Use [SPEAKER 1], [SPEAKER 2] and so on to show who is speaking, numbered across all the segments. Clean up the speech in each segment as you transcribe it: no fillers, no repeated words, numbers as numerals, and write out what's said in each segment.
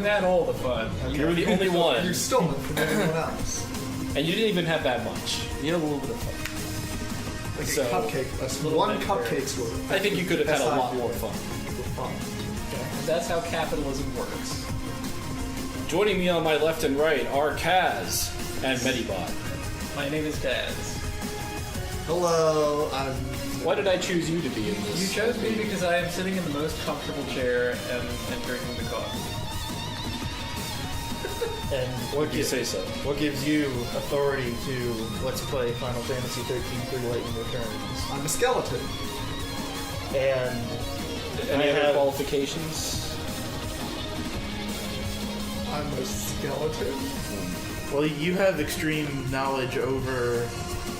[SPEAKER 1] had all the fun.
[SPEAKER 2] Okay.
[SPEAKER 3] You were the only one.
[SPEAKER 2] You stole it from everyone else.
[SPEAKER 3] And you didn't even have that much. You had a little bit of fun.
[SPEAKER 2] Like
[SPEAKER 3] So,
[SPEAKER 2] a cupcake. One cupcake's worth.
[SPEAKER 3] I think you could have had a lot more fun.
[SPEAKER 1] And that's how capitalism works.
[SPEAKER 3] Joining me on my left and right are Kaz and Medibot.
[SPEAKER 1] My name is Daz.
[SPEAKER 2] Hello,
[SPEAKER 3] Why did I choose you to be in this?
[SPEAKER 1] You chose me because I am sitting in the most comfortable chair and drinking the coffee.
[SPEAKER 4] And
[SPEAKER 3] What do you say so?
[SPEAKER 4] what gives you authority to let's play Final Fantasy 13 through Lightning Returns?
[SPEAKER 2] I'm a skeleton.
[SPEAKER 4] And
[SPEAKER 3] Any
[SPEAKER 4] I
[SPEAKER 3] other
[SPEAKER 4] have-
[SPEAKER 3] qualifications?
[SPEAKER 2] I'm a skeleton.
[SPEAKER 4] well, you have extreme knowledge over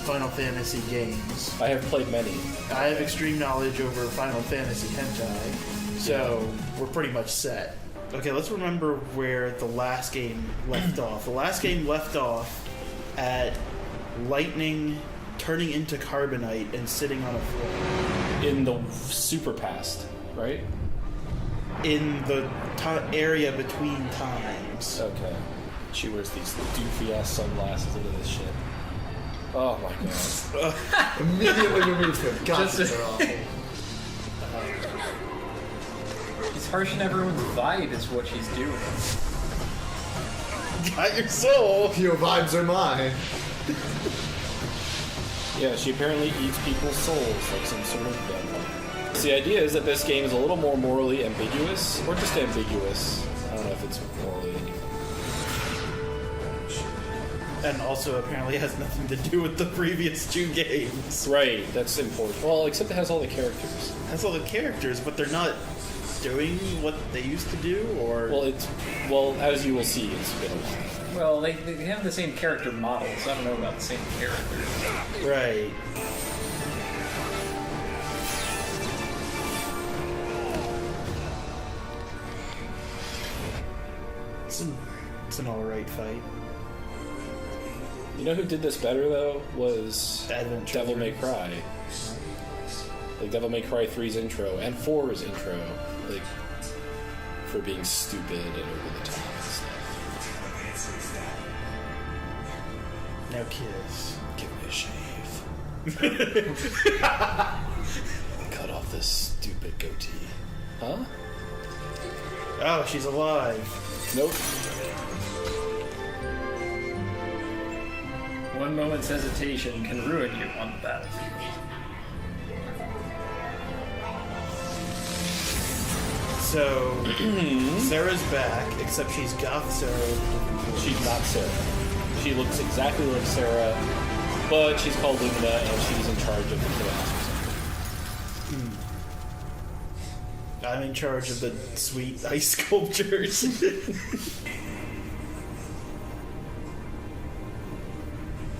[SPEAKER 4] Final Fantasy games.
[SPEAKER 3] I have played many.
[SPEAKER 4] I have extreme knowledge over Final Fantasy hentai, so we're pretty much set. Okay, let's remember where the last game left off. The last game left off at Lightning turning into Carbonite and sitting on a floor.
[SPEAKER 3] In the super past, right?
[SPEAKER 4] In the area between times.
[SPEAKER 3] Okay. She wears these doofy ass sunglasses into this shit. Oh my god.
[SPEAKER 2] Immediately removed him. God,
[SPEAKER 1] Just-
[SPEAKER 2] they're awful.
[SPEAKER 1] She's harshing everyone's vibe is what she's doing.
[SPEAKER 4] Got your soul!
[SPEAKER 2] Your vibes are mine.
[SPEAKER 3] Yeah, she apparently eats people's souls like some sort of vampire. So the idea is that this game is a little more morally ambiguous, or just ambiguous. I don't know if it's morally anything.
[SPEAKER 4] And also apparently has nothing to do with the previous two games.
[SPEAKER 3] Right, that's important. Well, except it has all the characters.
[SPEAKER 4] Has all the characters, but they're not doing what they used to do, or...
[SPEAKER 3] Well, as you will see, it's been a while.
[SPEAKER 1] Well, they have the same character models. I don't know about the same characters.
[SPEAKER 4] Right. It's an alright fight.
[SPEAKER 3] You know who did this better, though? Was
[SPEAKER 4] Advent
[SPEAKER 3] Devil May
[SPEAKER 4] Children.
[SPEAKER 3] Cry. Like, Devil May Cry 3's intro, and 4's intro. Like, for being stupid and over the top and stuff.
[SPEAKER 4] Now kiss.
[SPEAKER 3] Give me a shave. Cut off this stupid goatee. Huh?
[SPEAKER 4] Oh, she's alive.
[SPEAKER 3] Nope.
[SPEAKER 1] One moment's hesitation can ruin you on the battlefield.
[SPEAKER 4] So, Sarah's back, except she's goth Sarah.
[SPEAKER 3] She's not Sarah. She looks exactly like Sarah, but she's called Lumina and she's in charge of the chaos or something.
[SPEAKER 4] I'm in charge of the sweet ice sculptures.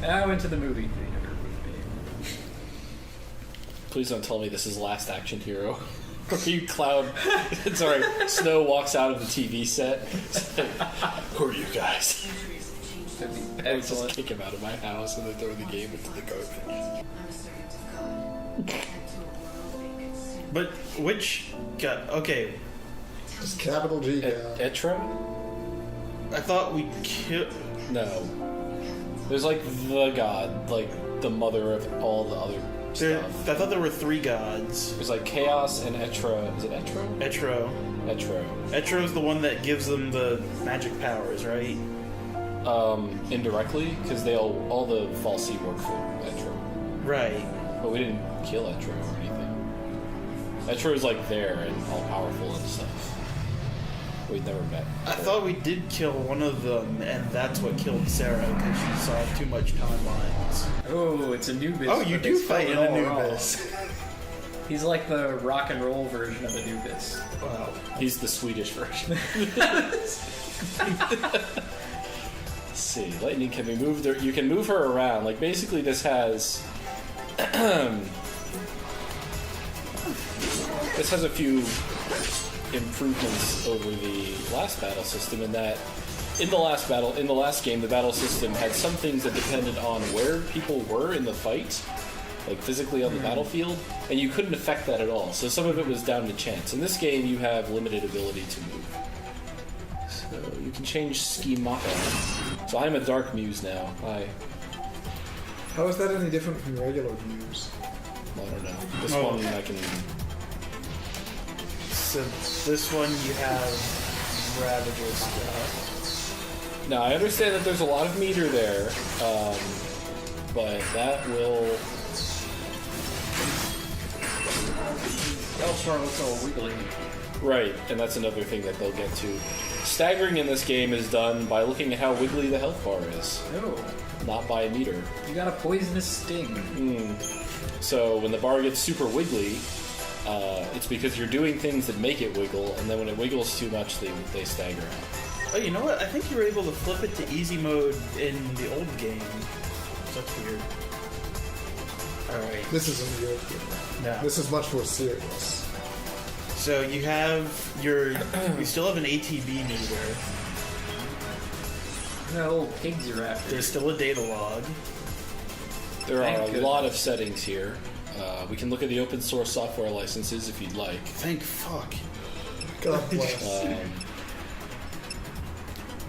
[SPEAKER 1] I went to the movie theater with me.
[SPEAKER 3] Please don't tell me this is Last Action Hero. Where you sorry, Snow walks out of the TV set. Who are you guys?
[SPEAKER 1] That'd be
[SPEAKER 3] I would just
[SPEAKER 1] excellent.
[SPEAKER 3] kick him out of my house and then throw the game into the garbage.
[SPEAKER 4] But which god? Okay,
[SPEAKER 2] Just capital G, God.
[SPEAKER 3] Etra?
[SPEAKER 4] I thought we killed.
[SPEAKER 3] No. There's like the god, like the mother of all the other stuff.
[SPEAKER 4] I thought there were three gods.
[SPEAKER 3] There's like Chaos and Etra. Is it Etro?
[SPEAKER 4] Etro.
[SPEAKER 3] Etro.
[SPEAKER 4] Etro's the one that gives them the magic powers, right?
[SPEAKER 3] Indirectly, because they all the Falsi work for Etro.
[SPEAKER 4] Right.
[SPEAKER 3] But we didn't kill Etro or anything. Etro is like there and all powerful and stuff. We'd never met.
[SPEAKER 4] I thought we did kill one of them, and that's what killed Sarah because she saw too much timelines.
[SPEAKER 1] Oh, it's Anubis.
[SPEAKER 4] Oh, you
[SPEAKER 1] but
[SPEAKER 4] do
[SPEAKER 1] they spelled
[SPEAKER 4] fight
[SPEAKER 1] it
[SPEAKER 4] in
[SPEAKER 1] all
[SPEAKER 4] Anubis.
[SPEAKER 1] wrong. He's like the rock and roll version of Anubis.
[SPEAKER 4] Wow.
[SPEAKER 3] He's the Swedish version. Let's see. Lightning can be moved. You can move her around. Like, basically, this has... this has a few improvements over the last battle system in that in the last game, the battle system had some things that depended on where people were in the fight, like physically on the battlefield, and you couldn't affect that at all. So some of it was down to chance. In this game, you have limited ability to move. So So you can change schemata. So I'm a Dark Muse now.
[SPEAKER 2] How is that any different from regular views?
[SPEAKER 3] I don't know. This
[SPEAKER 4] Oh.
[SPEAKER 3] one I can...
[SPEAKER 4] So this one you have Ravager stuff.
[SPEAKER 3] Now, I understand that there's a lot of meter there, but that will...
[SPEAKER 1] Elstar looks all wiggly.
[SPEAKER 3] Right, and that's another thing that they'll get to. Staggering in this game is done by looking at how wiggly the health bar is,
[SPEAKER 1] No.
[SPEAKER 3] not by meter.
[SPEAKER 1] You got a poisonous sting.
[SPEAKER 3] So when the bar gets super wiggly, it's because you're doing things that make it wiggle, and then when it wiggles too much, they stagger out.
[SPEAKER 4] Oh, you know what? I think you were able to flip it to easy mode in the old game. That's weird. Alright.
[SPEAKER 2] This isn't good.
[SPEAKER 4] No.
[SPEAKER 2] This is much more serious.
[SPEAKER 4] So you have your... you still have an ATB meter.
[SPEAKER 1] That old pigs you're after.
[SPEAKER 4] There's still a data log.
[SPEAKER 3] There are
[SPEAKER 1] Thank
[SPEAKER 3] a lot of settings here. We can look at the open source software licenses if you'd like.
[SPEAKER 4] Thank fuck.
[SPEAKER 2] God bless.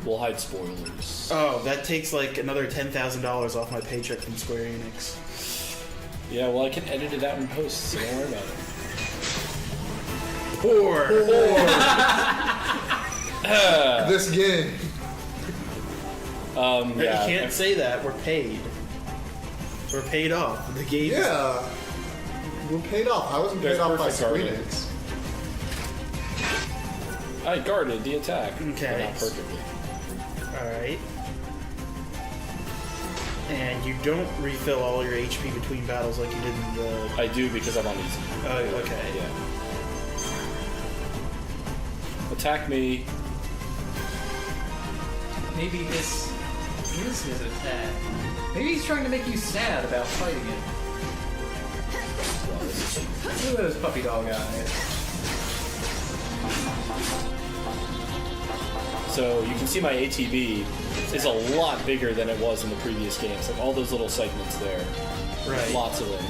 [SPEAKER 3] We'll hide spoilers.
[SPEAKER 4] Oh, that takes like another $10,000 off my paycheck from Square Enix.
[SPEAKER 3] Yeah, well, I can edit it out in post, so don't worry about it.
[SPEAKER 4] Poor.
[SPEAKER 2] This game.
[SPEAKER 4] You
[SPEAKER 3] Yeah,
[SPEAKER 4] can't say that. We're paid. We're paid off. The game.
[SPEAKER 2] Yeah. We're paid off. I wasn't
[SPEAKER 3] There's
[SPEAKER 2] paid off by
[SPEAKER 3] perfect
[SPEAKER 2] Square
[SPEAKER 3] guarding.
[SPEAKER 2] Enix.
[SPEAKER 3] I guarded the attack.
[SPEAKER 4] Okay.
[SPEAKER 3] But not perfectly.
[SPEAKER 4] Alright. And you don't refill all your HP between battles like you did in the...
[SPEAKER 3] I do because I'm on easy.
[SPEAKER 4] Oh, okay.
[SPEAKER 3] Yeah. Attack me.
[SPEAKER 1] Maybe this is his attack. Maybe he's trying to make you sad about fighting it. Look at those puppy dog eyes.
[SPEAKER 3] So you can see my ATB is a lot bigger than it was in the previous games. Like all those little segments there.
[SPEAKER 4] Right.
[SPEAKER 3] Lots of them.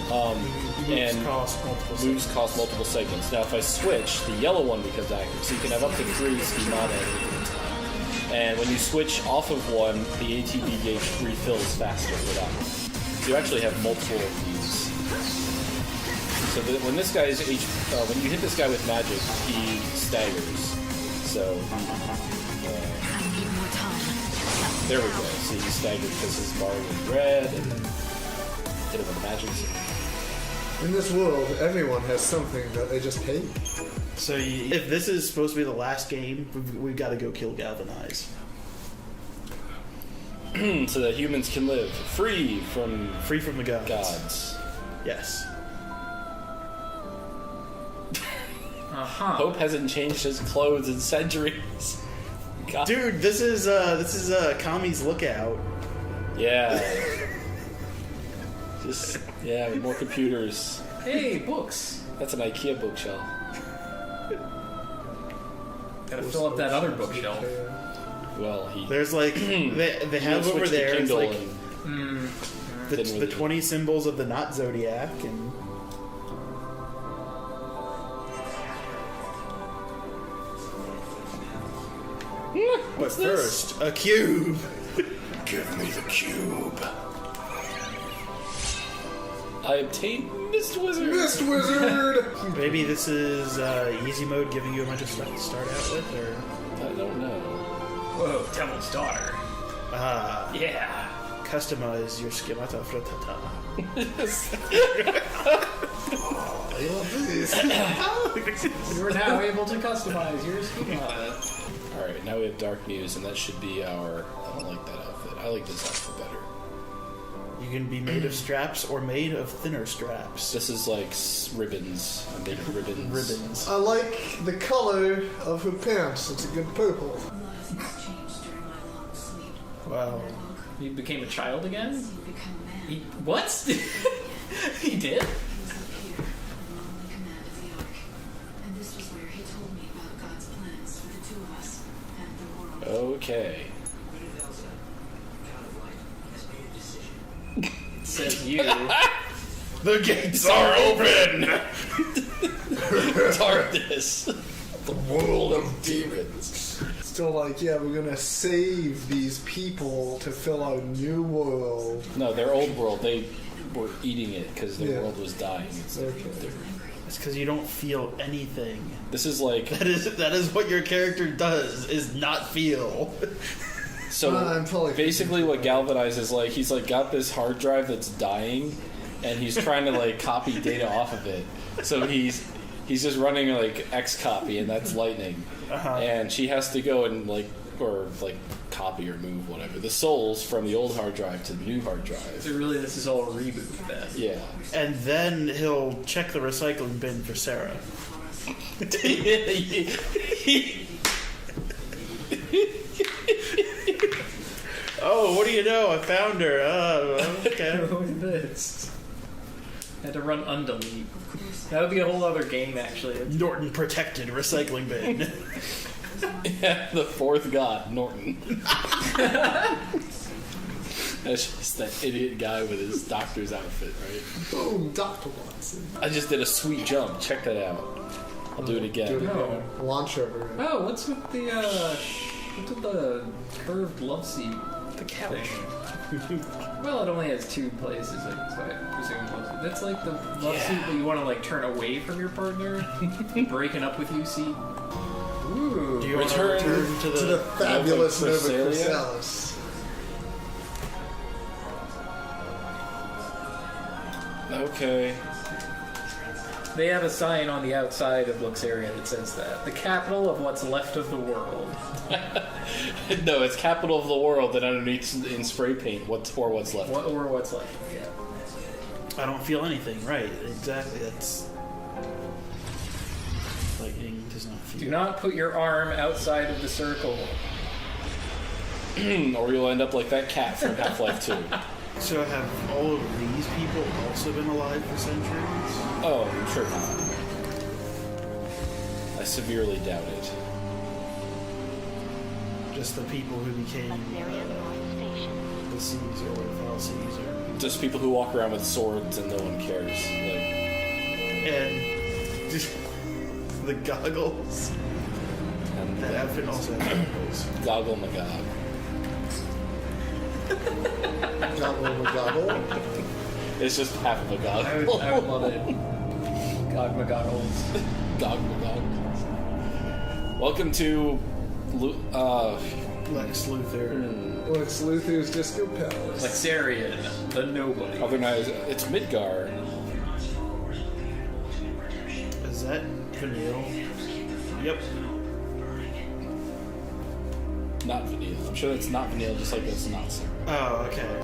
[SPEAKER 4] Moves cost multiple
[SPEAKER 3] moves cost multiple segments. Now if I switch, the yellow one becomes active. So you can have up to 3 schemata at any given time. And when you switch off of one, the ATB gauge refills faster for that one. So you actually have multiple of these. So when this guy's when you hit this guy with magic, he staggers. So there we go. So he staggered because his bar was red and hit him with magic.
[SPEAKER 2] In this world, everyone has something that they just hate.
[SPEAKER 4] So if this is supposed to be the last game, we've got to go kill Galvanize.
[SPEAKER 3] So that humans can live free from
[SPEAKER 4] the gods.
[SPEAKER 3] gods.
[SPEAKER 4] Yes.
[SPEAKER 3] Hope hasn't changed his clothes in centuries. God.
[SPEAKER 4] Dude, this is Kami's Lookout.
[SPEAKER 3] Yeah. Just with more computers.
[SPEAKER 1] Hey, books.
[SPEAKER 3] That's an IKEA bookshelf.
[SPEAKER 1] Gotta fill up that other bookshelf.
[SPEAKER 3] Well,
[SPEAKER 4] There's like they have over
[SPEAKER 3] switched to
[SPEAKER 4] there it's
[SPEAKER 3] Kindle
[SPEAKER 4] like
[SPEAKER 3] and
[SPEAKER 4] the
[SPEAKER 3] didn't really-
[SPEAKER 4] 20 symbols of the not zodiac and
[SPEAKER 3] What's
[SPEAKER 4] but first a cube.
[SPEAKER 3] Give me the cube. I obtained Mist Wizard.
[SPEAKER 2] Mist Wizard!
[SPEAKER 4] Maybe this is easy mode giving you a bunch of stuff to start out with, or
[SPEAKER 3] I don't know.
[SPEAKER 1] Whoa, Devil's Daughter. Yeah.
[SPEAKER 4] customize your schemata fratata.
[SPEAKER 2] I love these.
[SPEAKER 1] You're now able to customize your schemata.
[SPEAKER 3] Alright, now we have Dark Muse, and that should be our... I don't like that outfit. I like this outfit better.
[SPEAKER 4] You can be made of straps or made of thinner straps.
[SPEAKER 3] This is like ribbons. I'm made of ribbons.
[SPEAKER 4] Ribbons.
[SPEAKER 2] I like the color of her pants. It's a good purple.
[SPEAKER 4] Wow.
[SPEAKER 1] You became a child again? What? He did?
[SPEAKER 3] Okay.
[SPEAKER 1] Says you.
[SPEAKER 3] The gates are open! Darkness.
[SPEAKER 2] The world of demons. It's still like, yeah, we're gonna save these people to fill out a new world.
[SPEAKER 3] No, their old world, they were eating it because their
[SPEAKER 2] Yeah.
[SPEAKER 3] world was dying.
[SPEAKER 2] Okay.
[SPEAKER 4] It's because you don't feel anything.
[SPEAKER 3] This is like...
[SPEAKER 4] That is what your character does, is not feel.
[SPEAKER 3] So
[SPEAKER 2] I'm totally
[SPEAKER 3] basically what Galvanize is like, he's like got this hard drive that's dying, and he's trying to like copy data off of it. So he's just running like Xcopy, and that's lightning. And she has to go and like copy or move whatever the souls from the old hard drive to the new hard drive.
[SPEAKER 1] So really, this is all a reboot then.
[SPEAKER 3] Yeah.
[SPEAKER 4] And then he'll check the recycling bin for Sarah. Oh, what do you know? I found her. Okay.
[SPEAKER 1] What is this? Had to run undelete. That would be a whole other game, actually.
[SPEAKER 4] Norton protected recycling bin.
[SPEAKER 3] Yeah, the fourth god, Norton. That's just that idiot guy with his doctor's outfit, right?
[SPEAKER 2] Boom, Dr. Watson.
[SPEAKER 3] I just did a sweet jump. Check that out. I'll do it again.
[SPEAKER 2] Do it again.
[SPEAKER 1] No.
[SPEAKER 2] Launch over it.
[SPEAKER 1] Oh, what's with the curved love seat?
[SPEAKER 4] The couch.
[SPEAKER 1] Well, it only has two places, so I presume love seat. That's like the love seat that you want to like turn away from your partner, breaking up with you seat. Ooh.
[SPEAKER 4] Do you want to
[SPEAKER 3] Return
[SPEAKER 4] return to
[SPEAKER 2] To the fabulous Nova
[SPEAKER 3] Chrysalia?
[SPEAKER 2] Chrysalis.
[SPEAKER 3] Okay.
[SPEAKER 1] They have a sign on the outside of Luxaria that says that. The capital of what's left of the world.
[SPEAKER 3] No, it's capital of the world, and underneath in spray paint, what's left.
[SPEAKER 1] Or what's left. Yeah.
[SPEAKER 4] I don't feel anything. Right. Exactly. That's... Lightning does not feel...
[SPEAKER 1] Do not put your arm outside of the circle.
[SPEAKER 3] Or you'll end up like that cat from Half-Life 2.
[SPEAKER 4] So have all of these people also been alive for centuries?
[SPEAKER 3] Oh, I'm sure not. I severely doubt it.
[SPEAKER 4] Just the people who became the Caesar or Val Caesar.
[SPEAKER 3] Just people who walk around with swords and no one cares. Like,
[SPEAKER 4] And just the goggles.
[SPEAKER 3] and
[SPEAKER 4] That outfit also has goggles.
[SPEAKER 3] Goggle Magog.
[SPEAKER 2] Gobble gobble.
[SPEAKER 3] It's just half of a goggle.
[SPEAKER 1] I would love it. God McGoggles.
[SPEAKER 3] Gog Magog. Welcome to
[SPEAKER 4] Lex Luthor.
[SPEAKER 2] Lex Luthor's Disco Palace.
[SPEAKER 1] Luxarian, the nobody.
[SPEAKER 3] Other night, it's Midgar.
[SPEAKER 4] Is that Vanille? Yep.
[SPEAKER 3] Not Vanille. I'm sure that's not Vanille, just like that's not Sarah.
[SPEAKER 4] Oh, okay.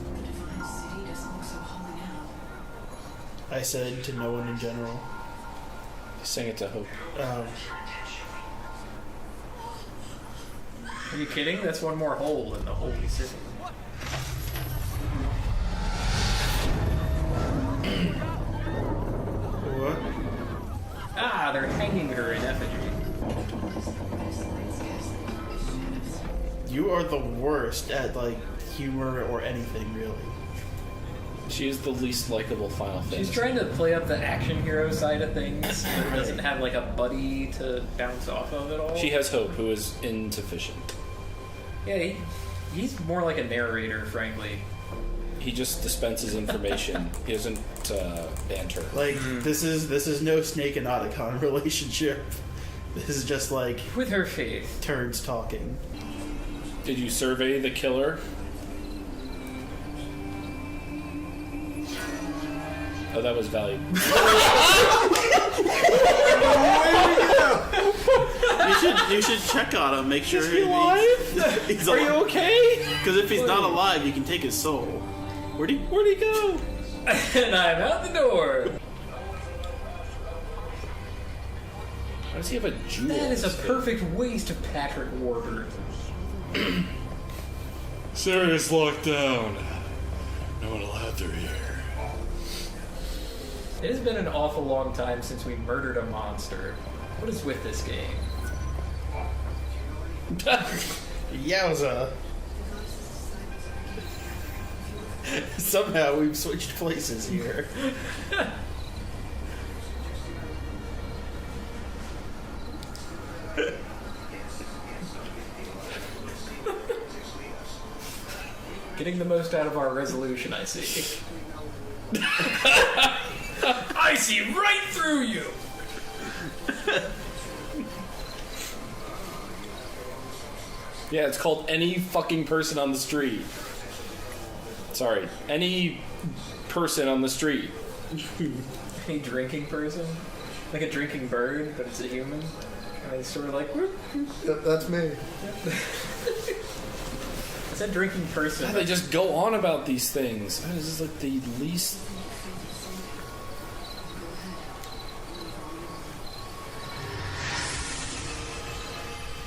[SPEAKER 4] I said to no one in general.
[SPEAKER 3] Sing it to Hope.
[SPEAKER 1] Are you kidding? That's one more hole in the holy city.
[SPEAKER 4] What?
[SPEAKER 1] Ah, they're hanging her in effigy.
[SPEAKER 4] You are the worst at, like, humor or anything, really.
[SPEAKER 3] She is the least likable Final Fantasy.
[SPEAKER 1] She's trying to play up the action hero side of things. It doesn't have like a buddy to bounce off of at all.
[SPEAKER 3] She has Hope, who is insufficient.
[SPEAKER 1] Yeah, he's more like a narrator, frankly.
[SPEAKER 3] He just dispenses information. He doesn't banter.
[SPEAKER 4] Like, this is no Snake and Otacon relationship. This is just, like,
[SPEAKER 1] With her faith.
[SPEAKER 4] turds talking.
[SPEAKER 3] Did you survey the killer? Oh, that was valuable.
[SPEAKER 4] You should check on him, make sure
[SPEAKER 3] Is he alive?
[SPEAKER 4] he's
[SPEAKER 3] Are you okay?
[SPEAKER 4] Because if he's not alive, you can take his soul.
[SPEAKER 3] Where'd he go?
[SPEAKER 1] And I'm out the door.
[SPEAKER 3] Why does he have a jewel?
[SPEAKER 1] That is a
[SPEAKER 3] on his
[SPEAKER 1] perfect waste of Patrick Warburton.
[SPEAKER 3] Serious lockdown. No one allowed through here.
[SPEAKER 1] It has been an awful long time since we murdered a monster. What is with this game?
[SPEAKER 4] Yowza. Somehow we've switched places here.
[SPEAKER 1] Getting the most out of our resolution, I see. I see right through you!
[SPEAKER 3] Yeah, it's called Any Fucking Person on the Street. Sorry, any person on the street.
[SPEAKER 1] A drinking person? Like a drinking bird, but it's a human? And it's sort of like, whoop.
[SPEAKER 2] Yep, that's me.
[SPEAKER 1] It's a drinking person.
[SPEAKER 3] They just go on about these things. This is like the least...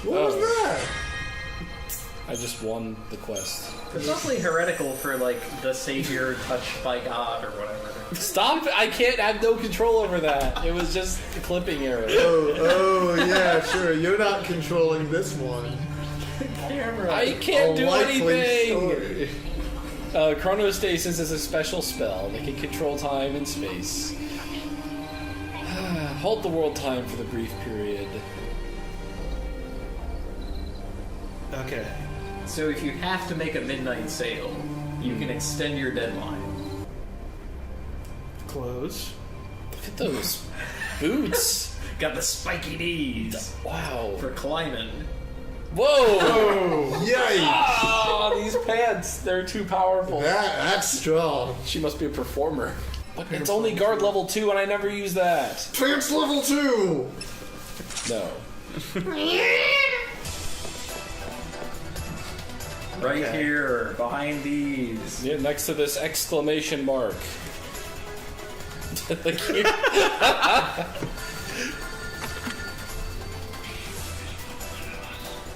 [SPEAKER 2] What was that?
[SPEAKER 3] I just won the quest.
[SPEAKER 1] It's awfully heretical for, like, the savior touched by God or whatever.
[SPEAKER 3] Stop! I can't have no control over that. It was just a clipping error.
[SPEAKER 2] Oh, yeah, sure. You're not controlling this one.
[SPEAKER 1] Camera.
[SPEAKER 3] I can't do
[SPEAKER 2] Likely
[SPEAKER 3] anything!
[SPEAKER 2] story.
[SPEAKER 3] Chronostasis is a special spell that can control time and space. Halt the world time for the brief period.
[SPEAKER 4] Okay.
[SPEAKER 1] So if you have to make a midnight sale, you can extend your deadline.
[SPEAKER 4] Close.
[SPEAKER 3] Look at those boots.
[SPEAKER 1] Got the spiky knees
[SPEAKER 3] Wow.
[SPEAKER 1] for climbing.
[SPEAKER 3] Whoa!
[SPEAKER 2] Oh, yikes!
[SPEAKER 3] Oh, these pants, they're too powerful.
[SPEAKER 2] That's strong.
[SPEAKER 3] She must be a performer. But it's only guard level 2 and I never use that.
[SPEAKER 2] Pants level 2!
[SPEAKER 3] No.
[SPEAKER 1] Right
[SPEAKER 4] Okay.
[SPEAKER 1] here, behind these.
[SPEAKER 3] Yeah, next to this exclamation mark. The cute-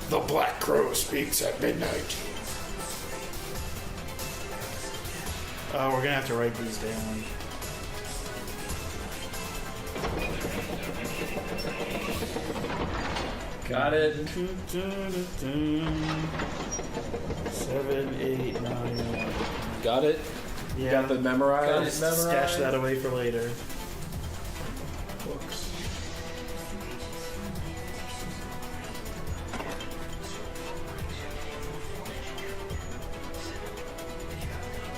[SPEAKER 2] The Black Crow speaks at midnight.
[SPEAKER 4] Oh, we're gonna have to write these down.
[SPEAKER 1] Got it.
[SPEAKER 4] 7, 8, 9.
[SPEAKER 3] Got it?
[SPEAKER 4] Yeah.
[SPEAKER 3] Got the memorized?
[SPEAKER 1] Got it.
[SPEAKER 4] Stash that away for later.
[SPEAKER 2] Books.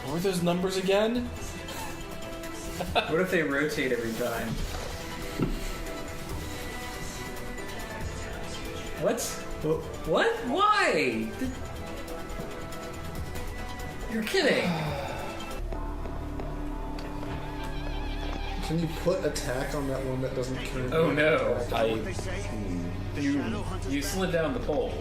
[SPEAKER 3] What were those numbers again?
[SPEAKER 1] What if they rotate every time? What?
[SPEAKER 2] Oh,
[SPEAKER 1] What? Why? You're kidding.
[SPEAKER 2] can you put attack on that one that doesn't count?
[SPEAKER 1] Oh no.
[SPEAKER 3] I...
[SPEAKER 1] You slid down the pole.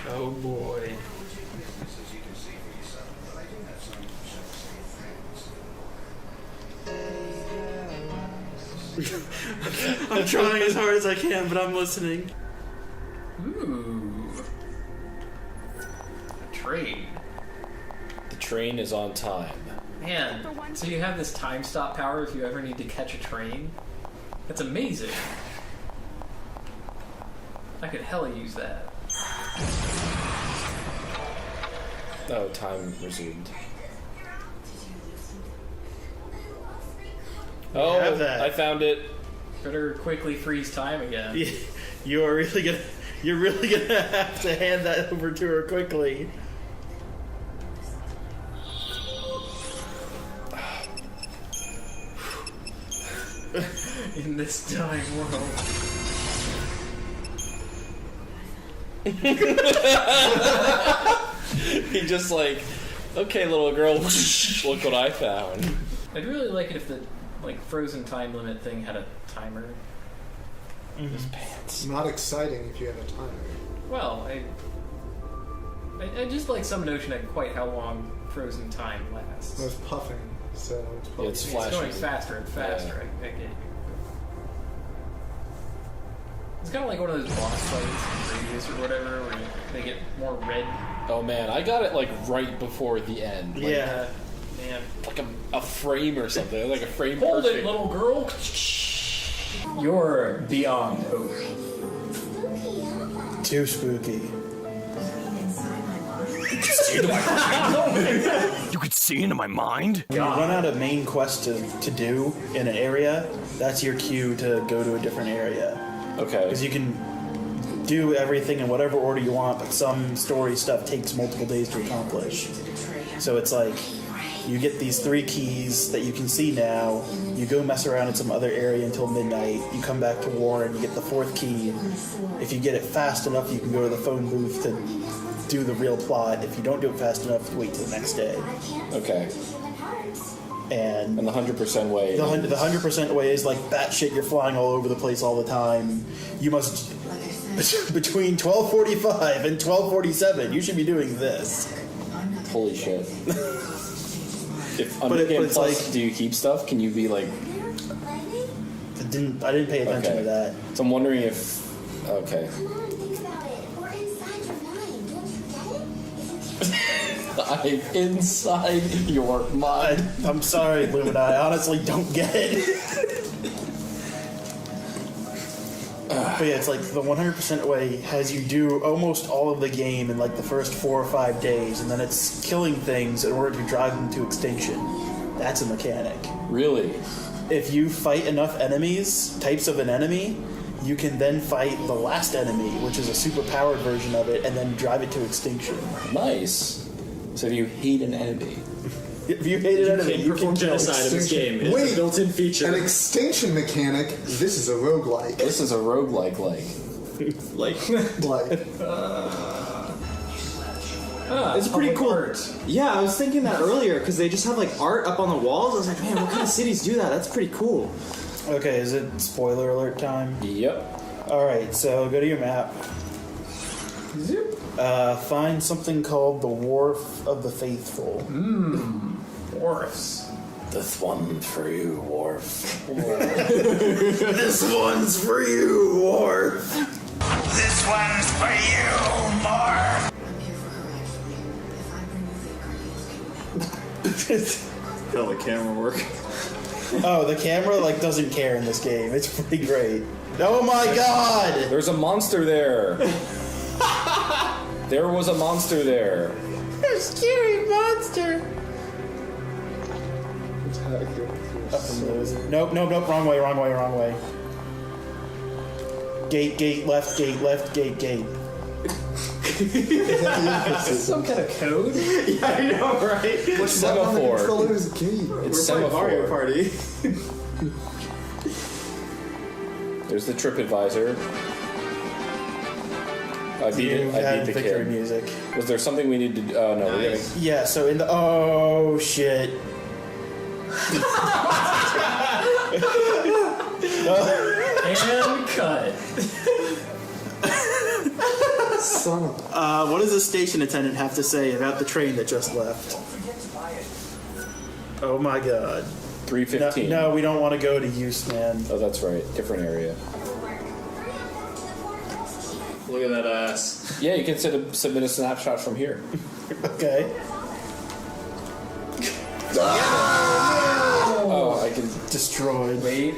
[SPEAKER 4] Oh boy. I'm trying as hard as I can, but I'm listening.
[SPEAKER 1] Ooh. Trade.
[SPEAKER 3] The train is on time.
[SPEAKER 1] Man, so you have this time stop power if you ever need to catch a train? That's amazing. I could hella use that.
[SPEAKER 3] Oh, time resumed. Oh,
[SPEAKER 4] have that.
[SPEAKER 3] I found it.
[SPEAKER 1] Better quickly freeze time again.
[SPEAKER 4] You're really gonna have to hand that over to her quickly.
[SPEAKER 1] In this time world.
[SPEAKER 3] He just like, okay, little girl, look what I found.
[SPEAKER 1] I'd really like it if the frozen time limit thing had a timer.
[SPEAKER 3] His pants.
[SPEAKER 2] Not exciting if you have a timer.
[SPEAKER 1] Well, I just like some notion of quite how long frozen time lasts.
[SPEAKER 2] I was puffing, so it's probably...
[SPEAKER 3] It's
[SPEAKER 1] It's
[SPEAKER 3] flashing.
[SPEAKER 1] going faster and faster. I get you. It's kind of like one of those boss fights in Radius or whatever, where they get more red.
[SPEAKER 3] Oh man, I got it like right before the end. Like,
[SPEAKER 1] Yeah, man.
[SPEAKER 3] Like a frame or something. Like a frame
[SPEAKER 1] Hold
[SPEAKER 3] perfect.
[SPEAKER 1] it, little girl. You're beyond hope.
[SPEAKER 4] Too spooky.
[SPEAKER 5] see into my mind? You could see into my mind?
[SPEAKER 4] When you run out of main quests to do in an area, that's your cue to go to a different area.
[SPEAKER 3] Okay.
[SPEAKER 4] Because you can do everything in whatever order you want, but some story stuff takes multiple days to accomplish. So it's like, you get these 3 keys that you can see now, you go mess around in some other area until midnight, you come back to Warren, you get the 4th key. If you get it fast enough, you can go to the phone booth to do the real plot. If you don't do it fast enough, you wait till the next day.
[SPEAKER 3] Okay.
[SPEAKER 4] And
[SPEAKER 3] the 100% way.
[SPEAKER 4] The 100% way is like batshit, you're flying all over the place all the time. You must, between 12:45 and 12:47, you should be doing this.
[SPEAKER 3] Holy shit. If
[SPEAKER 4] But
[SPEAKER 3] under Game
[SPEAKER 4] it's
[SPEAKER 3] Plus,
[SPEAKER 4] like-
[SPEAKER 3] do you keep stuff? Can you be like...
[SPEAKER 4] I didn't pay attention to that.
[SPEAKER 3] So I'm wondering if... Okay. I'm inside your mind.
[SPEAKER 4] I'm sorry, Lumina. I honestly don't get it. But yeah, it's like the 100% way has you do almost all of the game in like the first 4 or 5 days, and then it's killing things in order to drive them to extinction. That's a mechanic.
[SPEAKER 3] Really?
[SPEAKER 4] If you fight enough enemies, types of an enemy, you can then fight the last enemy, which is a super powered version of it, and then drive it to extinction.
[SPEAKER 3] Nice. So if you hate an enemy...
[SPEAKER 4] If you hate an enemy, you can kill
[SPEAKER 6] genocide in this game. It's
[SPEAKER 2] Wait,
[SPEAKER 6] a built-in feature.
[SPEAKER 2] An extinction mechanic. This is a roguelike.
[SPEAKER 3] This is a roguelike
[SPEAKER 6] Like,
[SPEAKER 2] Like,
[SPEAKER 6] it's pretty cool.
[SPEAKER 1] Art.
[SPEAKER 6] Yeah, I was thinking that earlier because they just have like art up on the walls. I was like, man, what kind of cities do that? That's pretty cool.
[SPEAKER 4] Okay, is it spoiler alert time?
[SPEAKER 3] Yep.
[SPEAKER 4] Alright, so go to your map. Find something called the Wharf of the Faithful.
[SPEAKER 1] Wharfs.
[SPEAKER 3] This one's for you, Worf.
[SPEAKER 4] This one's for you, Wharf!
[SPEAKER 7] This one's for you, Mark.
[SPEAKER 6] How the camera work?
[SPEAKER 4] Oh, the camera like doesn't care in this game. It's pretty great. Oh my god!
[SPEAKER 3] There's a monster there. There was a monster there.
[SPEAKER 4] A scary monster! Up and lose. Nope, wrong way. Gate, left, gate, gate.
[SPEAKER 1] Some kind of code?
[SPEAKER 6] Yeah, I know, right?
[SPEAKER 3] What's semaphore?
[SPEAKER 2] controller's key.
[SPEAKER 3] It's
[SPEAKER 6] We're playing Mario
[SPEAKER 3] semaphore.
[SPEAKER 6] Party.
[SPEAKER 3] There's the TripAdvisor. I beat
[SPEAKER 4] You
[SPEAKER 3] it. I
[SPEAKER 4] had
[SPEAKER 3] beat the
[SPEAKER 4] victory
[SPEAKER 3] kid.
[SPEAKER 4] music.
[SPEAKER 3] Was there something we needed to? Oh no, we're gonna.
[SPEAKER 4] Yeah, so in the. Oh shit.
[SPEAKER 1] And cut.
[SPEAKER 2] Son of
[SPEAKER 4] What does the station attendant have to say about the train that just left? Oh my god.
[SPEAKER 3] 315.
[SPEAKER 4] No, we don't want to go to Houston.
[SPEAKER 3] Oh, that's right. Different area.
[SPEAKER 6] Look at that ass.
[SPEAKER 3] Yeah, you can submit a snapshot from here.
[SPEAKER 4] Okay.
[SPEAKER 3] Oh, I can.
[SPEAKER 4] Destroyed.
[SPEAKER 1] Wait.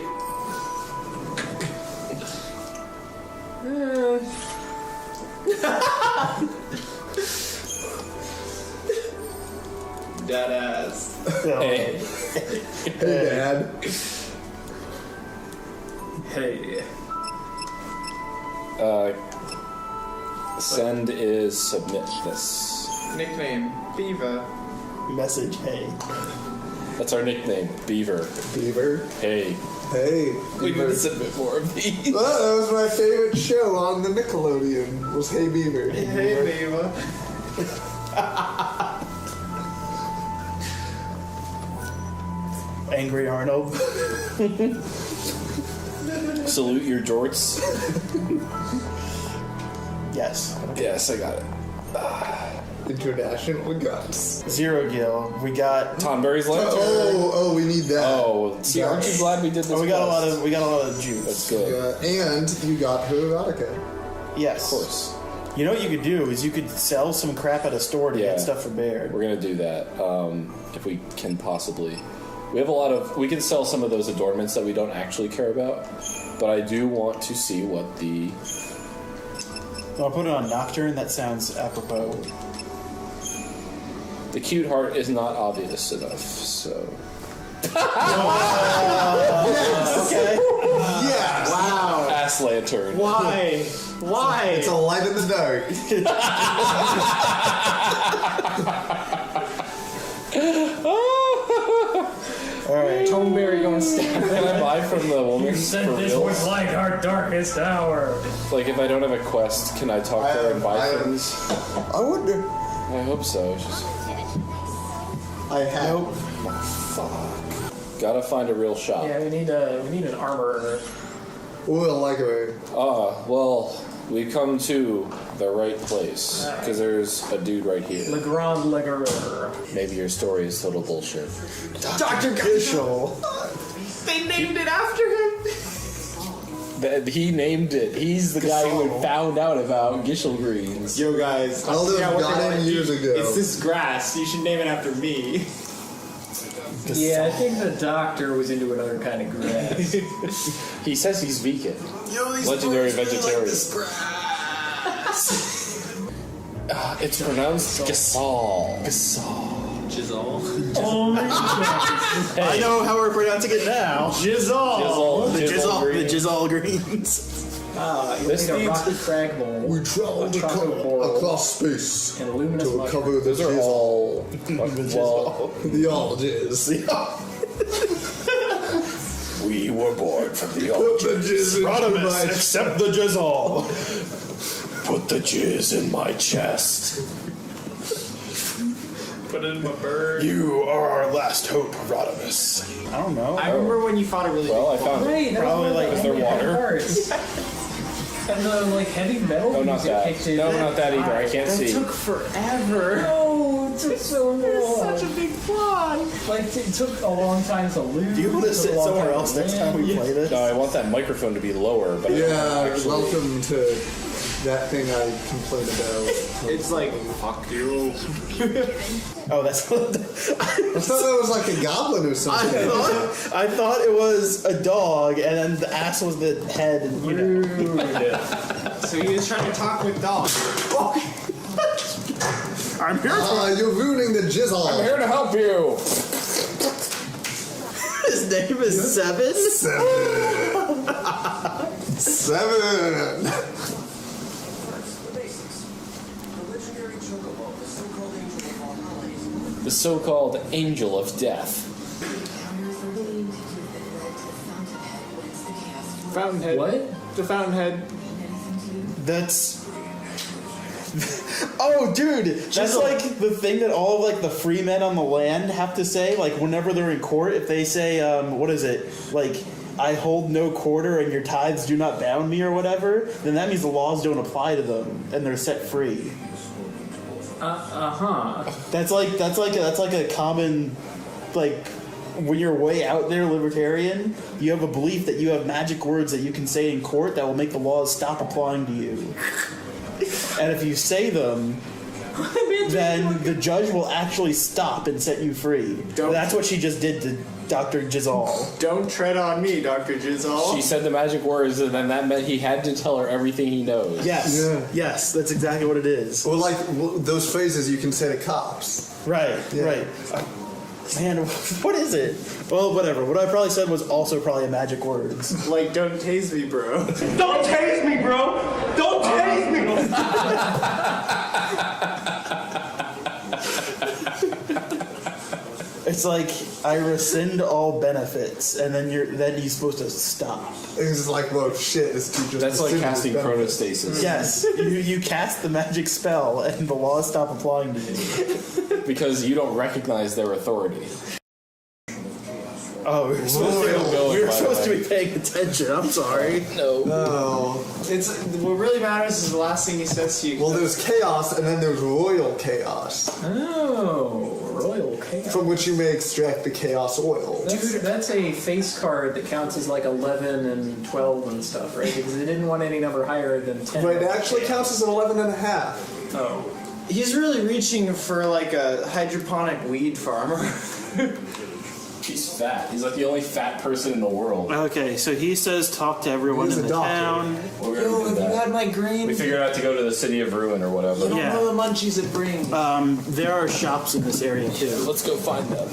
[SPEAKER 6] That ass.
[SPEAKER 3] Hey.
[SPEAKER 2] Hey, Dad.
[SPEAKER 1] Hey.
[SPEAKER 3] Send is submit this.
[SPEAKER 6] Nickname, Beaver.
[SPEAKER 4] Message, hey.
[SPEAKER 3] That's our nickname, Beaver.
[SPEAKER 2] Beaver.
[SPEAKER 3] Hey.
[SPEAKER 2] Hey.
[SPEAKER 3] We need
[SPEAKER 2] Beaver.
[SPEAKER 3] to submit more of these.
[SPEAKER 2] Well, that was my favorite show on the Nickelodeon. Was Hey Beaver.
[SPEAKER 6] Hey, Beaver.
[SPEAKER 4] Angry Arnold.
[SPEAKER 3] Salute your jorts.
[SPEAKER 4] Yes.
[SPEAKER 3] Yes, I got it.
[SPEAKER 2] International Guts.
[SPEAKER 4] Zero Gil. We got.
[SPEAKER 3] Tonberry's left.
[SPEAKER 2] Oh, we need that.
[SPEAKER 3] Oh, see, aren't you glad we did this?
[SPEAKER 4] Oh, we got a lot
[SPEAKER 3] quest?
[SPEAKER 4] of. We got a lot of juice.
[SPEAKER 3] That's good.
[SPEAKER 2] And you got her erotica.
[SPEAKER 4] Yes.
[SPEAKER 3] Of course.
[SPEAKER 4] You know what you could do is you could sell some crap at a store to
[SPEAKER 3] Yeah.
[SPEAKER 4] get stuff for Baird.
[SPEAKER 3] We're gonna do that if we can possibly. We have a lot of. We can sell some of those adornments that we don't actually care about, but I do want to see what the.
[SPEAKER 4] I'll put it on Nocturne. That sounds apropos.
[SPEAKER 3] The cute heart is not obvious enough, so...
[SPEAKER 6] Okay.
[SPEAKER 2] Yes!
[SPEAKER 6] Wow.
[SPEAKER 3] Ass lantern.
[SPEAKER 6] Why? Why?
[SPEAKER 2] It's a light in the dark.
[SPEAKER 6] Alright. Toneberry going stab.
[SPEAKER 3] Can I buy from the woman
[SPEAKER 1] You said
[SPEAKER 3] for
[SPEAKER 1] this
[SPEAKER 3] real?
[SPEAKER 1] was like our darkest hour.
[SPEAKER 3] Like, if I don't have a quest, can I talk to her and buy things?
[SPEAKER 2] I wonder.
[SPEAKER 3] I hope so. It's just,
[SPEAKER 2] I have.
[SPEAKER 3] gotta find a real shop.
[SPEAKER 1] Yeah, we need an armorer.
[SPEAKER 2] Well, like a.
[SPEAKER 3] Well, we come to the right place. Because there's a dude right here.
[SPEAKER 1] Le Grand Legueur.
[SPEAKER 3] Maybe your story is total bullshit.
[SPEAKER 6] Dr. Gishel. They named it after him.
[SPEAKER 3] He named it. He's the guy who had found out about Gishel greens.
[SPEAKER 6] Yo, guys.
[SPEAKER 2] I lived
[SPEAKER 6] forgot what
[SPEAKER 2] got
[SPEAKER 6] they
[SPEAKER 2] in
[SPEAKER 6] call it.
[SPEAKER 2] years ago.
[SPEAKER 6] It's this grass. You should name it after me.
[SPEAKER 1] Yeah, I think the doctor was into another kind of grass.
[SPEAKER 3] He says he's vegan.
[SPEAKER 2] Yo, these
[SPEAKER 3] Legendary
[SPEAKER 2] birds really
[SPEAKER 3] vegetarian.
[SPEAKER 2] like this grass.
[SPEAKER 3] It's pronounced Gasol.
[SPEAKER 6] Giselle.
[SPEAKER 4] I know how we're pronouncing it now.
[SPEAKER 3] Jizzle.
[SPEAKER 4] The
[SPEAKER 3] Jizzle
[SPEAKER 4] Giselle
[SPEAKER 3] green.
[SPEAKER 4] greens.
[SPEAKER 1] You
[SPEAKER 3] This
[SPEAKER 1] need a
[SPEAKER 3] needs-
[SPEAKER 1] rocky crag bowl.
[SPEAKER 2] We traveled
[SPEAKER 1] a chocolate bowl,
[SPEAKER 2] across space
[SPEAKER 1] and luminous
[SPEAKER 2] to
[SPEAKER 1] mushroom.
[SPEAKER 2] cover the
[SPEAKER 3] Those are
[SPEAKER 2] jizzle.
[SPEAKER 3] all... Well,
[SPEAKER 2] The all jizz.
[SPEAKER 3] we were born from the
[SPEAKER 2] Put
[SPEAKER 3] old.
[SPEAKER 2] the jizz into my
[SPEAKER 4] accept the Giselle.
[SPEAKER 3] Put the jizz in my chest.
[SPEAKER 6] Put it in my bird.
[SPEAKER 3] You are our last hope, Rodimus.
[SPEAKER 4] I don't know.
[SPEAKER 6] I remember when you fought a really
[SPEAKER 3] Well, I found it.
[SPEAKER 1] Right, that
[SPEAKER 4] Probably
[SPEAKER 1] was one
[SPEAKER 4] like-
[SPEAKER 1] of
[SPEAKER 3] Is
[SPEAKER 1] the
[SPEAKER 3] there
[SPEAKER 1] only
[SPEAKER 3] water?
[SPEAKER 1] parts. And the like heavy metal.
[SPEAKER 3] No, not
[SPEAKER 1] music
[SPEAKER 3] that.
[SPEAKER 1] kicked in.
[SPEAKER 3] No, not that either. I can't
[SPEAKER 6] That
[SPEAKER 3] see.
[SPEAKER 6] took forever.
[SPEAKER 1] No, it took so long.
[SPEAKER 6] Such a big plot.
[SPEAKER 1] Like it took a long time to lose.
[SPEAKER 4] Do you want to
[SPEAKER 1] it took
[SPEAKER 4] sit
[SPEAKER 1] a long
[SPEAKER 4] somewhere
[SPEAKER 1] time
[SPEAKER 4] else
[SPEAKER 1] to
[SPEAKER 4] next time we
[SPEAKER 1] win.
[SPEAKER 4] play this?
[SPEAKER 3] No, I want that microphone to be lower, but I don't
[SPEAKER 2] Yeah,
[SPEAKER 3] actually.
[SPEAKER 2] welcome to that thing I complained about.
[SPEAKER 6] It's like, fuck you.
[SPEAKER 4] Oh, that's.
[SPEAKER 2] I thought that was like a goblin or something.
[SPEAKER 4] I thought it was a dog, and then the ass was the head, and you know.
[SPEAKER 6] So he was trying to talk with dogs.
[SPEAKER 4] I'm here for.
[SPEAKER 2] You're ruining the jizzle.
[SPEAKER 3] I'm here to help you.
[SPEAKER 4] His name is Seven.
[SPEAKER 2] Seven.
[SPEAKER 3] The so-called Angel of Death.
[SPEAKER 6] Fountainhead.
[SPEAKER 1] What?
[SPEAKER 6] The Fountainhead.
[SPEAKER 4] That's. Oh, dude, that's like the thing that all of like the free men on the land have to say. Like whenever they're in court, if they say, what is it? Like, I hold no quarter and your tithes do not bound me or whatever, then that means the laws don't apply to them and they're set free. That's like a common, like, when you're way out there libertarian, you have a belief that you have magic words that you can say in court that will make the laws stop applying to you. And if you say them, then the judge will actually stop and set you free. That's what she just did to Dr. Giselle.
[SPEAKER 6] Don't tread on me, Dr. Giselle.
[SPEAKER 3] She said the magic words, and then that meant he had to tell her everything he knows.
[SPEAKER 4] Yes.
[SPEAKER 2] Yeah.
[SPEAKER 4] Yes, that's exactly what it is.
[SPEAKER 2] Well, like those phrases you can say to cops.
[SPEAKER 4] Right,
[SPEAKER 2] Yeah.
[SPEAKER 4] right. Man, what is it? Well, whatever. What I probably said was also probably a magic words.
[SPEAKER 6] Like, don't tase me, bro.
[SPEAKER 5] Don't tase me, bro! Don't tase me!
[SPEAKER 4] It's like I rescind all benefits, and then you're supposed to stop.
[SPEAKER 2] It's like, whoa, shit, this dude just.
[SPEAKER 3] That's like
[SPEAKER 2] rescinded
[SPEAKER 3] casting
[SPEAKER 2] his benefits.
[SPEAKER 3] chronostasis.
[SPEAKER 4] Yes, you cast the magic spell, and the laws stop applying to you.
[SPEAKER 3] Because you don't recognize their authority.
[SPEAKER 4] Oh, we were supposed to be paying attention. I'm sorry.
[SPEAKER 3] No.
[SPEAKER 2] Oh.
[SPEAKER 6] It's what really matters is the last thing he says to you.
[SPEAKER 2] Well, there's chaos, and then there's royal chaos,
[SPEAKER 1] Oh, royal chaos.
[SPEAKER 2] from which you may extract the chaos oil.
[SPEAKER 1] That's a face card that counts as like 11 and 12 and stuff, right? Because they didn't want any number higher than 10.
[SPEAKER 2] Right, it actually counts as an 11 and a half.
[SPEAKER 1] Oh.
[SPEAKER 6] He's really reaching for like a hydroponic weed farmer.
[SPEAKER 3] He's fat. He's like the only fat person in the world.
[SPEAKER 4] Okay, so he says talk to everyone
[SPEAKER 2] He's
[SPEAKER 4] in
[SPEAKER 2] a
[SPEAKER 4] the
[SPEAKER 2] doctor.
[SPEAKER 4] town.
[SPEAKER 3] We're gonna do that.
[SPEAKER 6] migraine,
[SPEAKER 3] We figured out to go to the City of Ruin or whatever.
[SPEAKER 4] Yeah.
[SPEAKER 6] the munchies it brings.
[SPEAKER 4] There are shops in this area too.
[SPEAKER 3] Let's go find them.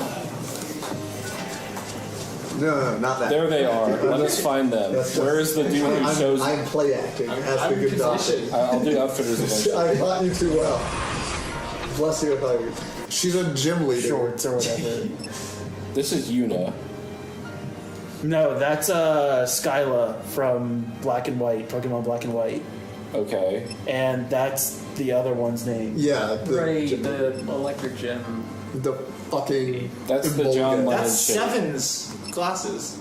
[SPEAKER 2] No, not that.
[SPEAKER 3] There they are. Let us find them.
[SPEAKER 2] That's just-
[SPEAKER 3] Where is the dude who shows?
[SPEAKER 2] I'm play acting as the good doctor.
[SPEAKER 3] I'll do outfitters eventually.
[SPEAKER 2] I taught you too well. Bless you if I. She's a gym leader.
[SPEAKER 4] Shorts or whatever.
[SPEAKER 3] This is Yuna.
[SPEAKER 4] No, that's Skyla from Black and White, Pokemon Black and White,
[SPEAKER 3] Okay.
[SPEAKER 4] and that's the other one's name.
[SPEAKER 2] Yeah,
[SPEAKER 1] Right,
[SPEAKER 2] gym-
[SPEAKER 1] the electric gem.
[SPEAKER 2] the fucking.
[SPEAKER 3] That's the
[SPEAKER 2] Embolga.
[SPEAKER 3] John Lennon
[SPEAKER 6] That's
[SPEAKER 3] shit.
[SPEAKER 6] Seven's glasses.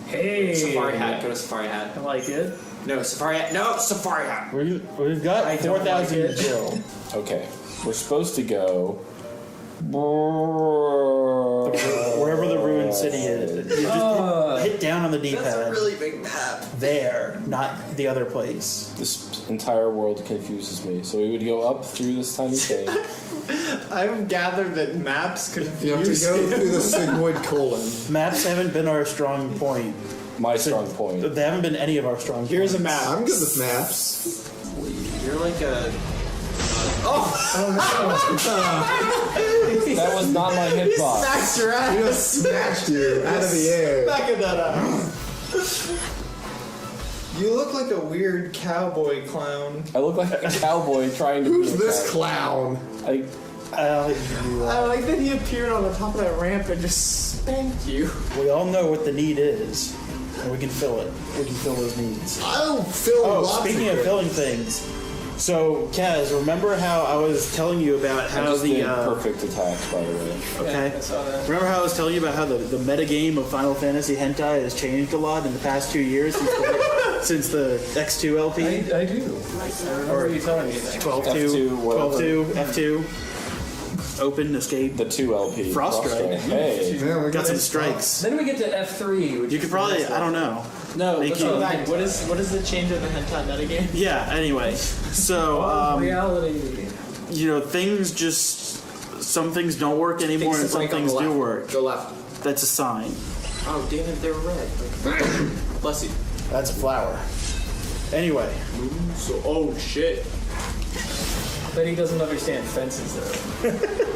[SPEAKER 1] Hey!
[SPEAKER 6] Safari hat. Go to Safari hat.
[SPEAKER 1] I like it.
[SPEAKER 6] No, Safari hat. No, Safari hat.
[SPEAKER 4] We've got
[SPEAKER 1] I don't
[SPEAKER 4] 4,000
[SPEAKER 1] like it.
[SPEAKER 4] to kill.
[SPEAKER 3] Okay. We're supposed to go.
[SPEAKER 4] Wherever the ruined city is. You just hit down on the D-pad.
[SPEAKER 6] big map.
[SPEAKER 4] There, not the other place.
[SPEAKER 3] This entire world confuses me. So we would go up through this tiny thing.
[SPEAKER 6] I've gathered that maps confuse
[SPEAKER 2] You have to go through the sigmoid colon.
[SPEAKER 4] Maps haven't been our strong point.
[SPEAKER 3] My strong point.
[SPEAKER 4] They haven't been any of our strong points.
[SPEAKER 6] Here's a map.
[SPEAKER 2] I'm good with maps.
[SPEAKER 6] You're like a.
[SPEAKER 3] That was not my hitbox.
[SPEAKER 6] Smacked your ass.
[SPEAKER 2] He just smashed you out of the air.
[SPEAKER 6] Back of that up. You look like a weird cowboy clown.
[SPEAKER 3] I look like a cowboy trying to.
[SPEAKER 2] Who's
[SPEAKER 3] be a
[SPEAKER 2] this
[SPEAKER 3] cowboy.
[SPEAKER 2] clown?
[SPEAKER 3] I,
[SPEAKER 6] I like that he appeared on the top of that ramp and just spanked you.
[SPEAKER 4] We all know what the need is, and we can fill it. We can fill those needs.
[SPEAKER 2] I'll fill
[SPEAKER 4] Oh,
[SPEAKER 2] lots
[SPEAKER 4] speaking of
[SPEAKER 2] it.
[SPEAKER 4] filling things, so Kaz, remember how I was telling you about
[SPEAKER 3] I
[SPEAKER 4] how
[SPEAKER 3] just
[SPEAKER 4] the
[SPEAKER 3] did perfect attacks, by the way.
[SPEAKER 4] okay?
[SPEAKER 1] I saw that.
[SPEAKER 4] Remember how I was telling you about how the metagame of Final Fantasy hentai has changed a lot in the past 2 years since the X2 LP?
[SPEAKER 1] I do. I remember you telling me that.
[SPEAKER 4] 12-2,
[SPEAKER 3] F2, whatever.
[SPEAKER 4] 12-2, F2, open, escape.
[SPEAKER 3] The 2 LP.
[SPEAKER 4] Froststrike.
[SPEAKER 3] Hey.
[SPEAKER 2] Yeah, we
[SPEAKER 4] Got some strikes.
[SPEAKER 1] Then we get to F3, which
[SPEAKER 4] You could probably, I don't know.
[SPEAKER 6] No,
[SPEAKER 4] Thank
[SPEAKER 6] let's
[SPEAKER 4] you.
[SPEAKER 6] go back. What is the change of the hentai metagame?
[SPEAKER 4] Yeah, anyway. So,
[SPEAKER 1] reality.
[SPEAKER 4] you know, some things don't work anymore and some things do work.
[SPEAKER 6] Go left.
[SPEAKER 4] That's a sign.
[SPEAKER 6] Oh, damn it, they're red. Bless you.
[SPEAKER 4] That's a flower. Anyway.
[SPEAKER 6] So, oh shit.
[SPEAKER 1] But he doesn't understand fences, though.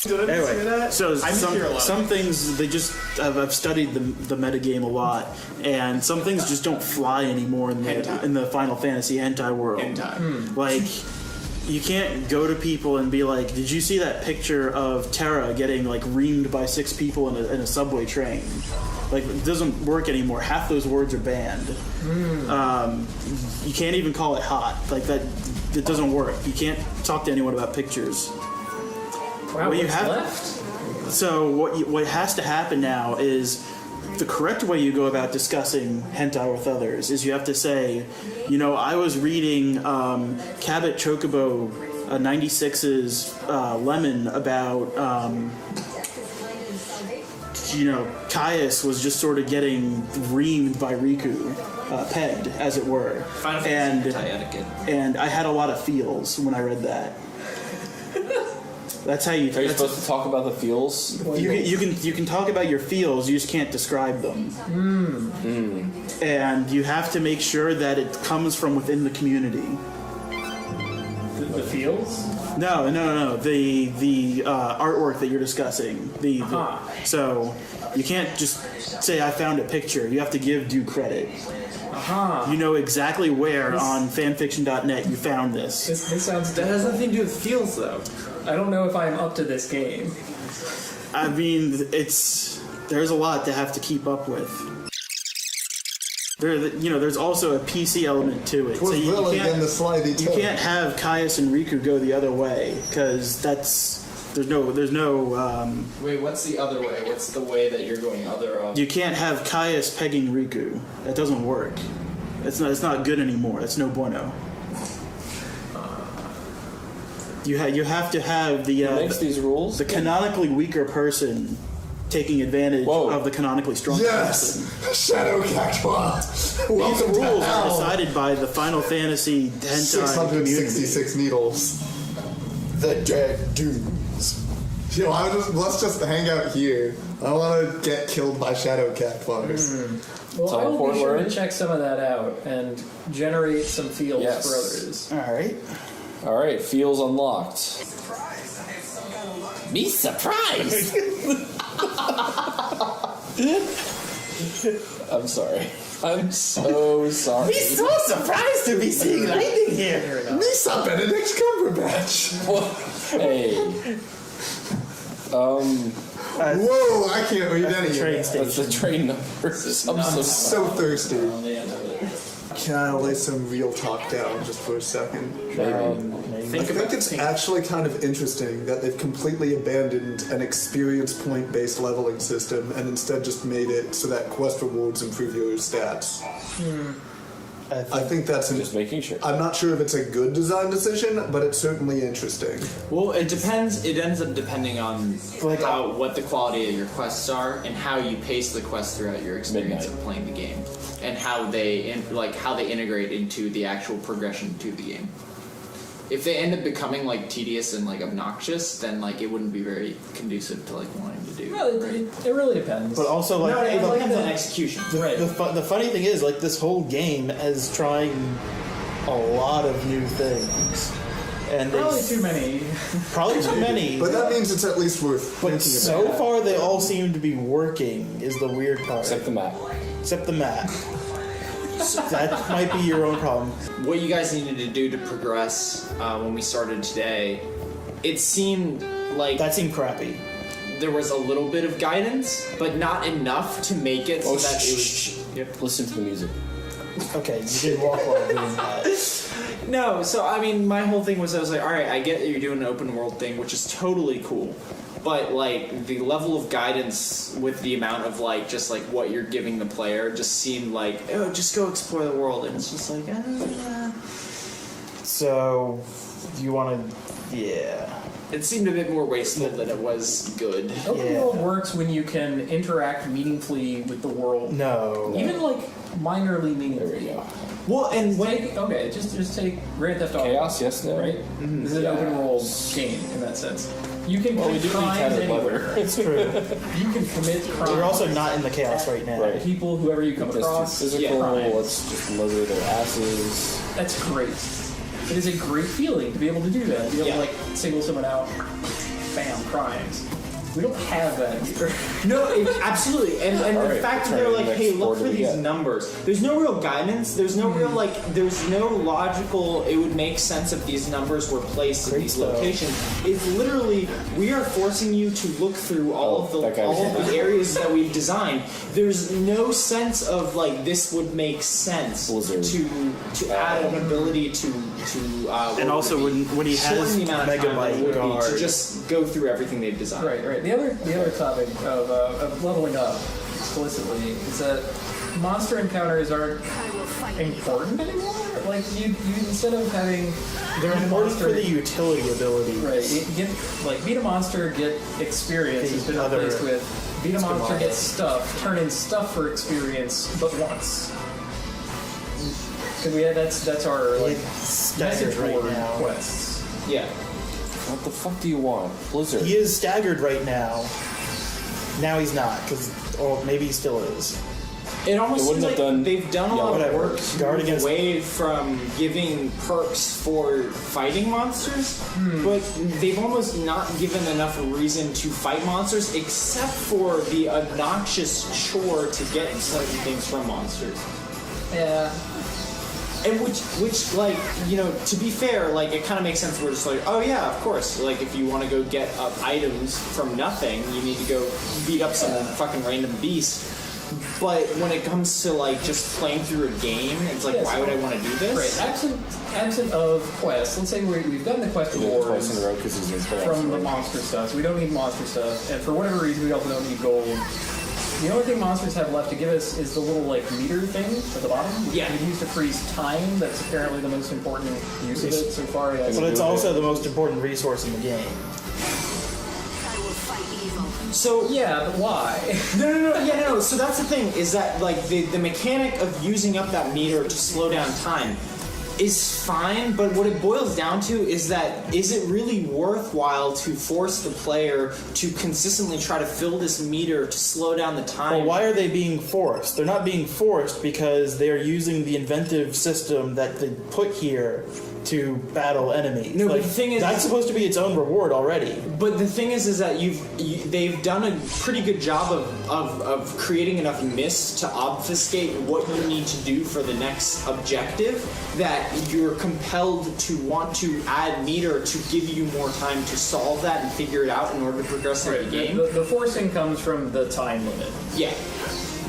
[SPEAKER 4] Anyway, so
[SPEAKER 6] I didn't hear a lot
[SPEAKER 4] some
[SPEAKER 6] of
[SPEAKER 4] things they just I've studied the metagame a lot, and some things just don't fly anymore in the Final Fantasy hentai world.
[SPEAKER 6] Hentai.
[SPEAKER 4] Like, you can't go to people and be like, "Did you see that picture of Terra getting like reamed by 6 people in a subway train?" Like, it doesn't work anymore. Half those words are banned. You can't even call it hot. Like that, it doesn't work. You can't talk to anyone about pictures.
[SPEAKER 1] Wow,
[SPEAKER 4] Well, you
[SPEAKER 1] what's
[SPEAKER 4] have-
[SPEAKER 1] left?
[SPEAKER 4] So what has to happen now is the correct way you go about discussing hentai with others is you have to say, you know, I was reading Cabot Chocobo 96's Lemon about, you know, Caius was just sort of getting reamed by Riku, pegged, as it were.
[SPEAKER 6] Final
[SPEAKER 4] And,
[SPEAKER 6] Fantasy hentai etiquette.
[SPEAKER 4] and I had a lot of feels when I read that. That's how you.
[SPEAKER 3] Are you
[SPEAKER 4] that's-
[SPEAKER 3] supposed to talk about the feels?
[SPEAKER 4] you can talk about your feels, you just can't describe them. And you have to make sure that it comes from within the community.
[SPEAKER 1] The feels?
[SPEAKER 4] No. The artwork that you're discussing. So you can't just say I found a picture. You have to give due credit. You know exactly where on fanfiction.net you found this.
[SPEAKER 1] This sounds
[SPEAKER 6] That has nothing to do with feels, though.
[SPEAKER 1] I don't know if I'm up to this game.
[SPEAKER 4] I mean, there's a lot to have to keep up with. There's also a PC element to it.
[SPEAKER 2] Twas
[SPEAKER 4] you
[SPEAKER 2] Lily
[SPEAKER 4] can't-
[SPEAKER 2] and the slidey
[SPEAKER 4] You
[SPEAKER 2] toe.
[SPEAKER 4] can't have Caius and Riku go the other way because there's no
[SPEAKER 6] Wait, what's the other way? What's the way that you're going other of?
[SPEAKER 4] you can't have Caius pegging Riku. That doesn't work. It's not good anymore. It's no bueno. You have to have the
[SPEAKER 3] Who makes these rules?
[SPEAKER 4] the canonically weaker person taking advantage
[SPEAKER 3] Whoa.
[SPEAKER 4] of the canonically stronger person.
[SPEAKER 2] Yes! Shadow Cactuar!
[SPEAKER 4] These
[SPEAKER 2] Welcome to
[SPEAKER 4] rules are
[SPEAKER 2] hell!
[SPEAKER 4] decided by the Final Fantasy hentai community.
[SPEAKER 2] 666 needles. The dead dudes. Yo, let's just hang out here. I want to get killed by shadow caterpillars.
[SPEAKER 1] Well, I will
[SPEAKER 3] Teleport
[SPEAKER 1] be sure
[SPEAKER 3] word?
[SPEAKER 1] to check some of that out and generate some fields
[SPEAKER 3] Yes.
[SPEAKER 1] for others.
[SPEAKER 4] All right.
[SPEAKER 3] All right, feels unlocked. Be surprised. I'm sorry. I'm so sorry.
[SPEAKER 4] So surprised to be seeing lightning here.
[SPEAKER 2] Lisa Benedict Cumberbatch.
[SPEAKER 3] Hey,
[SPEAKER 2] Whoa, I can't read any of
[SPEAKER 4] Train
[SPEAKER 2] that.
[SPEAKER 4] station.
[SPEAKER 3] that's the train number. I'm so
[SPEAKER 2] So thirsty.
[SPEAKER 1] On the end of it.
[SPEAKER 2] Can I lay some real talk down just for a second?
[SPEAKER 3] maybe.
[SPEAKER 2] I think it's actually kind of interesting that they've completely abandoned an experience point-based leveling system and instead just made it so that quest rewards improve your stats. I think that's
[SPEAKER 3] Just making sure.
[SPEAKER 2] I'm not sure if it's a good design decision, but it's certainly interesting.
[SPEAKER 6] Well, it depends. It ends up depending on
[SPEAKER 4] Like-
[SPEAKER 6] what the quality of your quests are and how you pace the quests throughout your experience
[SPEAKER 3] Midnight.
[SPEAKER 6] of playing the game, and how they integrate into the actual progression to the game. If they end up becoming like tedious and like obnoxious, then like it wouldn't be very conducive to like wanting to do.
[SPEAKER 1] Well, it really depends.
[SPEAKER 4] But also, like,
[SPEAKER 6] No, it
[SPEAKER 4] the-
[SPEAKER 6] depends on execution.
[SPEAKER 1] Right.
[SPEAKER 4] the funny thing is, like, this whole game is trying a lot of new things. And
[SPEAKER 1] Probably
[SPEAKER 4] they
[SPEAKER 1] too many.
[SPEAKER 4] probably too many.
[SPEAKER 2] But that means it's at least worth thinking
[SPEAKER 4] But so
[SPEAKER 2] about.
[SPEAKER 4] far, they all seem to be working. Is the weird part.
[SPEAKER 3] Except the map.
[SPEAKER 4] Except the map. That might be your own problem.
[SPEAKER 6] What you guys needed to do to progress when we started today, it seemed like
[SPEAKER 4] That seemed crappy.
[SPEAKER 6] there was a little bit of guidance, but not enough to make it so that it was.
[SPEAKER 3] Listen to the music.
[SPEAKER 4] Okay, you did walk while doing that.
[SPEAKER 6] No, so I mean, my whole thing was I was like, all right, I get that you're doing an open world thing, which is totally cool, but like the level of guidance with the amount of like just like what you're giving the player just seemed like, oh, just go explore the world, and it's just like,
[SPEAKER 4] So, you want to. Yeah.
[SPEAKER 6] it seemed a bit more wasteful than it was good.
[SPEAKER 1] Open
[SPEAKER 4] Yeah.
[SPEAKER 1] world works when you can interact meaningfully with the world.
[SPEAKER 4] No.
[SPEAKER 1] Even like minorly
[SPEAKER 3] There we
[SPEAKER 1] meaningfully.
[SPEAKER 3] go.
[SPEAKER 6] Well, and when
[SPEAKER 1] Okay, just take Grand Theft Auto.
[SPEAKER 3] Chaos, yes, no?
[SPEAKER 1] Right? This is an open world game in that sense. You can
[SPEAKER 3] Well, we
[SPEAKER 1] commit
[SPEAKER 3] do need
[SPEAKER 1] crimes
[SPEAKER 3] tattered
[SPEAKER 1] anywhere.
[SPEAKER 3] leather.
[SPEAKER 4] It's true.
[SPEAKER 1] You can commit crimes.
[SPEAKER 4] We're also not in the chaos right now.
[SPEAKER 3] Right.
[SPEAKER 1] People, whoever you come
[SPEAKER 3] Just too
[SPEAKER 1] across.
[SPEAKER 3] physical,
[SPEAKER 1] crimes.
[SPEAKER 3] let's just leather their asses.
[SPEAKER 1] That's great. It is a great feeling to be able to do that. To be able to like single someone out, bam, crimes. We don't have that here.
[SPEAKER 6] no, absolutely, and
[SPEAKER 3] All
[SPEAKER 6] the
[SPEAKER 3] right,
[SPEAKER 6] fact that
[SPEAKER 3] return
[SPEAKER 6] they're
[SPEAKER 3] to
[SPEAKER 6] like,
[SPEAKER 3] the
[SPEAKER 6] hey,
[SPEAKER 3] next
[SPEAKER 6] look
[SPEAKER 3] order
[SPEAKER 6] for
[SPEAKER 3] we
[SPEAKER 6] these
[SPEAKER 3] get.
[SPEAKER 6] numbers. There's no real guidance. There's no real like. There's no logical. It would make sense if these numbers were placed in
[SPEAKER 4] Great
[SPEAKER 6] these
[SPEAKER 4] stuff.
[SPEAKER 6] locations. It's literally we are forcing you to look through all
[SPEAKER 3] Oh, that guy was
[SPEAKER 6] of the areas that we've designed. There's no sense of like this would make sense
[SPEAKER 3] Blizzard.
[SPEAKER 6] to add an ability to
[SPEAKER 4] And also, when he has
[SPEAKER 6] shorten the amount of time that it
[SPEAKER 4] Megabyte
[SPEAKER 6] would be
[SPEAKER 4] Guard.
[SPEAKER 6] to just go through everything they've designed.
[SPEAKER 1] Right. The other topic of leveling up explicitly is that monster encounters aren't important anymore. Like you instead of having
[SPEAKER 4] They're important for the utility ability.
[SPEAKER 1] right, beat a monster, get experience has been
[SPEAKER 4] Other-
[SPEAKER 1] replaced with beat a monster,
[SPEAKER 4] model.
[SPEAKER 1] get stuff, turn in stuff for experience, but once. Because that's our like
[SPEAKER 4] Staggered
[SPEAKER 1] message
[SPEAKER 4] right
[SPEAKER 1] board
[SPEAKER 4] now.
[SPEAKER 1] quests.
[SPEAKER 6] Yeah.
[SPEAKER 3] What the fuck do you want? Blizzard.
[SPEAKER 4] He is staggered right now. Now he's not, or maybe he still is.
[SPEAKER 6] It almost
[SPEAKER 3] They
[SPEAKER 6] seems
[SPEAKER 3] wouldn't
[SPEAKER 6] like
[SPEAKER 3] have done-
[SPEAKER 6] they've done a
[SPEAKER 3] yeah,
[SPEAKER 6] lot of
[SPEAKER 4] whatever.
[SPEAKER 6] work to
[SPEAKER 4] Guard
[SPEAKER 6] move
[SPEAKER 4] against-
[SPEAKER 6] away from giving perks for fighting monsters, but they've almost not given enough reason to fight monsters except for the obnoxious chore to get certain things from monsters.
[SPEAKER 1] Yeah.
[SPEAKER 6] And which, like, you know, to be fair, like, it kind of makes sense. We're just like, oh yeah, of course. Like, if you want to go get items from nothing, you need to go beat up some fucking random beast. But when it comes to like just playing through a game, it's like,
[SPEAKER 1] Yes.
[SPEAKER 6] why would I want to do this?
[SPEAKER 1] Right. Absent of quests. Let's say we've done the quest
[SPEAKER 3] We did it twice
[SPEAKER 1] rewards
[SPEAKER 3] in a row because he's in chaos.
[SPEAKER 1] from the monster stuff. So we don't need monster stuff, and for whatever reason, we also don't need gold. The only thing monsters have left to give us is the little like meter thing at the bottom, which
[SPEAKER 6] Yeah.
[SPEAKER 1] we use to freeze time. That's apparently the most important use of it so far. Yes.
[SPEAKER 4] But it's also the most important resource in the game.
[SPEAKER 6] So
[SPEAKER 1] Yeah, but why?
[SPEAKER 6] No. So that's the thing is that like the mechanic of using up that meter to slow down time is fine, but what it boils down to is that is it really worthwhile to force the player to consistently try to fill this meter to slow down the time?
[SPEAKER 4] Well, why are they being forced? They're not being forced because they are using the inventive system that they put here to battle enemies.
[SPEAKER 6] No, but the thing is,
[SPEAKER 4] that's supposed to be its own reward already.
[SPEAKER 6] But the thing is that they've done a pretty good job of creating enough mist to obfuscate what you need to do for the next objective that you're compelled to want to add meter to give you more time to solve that and figure it out in order to progress in the game.
[SPEAKER 1] The forcing comes from the time limit.
[SPEAKER 6] Yeah.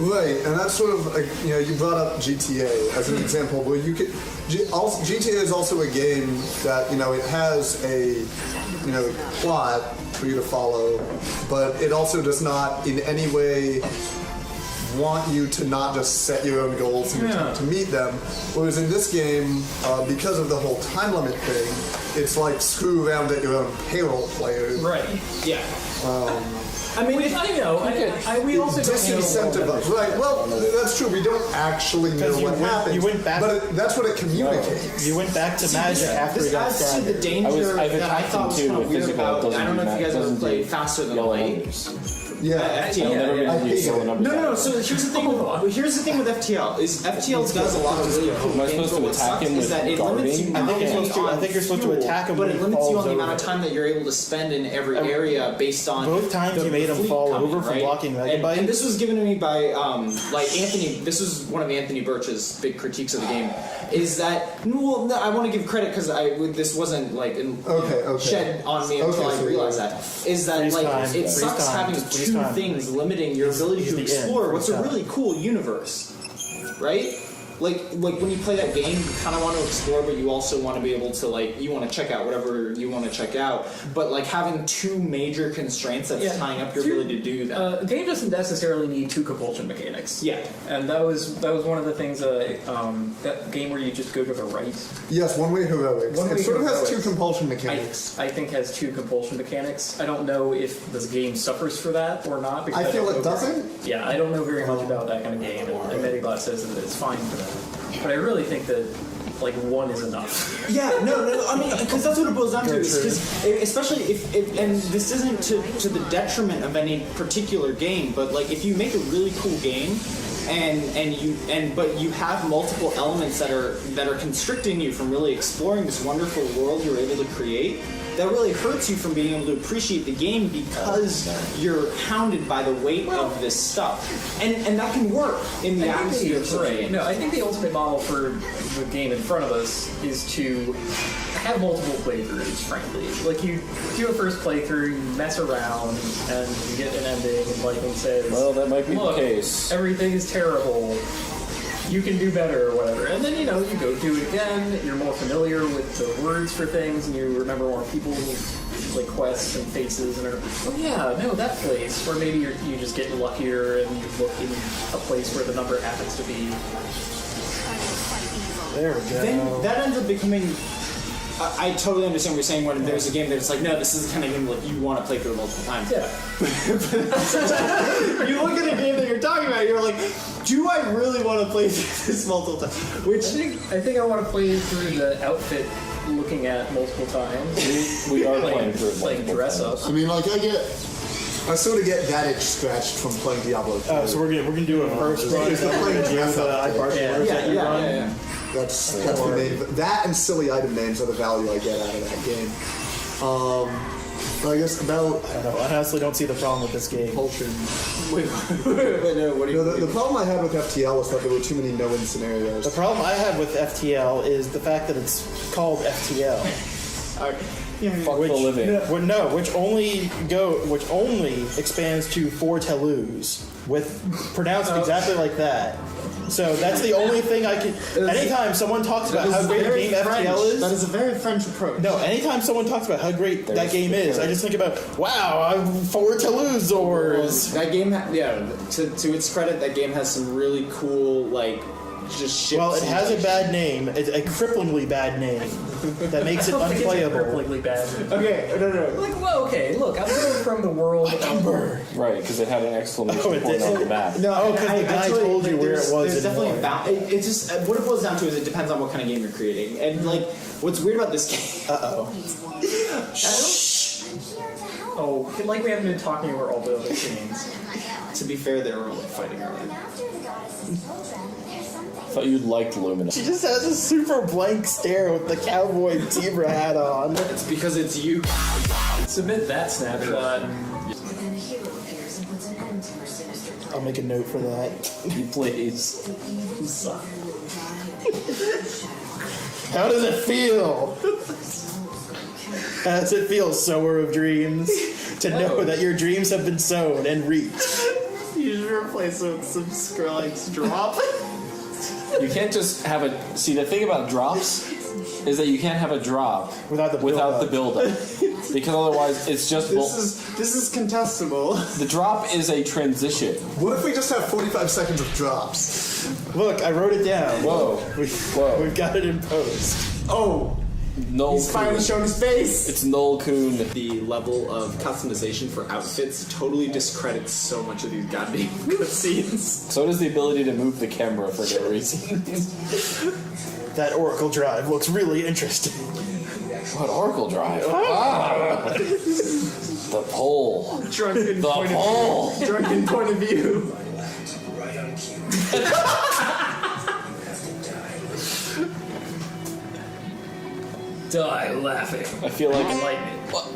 [SPEAKER 2] Right, and that's sort of like, you brought up GTA as an example where you could. GTA is also a game that it has a plot for you to follow, but it also does not in any way want you to not just set your own goals and to meet them. Whereas in this game, because of the whole time limit thing, it's like screw around at your own payroll, players.
[SPEAKER 1] Right. Yeah.
[SPEAKER 6] I mean,
[SPEAKER 1] we also
[SPEAKER 2] disincentivize. Right. Well, that's true. We don't actually know what happened.
[SPEAKER 4] You went back,
[SPEAKER 2] but that's what it communicates.
[SPEAKER 4] You went back to magic after
[SPEAKER 6] this
[SPEAKER 4] you got
[SPEAKER 6] adds to the
[SPEAKER 4] staggered.
[SPEAKER 6] danger that I thought was kind of weird about. I don't know if you guys ever played Faster Than Light.
[SPEAKER 2] Yeah.
[SPEAKER 6] No. So here's the thing. Here's the thing with FTL is FTL does a lot of really cool things. But what sucks is that it limits you.
[SPEAKER 4] I think you're supposed to attack him,
[SPEAKER 6] but it limits you on the
[SPEAKER 4] over.
[SPEAKER 6] amount of time that you're able to spend in every area based on.
[SPEAKER 4] Both times you made him fall over from blocking Megabyte.
[SPEAKER 6] And this was given to me by Anthony. This was one of Anthony Birch's big critiques of the game. Is that no, I want to give credit because this wasn't shed on me until I realized that. Is that it sucks having two things limiting your ability to explore what's a really cool universe, right? Like when you play that game, you kind of want to explore, but you also want to be able to you want to check out whatever you want to check out. But having two major constraints that's tying up your ability to do that.
[SPEAKER 1] A game doesn't necessarily need two compulsion mechanics.
[SPEAKER 6] Yeah,
[SPEAKER 1] and that was one of the things. That game where you just go to the right.
[SPEAKER 2] Yes, one-way heroics. It sort of has two compulsion mechanics.
[SPEAKER 1] I think has two compulsion mechanics. I don't know if this game suffers for that or not. Because
[SPEAKER 2] I feel it doesn't.
[SPEAKER 1] Yeah, I don't know very much about that kind of game, and Medibot says that it's fine for that. But I really think that one is enough.
[SPEAKER 6] Yeah, no. I mean, because that's what it boils down to. Especially if, and this isn't to the detriment of any particular game, but if you make a really cool game, but you have multiple elements that are constricting you from really exploring this wonderful world you're able to create. That really hurts you from being able to appreciate the game because you're hounded by the weight of this stuff, and that can work in the atmosphere of such a game.
[SPEAKER 1] No, I think the ultimate model for the game in front of us is to have multiple playthroughs. Frankly, you do a first playthrough, you mess around, and you get an ending, and Lightning says,
[SPEAKER 3] "Well, that might be the case.
[SPEAKER 1] Everything is terrible. You can do better," or whatever. And then, you go do it again, you're more familiar with the words for things, and you remember more people, quests and faces, and that place. Or maybe you just get luckier, and you look in a place where the number happens to be.
[SPEAKER 4] There we go.
[SPEAKER 6] Then that ends up becoming... I totally understand what you're saying when there's a game that's no, this is the kind of game you want to play through multiple times.
[SPEAKER 1] Yeah.
[SPEAKER 6] You look at a game that you're talking about, you're like, do I really want to play through this multiple times? Which
[SPEAKER 1] I think I want to play through the outfit looking at multiple times.
[SPEAKER 3] We are playing through it multiple
[SPEAKER 1] dress
[SPEAKER 3] times.
[SPEAKER 1] up.
[SPEAKER 2] I mean, I sort of get that itch scratched from playing Diablo 2.
[SPEAKER 4] So we're gonna do a first run.
[SPEAKER 6] Yeah.
[SPEAKER 2] That's the main. That and silly item names are the value I get out of that game. I guess about.
[SPEAKER 4] I don't know. I honestly don't see the problem with this game.
[SPEAKER 2] Compulsion.
[SPEAKER 6] Wait, no, what do you?
[SPEAKER 2] The problem I had with FTL was that there were too many no-win scenarios.
[SPEAKER 4] The problem I have with FTL is the fact that it's called FTL.
[SPEAKER 3] Fuck the living.
[SPEAKER 4] Which only expands to 4 Telus with pronounced exactly like that. So that's the only thing I can. Anytime someone talks about how great a game FTL is,
[SPEAKER 6] that is a very French approach.
[SPEAKER 4] No, anytime someone talks about how great that game is, I just think about, wow, I'm 4 Teluzors.
[SPEAKER 6] That game, to its credit, that game has some really cool just ships.
[SPEAKER 4] Well, it has a bad name. It's a cripplingly bad name that makes it
[SPEAKER 1] I don't think it's
[SPEAKER 4] unplayable.
[SPEAKER 1] incredibly bad.
[SPEAKER 6] Okay, no.
[SPEAKER 1] Like, well, okay, look, I'm going from the world of
[SPEAKER 3] Right, because it had an exclamation
[SPEAKER 4] Oh, it
[SPEAKER 3] point
[SPEAKER 4] did.
[SPEAKER 3] on the map.
[SPEAKER 6] No,
[SPEAKER 4] Oh, 'cause the guy told you where it was
[SPEAKER 6] There's
[SPEAKER 4] and
[SPEAKER 6] definitely
[SPEAKER 4] more.
[SPEAKER 6] it's just what it boils down to is it depends on what kind of game you're creating, and like what's weird about this game.
[SPEAKER 1] Oh, like we haven't been talking over all the other scenes.
[SPEAKER 6] To be fair, they were only fighting earlier.
[SPEAKER 3] I thought you liked Lumina.
[SPEAKER 4] She just has a super blank stare with the cowboy zebra hat on.
[SPEAKER 6] It's because it's you.
[SPEAKER 1] Submit that snapshot.
[SPEAKER 4] I'll make a note for that.
[SPEAKER 3] Please.
[SPEAKER 4] How does it feel? How does it feel, sower of dreams, to know that your dreams have been sown and reaped?
[SPEAKER 6] You should replace it with some Skrillex drop.
[SPEAKER 3] You can't just have a... See, the thing about drops is that you can't have a drop
[SPEAKER 4] Without the
[SPEAKER 3] build-up. Because otherwise, it's just...
[SPEAKER 6] This is contestable.
[SPEAKER 3] The drop is a transition.
[SPEAKER 2] What if we just have 45 seconds of drops?
[SPEAKER 4] Look, I wrote it down.
[SPEAKER 3] Whoa.
[SPEAKER 4] We've got it in post.
[SPEAKER 6] Oh,
[SPEAKER 3] Null
[SPEAKER 6] he's finally
[SPEAKER 3] Coon.
[SPEAKER 6] shown his face.
[SPEAKER 3] It's Null Coon.
[SPEAKER 6] The level of customization for outfits totally discredits so much of these goddamn cutscenes.
[SPEAKER 3] So does the ability to move the camera for no reason.
[SPEAKER 4] That Oracle drive looks really interesting.
[SPEAKER 3] What Oracle Drive? Ah. The pole.
[SPEAKER 6] Drunken
[SPEAKER 3] The
[SPEAKER 6] point
[SPEAKER 3] pole.
[SPEAKER 6] of view. Drunken point of view.
[SPEAKER 1] Die laughing.
[SPEAKER 3] I feel like...
[SPEAKER 1] Lightning.
[SPEAKER 3] What?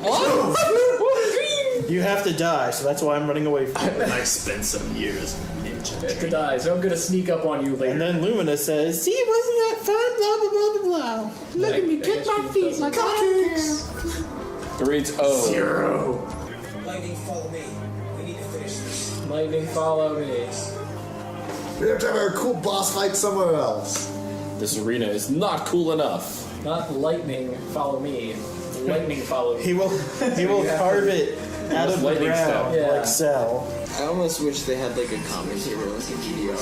[SPEAKER 4] You have to die, so that's why I'm running away from it.
[SPEAKER 6] I spent some years ninja.
[SPEAKER 1] To die, so I'm gonna sneak up on you later.
[SPEAKER 4] And then Lumina says, "See, wasn't that fun? Blah blah blah blah blah. Look at me kick my feet like cupcakes."
[SPEAKER 3] It reads O.
[SPEAKER 6] Zero.
[SPEAKER 8] Lightning, follow me. We need to finish this.
[SPEAKER 1] Lightning, follow me.
[SPEAKER 2] We have to have a cool boss fight somewhere else.
[SPEAKER 3] This arena is not cool enough.
[SPEAKER 1] Not lightning, follow me. Lightning, follow me.
[SPEAKER 4] He will carve it out of the
[SPEAKER 3] Lightning
[SPEAKER 4] ground
[SPEAKER 3] stone.
[SPEAKER 1] Yeah.
[SPEAKER 4] like Cell.
[SPEAKER 6] I almost wish they had like a commentator like a GDR.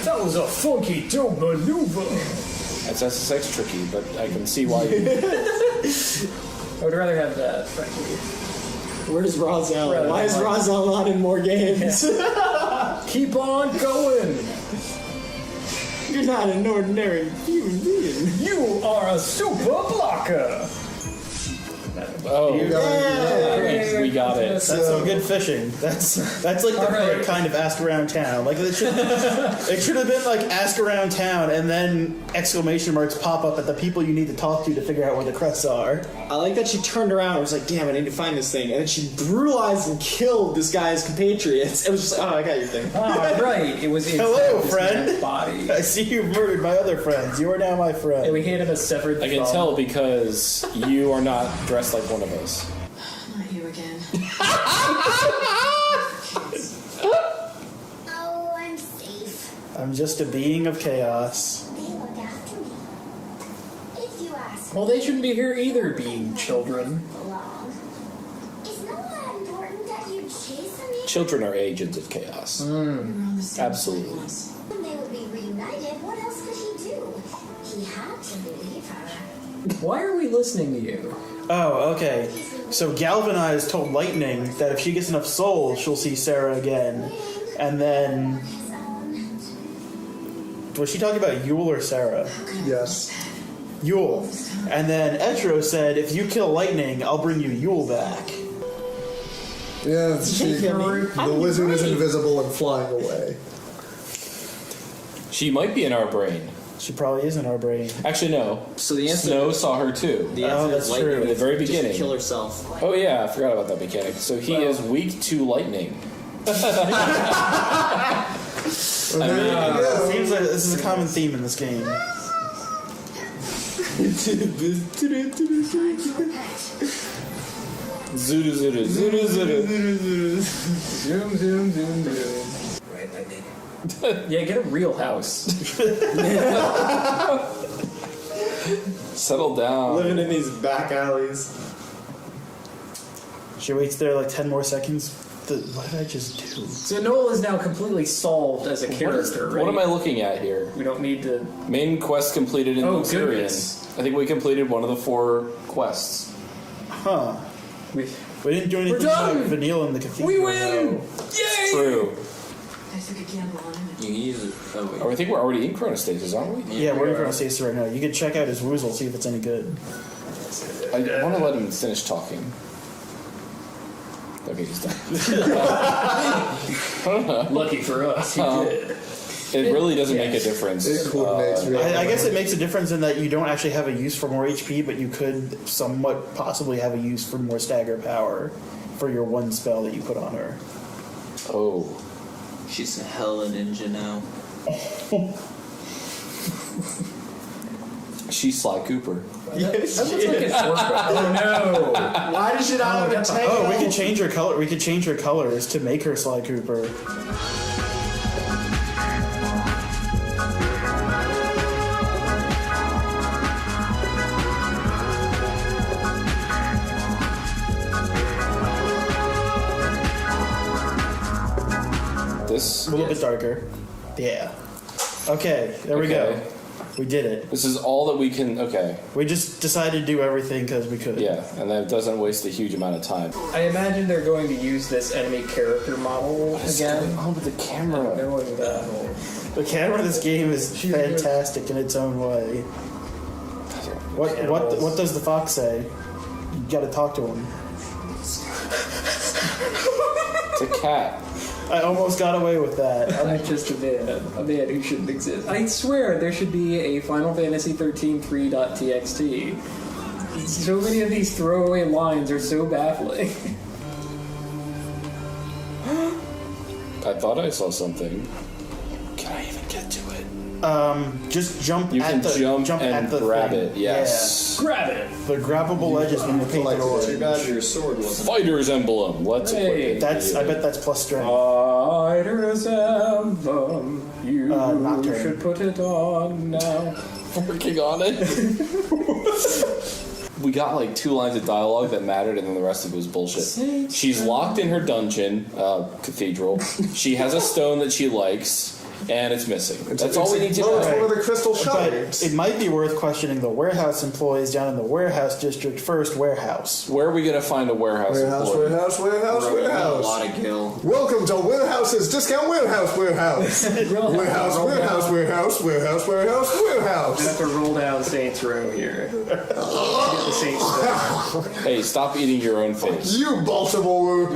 [SPEAKER 1] That was a funky dope maneuver.
[SPEAKER 3] That's SSX tricky, but I can see why you...
[SPEAKER 1] I would rather have that, frankly.
[SPEAKER 6] Where's Rozelle?
[SPEAKER 1] Rather
[SPEAKER 6] Why is
[SPEAKER 1] than like-
[SPEAKER 6] Rozelle not in more games?
[SPEAKER 1] Keep on going.
[SPEAKER 6] You're not an ordinary human being.
[SPEAKER 1] You are a super blocker.
[SPEAKER 3] Oh, we got it.
[SPEAKER 4] That's some good fishing. That's like the
[SPEAKER 1] All right.
[SPEAKER 4] correct kind of ask around town. Like it should have been like ask around town and then exclamation marks pop up at the people you need to talk to figure out where the crests are.
[SPEAKER 6] I like that she turned around and was like, damn, I need to find this thing. And then she brutalized and killed this guy's compatriots. It was just like, oh, I got your thing.
[SPEAKER 1] Ah, right. It was inside
[SPEAKER 4] Hello,
[SPEAKER 1] this
[SPEAKER 4] friend.
[SPEAKER 1] man's body.
[SPEAKER 4] I see you murdered my other friends. You are now my
[SPEAKER 1] And
[SPEAKER 4] friend.
[SPEAKER 1] we hit him a severed
[SPEAKER 3] I can
[SPEAKER 1] thumb.
[SPEAKER 3] tell because you are not dressed like one of us.
[SPEAKER 9] Not you again.
[SPEAKER 10] Oh, I'm safe.
[SPEAKER 4] I'm just a being of chaos.
[SPEAKER 10] They look after me. If you ask
[SPEAKER 1] Well, they shouldn't be here either, being children.
[SPEAKER 10] me long. It's not that important that you chase me.
[SPEAKER 3] Children are agents of chaos.
[SPEAKER 9] We were on the same
[SPEAKER 3] Absolutely.
[SPEAKER 9] planet once.
[SPEAKER 10] When they would be reunited, what else could he do? He had to believe her.
[SPEAKER 1] Why are we listening to you?
[SPEAKER 4] Oh, okay. So Galvanize told Lightning that if she gets enough souls, she'll see Sarah again. And then,
[SPEAKER 10] His own.
[SPEAKER 4] was she talking about Yule or Sarah?
[SPEAKER 2] Yes.
[SPEAKER 4] Yule. And then Etro said, if you kill Lightning, I'll bring you Yule back.
[SPEAKER 2] Yeah, the wizard is invisible and flying away.
[SPEAKER 3] She might be in our brain.
[SPEAKER 4] She probably is in our brain.
[SPEAKER 3] Actually, no.
[SPEAKER 6] So the answer,
[SPEAKER 3] Snow saw her too.
[SPEAKER 6] the
[SPEAKER 4] Oh,
[SPEAKER 6] answer
[SPEAKER 4] that's
[SPEAKER 6] is lightning.
[SPEAKER 4] true.
[SPEAKER 3] At the very
[SPEAKER 6] Just
[SPEAKER 3] beginning.
[SPEAKER 6] kill herself.
[SPEAKER 3] Oh yeah, I forgot about that mechanic. So he is weak to lightning.
[SPEAKER 4] It seems like this is a common theme in this game.
[SPEAKER 3] Zuru zuru zuru zuru.
[SPEAKER 1] Zoom, zoom, zoom, zoom.
[SPEAKER 8] Right, Lightning?
[SPEAKER 1] Yeah, get a real house.
[SPEAKER 3] Settle down.
[SPEAKER 6] Living in these back alleys.
[SPEAKER 4] She waits there like 10 more seconds. What did I just do?
[SPEAKER 1] So Noel is now completely solved as a character, right?
[SPEAKER 3] What am I looking at here?
[SPEAKER 1] We don't need to...
[SPEAKER 3] Main quest completed in Luxurian.
[SPEAKER 1] Goodness.
[SPEAKER 3] I think we completed one of the 4 quests.
[SPEAKER 4] Huh.
[SPEAKER 1] We
[SPEAKER 4] didn't do anything
[SPEAKER 1] done!
[SPEAKER 4] like Vanille in the Cathedral.
[SPEAKER 1] We win!
[SPEAKER 4] though.
[SPEAKER 1] Yay!
[SPEAKER 3] True.
[SPEAKER 9] I took a gamble on him.
[SPEAKER 8] You can use it. Oh, wait.
[SPEAKER 3] I think we're already in Chronostasis, aren't we?
[SPEAKER 4] Yeah, we're in Chronostasis right now. You can check out his woozle, see if it's any good.
[SPEAKER 3] I want to let him finish talking. Okay, he's done.
[SPEAKER 1] Lucky for us, he did.
[SPEAKER 3] It really doesn't make a difference.
[SPEAKER 2] It coordinates really
[SPEAKER 4] I guess
[SPEAKER 2] well.
[SPEAKER 4] it makes a difference in that you don't actually have a use for more HP, but you could somewhat possibly have a use for more stagger power for your one spell that you put on her.
[SPEAKER 3] Oh.
[SPEAKER 8] She's a hella ninja now.
[SPEAKER 3] She's Sly Cooper.
[SPEAKER 4] Yes,
[SPEAKER 1] That looks like it's Oh no!
[SPEAKER 6] Why does it not have a tail?
[SPEAKER 4] Oh, we could change her color. We could change her colors to make her Sly Cooper.
[SPEAKER 3] This?
[SPEAKER 4] A little bit darker. Yeah. Okay, there we go.
[SPEAKER 3] Okay.
[SPEAKER 4] We did it.
[SPEAKER 3] This is all that we can. Okay.
[SPEAKER 4] We just decided to do everything because we could.
[SPEAKER 3] Yeah, and that doesn't waste a huge amount of time.
[SPEAKER 1] I imagine they're going to use this enemy character model again.
[SPEAKER 3] Oh, but the camera.
[SPEAKER 1] Knowing that.
[SPEAKER 4] The camera in this game is fantastic in its own way. What does the fox say? You gotta talk to him.
[SPEAKER 3] It's a cat.
[SPEAKER 4] I almost got away with that.
[SPEAKER 1] I'm just a man who shouldn't exist. I swear there should be a Final Fantasy 13 3.txt. So many of these throwaway lines are so baffling.
[SPEAKER 3] I thought I saw something. Can I even get to it?
[SPEAKER 4] Just jump
[SPEAKER 3] You
[SPEAKER 4] at
[SPEAKER 3] can
[SPEAKER 4] the
[SPEAKER 3] jump
[SPEAKER 4] jump
[SPEAKER 3] and
[SPEAKER 4] at the
[SPEAKER 3] grab
[SPEAKER 4] thing.
[SPEAKER 3] it. Yes.
[SPEAKER 1] Grab it!
[SPEAKER 4] Yeah. The grabbable ledge has been painted
[SPEAKER 8] Too
[SPEAKER 4] orange.
[SPEAKER 8] bad your sword wasn't.
[SPEAKER 3] Fighter's emblem. Let's
[SPEAKER 1] Hey.
[SPEAKER 3] equip it.
[SPEAKER 4] I bet that's plus strength.
[SPEAKER 1] Fighter's emblem. You
[SPEAKER 4] Nocturne.
[SPEAKER 1] should put it on now.
[SPEAKER 3] Working on it. We got like 2 lines of dialogue that mattered, and then the rest of it was bullshit. She's locked in her dungeon, cathedral. She has a stone that she likes, and it's missing. That's all we need to
[SPEAKER 2] Well, it's
[SPEAKER 3] know.
[SPEAKER 2] one of the crystal
[SPEAKER 4] But
[SPEAKER 2] shards.
[SPEAKER 4] it might be worth questioning the warehouse employees down in the warehouse district first. Warehouse.
[SPEAKER 3] Where are we gonna find a warehouse?
[SPEAKER 2] Warehouse,
[SPEAKER 3] employee?
[SPEAKER 2] warehouse, warehouse,
[SPEAKER 8] Got a
[SPEAKER 2] warehouse.
[SPEAKER 8] lot of gil.
[SPEAKER 2] Welcome to Warehouse's Discount Warehouse, warehouse. Warehouse, warehouse, warehouse, warehouse, warehouse,
[SPEAKER 1] I
[SPEAKER 2] warehouse.
[SPEAKER 1] have to roll down Saints Row here. Get the Saints Row.
[SPEAKER 3] Hey, stop eating your own face.
[SPEAKER 2] You Baltimore.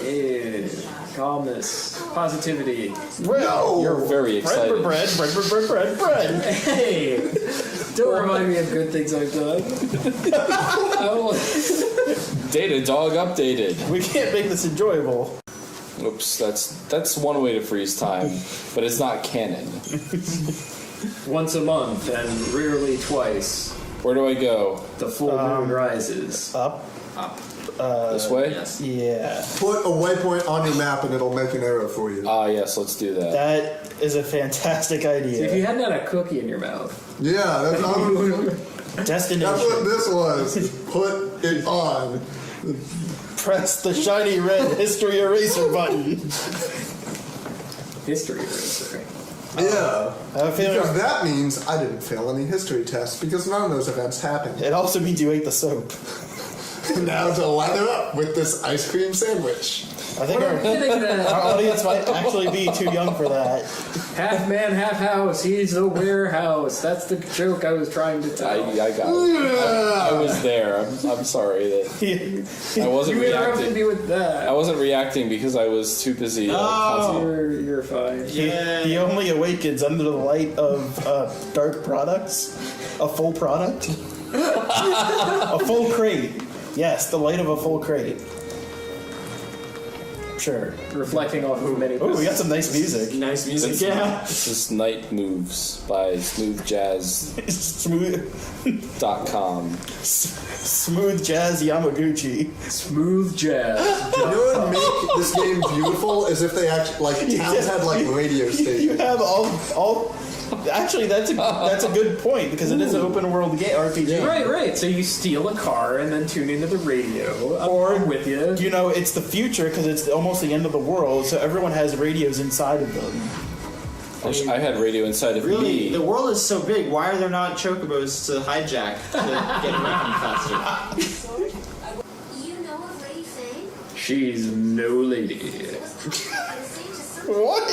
[SPEAKER 1] Yeah. Calmness. Positivity.
[SPEAKER 2] No.
[SPEAKER 3] You're very excited.
[SPEAKER 4] Bread.
[SPEAKER 1] Hey! Don't remind me of good things I've done.
[SPEAKER 3] Data dog updated.
[SPEAKER 4] We can't make this enjoyable.
[SPEAKER 3] Oops, that's one way to freeze time, but it's not canon.
[SPEAKER 1] Once a month and rarely twice,
[SPEAKER 3] Where do I go?
[SPEAKER 1] the full moon rises.
[SPEAKER 4] Up.
[SPEAKER 3] This way?
[SPEAKER 8] Yes.
[SPEAKER 4] Yeah.
[SPEAKER 2] Put a waypoint on your map and it'll make an arrow for you.
[SPEAKER 3] Ah, yes, let's do that.
[SPEAKER 4] That is a fantastic
[SPEAKER 1] If you
[SPEAKER 4] idea.
[SPEAKER 1] hadn't had a cookie in your mouth,
[SPEAKER 2] Yeah, that's what
[SPEAKER 4] Destination.
[SPEAKER 2] this was. Put it on.
[SPEAKER 4] Press the shiny red history eraser button.
[SPEAKER 1] history eraser.
[SPEAKER 2] Yeah.
[SPEAKER 4] I have a feeling
[SPEAKER 2] Because that means I didn't fail any history tests because none of those events happened.
[SPEAKER 4] it also means you ate the soap.
[SPEAKER 2] Now to lather up with this ice cream sandwich.
[SPEAKER 4] I think our audience might actually be too young for that.
[SPEAKER 1] Half man, half house. He's the warehouse. That's the joke I was trying to tell.
[SPEAKER 3] I got it. I was there. I'm sorry that I wasn't
[SPEAKER 1] You interrupted
[SPEAKER 3] reacting.
[SPEAKER 1] me with that.
[SPEAKER 3] I wasn't reacting because I was too busy.
[SPEAKER 1] You're fine.
[SPEAKER 4] He only awakens under the light of dark products. A full product. A full crate. Yes, the light of a full crate. Sure.
[SPEAKER 1] Reflecting off of many.
[SPEAKER 4] Oh, we got some nice music.
[SPEAKER 6] Nice music.
[SPEAKER 4] Yeah.
[SPEAKER 3] This is Night Moves by smoothjazz.com.
[SPEAKER 4] Smooth jazz Yamaguchi.
[SPEAKER 1] Smooth jazz.
[SPEAKER 2] You know what would make this game beautiful is if they actually, like, towns had, like, radio
[SPEAKER 4] You
[SPEAKER 2] stations.
[SPEAKER 4] have all. Actually, that's a good point because it is an open world game RPG.
[SPEAKER 1] Right. So you steal a car and then tune into the radio.
[SPEAKER 4] Or
[SPEAKER 1] I'm with you.
[SPEAKER 4] You know, it's the future because it's almost almost the end of the world, so everyone has radios inside of them.
[SPEAKER 3] I had radio inside of
[SPEAKER 6] Really,
[SPEAKER 3] me.
[SPEAKER 6] the world is so big. Why are there not chocobos to hijack to get around faster?
[SPEAKER 10] You know of Lady Faye?
[SPEAKER 1] She's no lady.
[SPEAKER 4] What?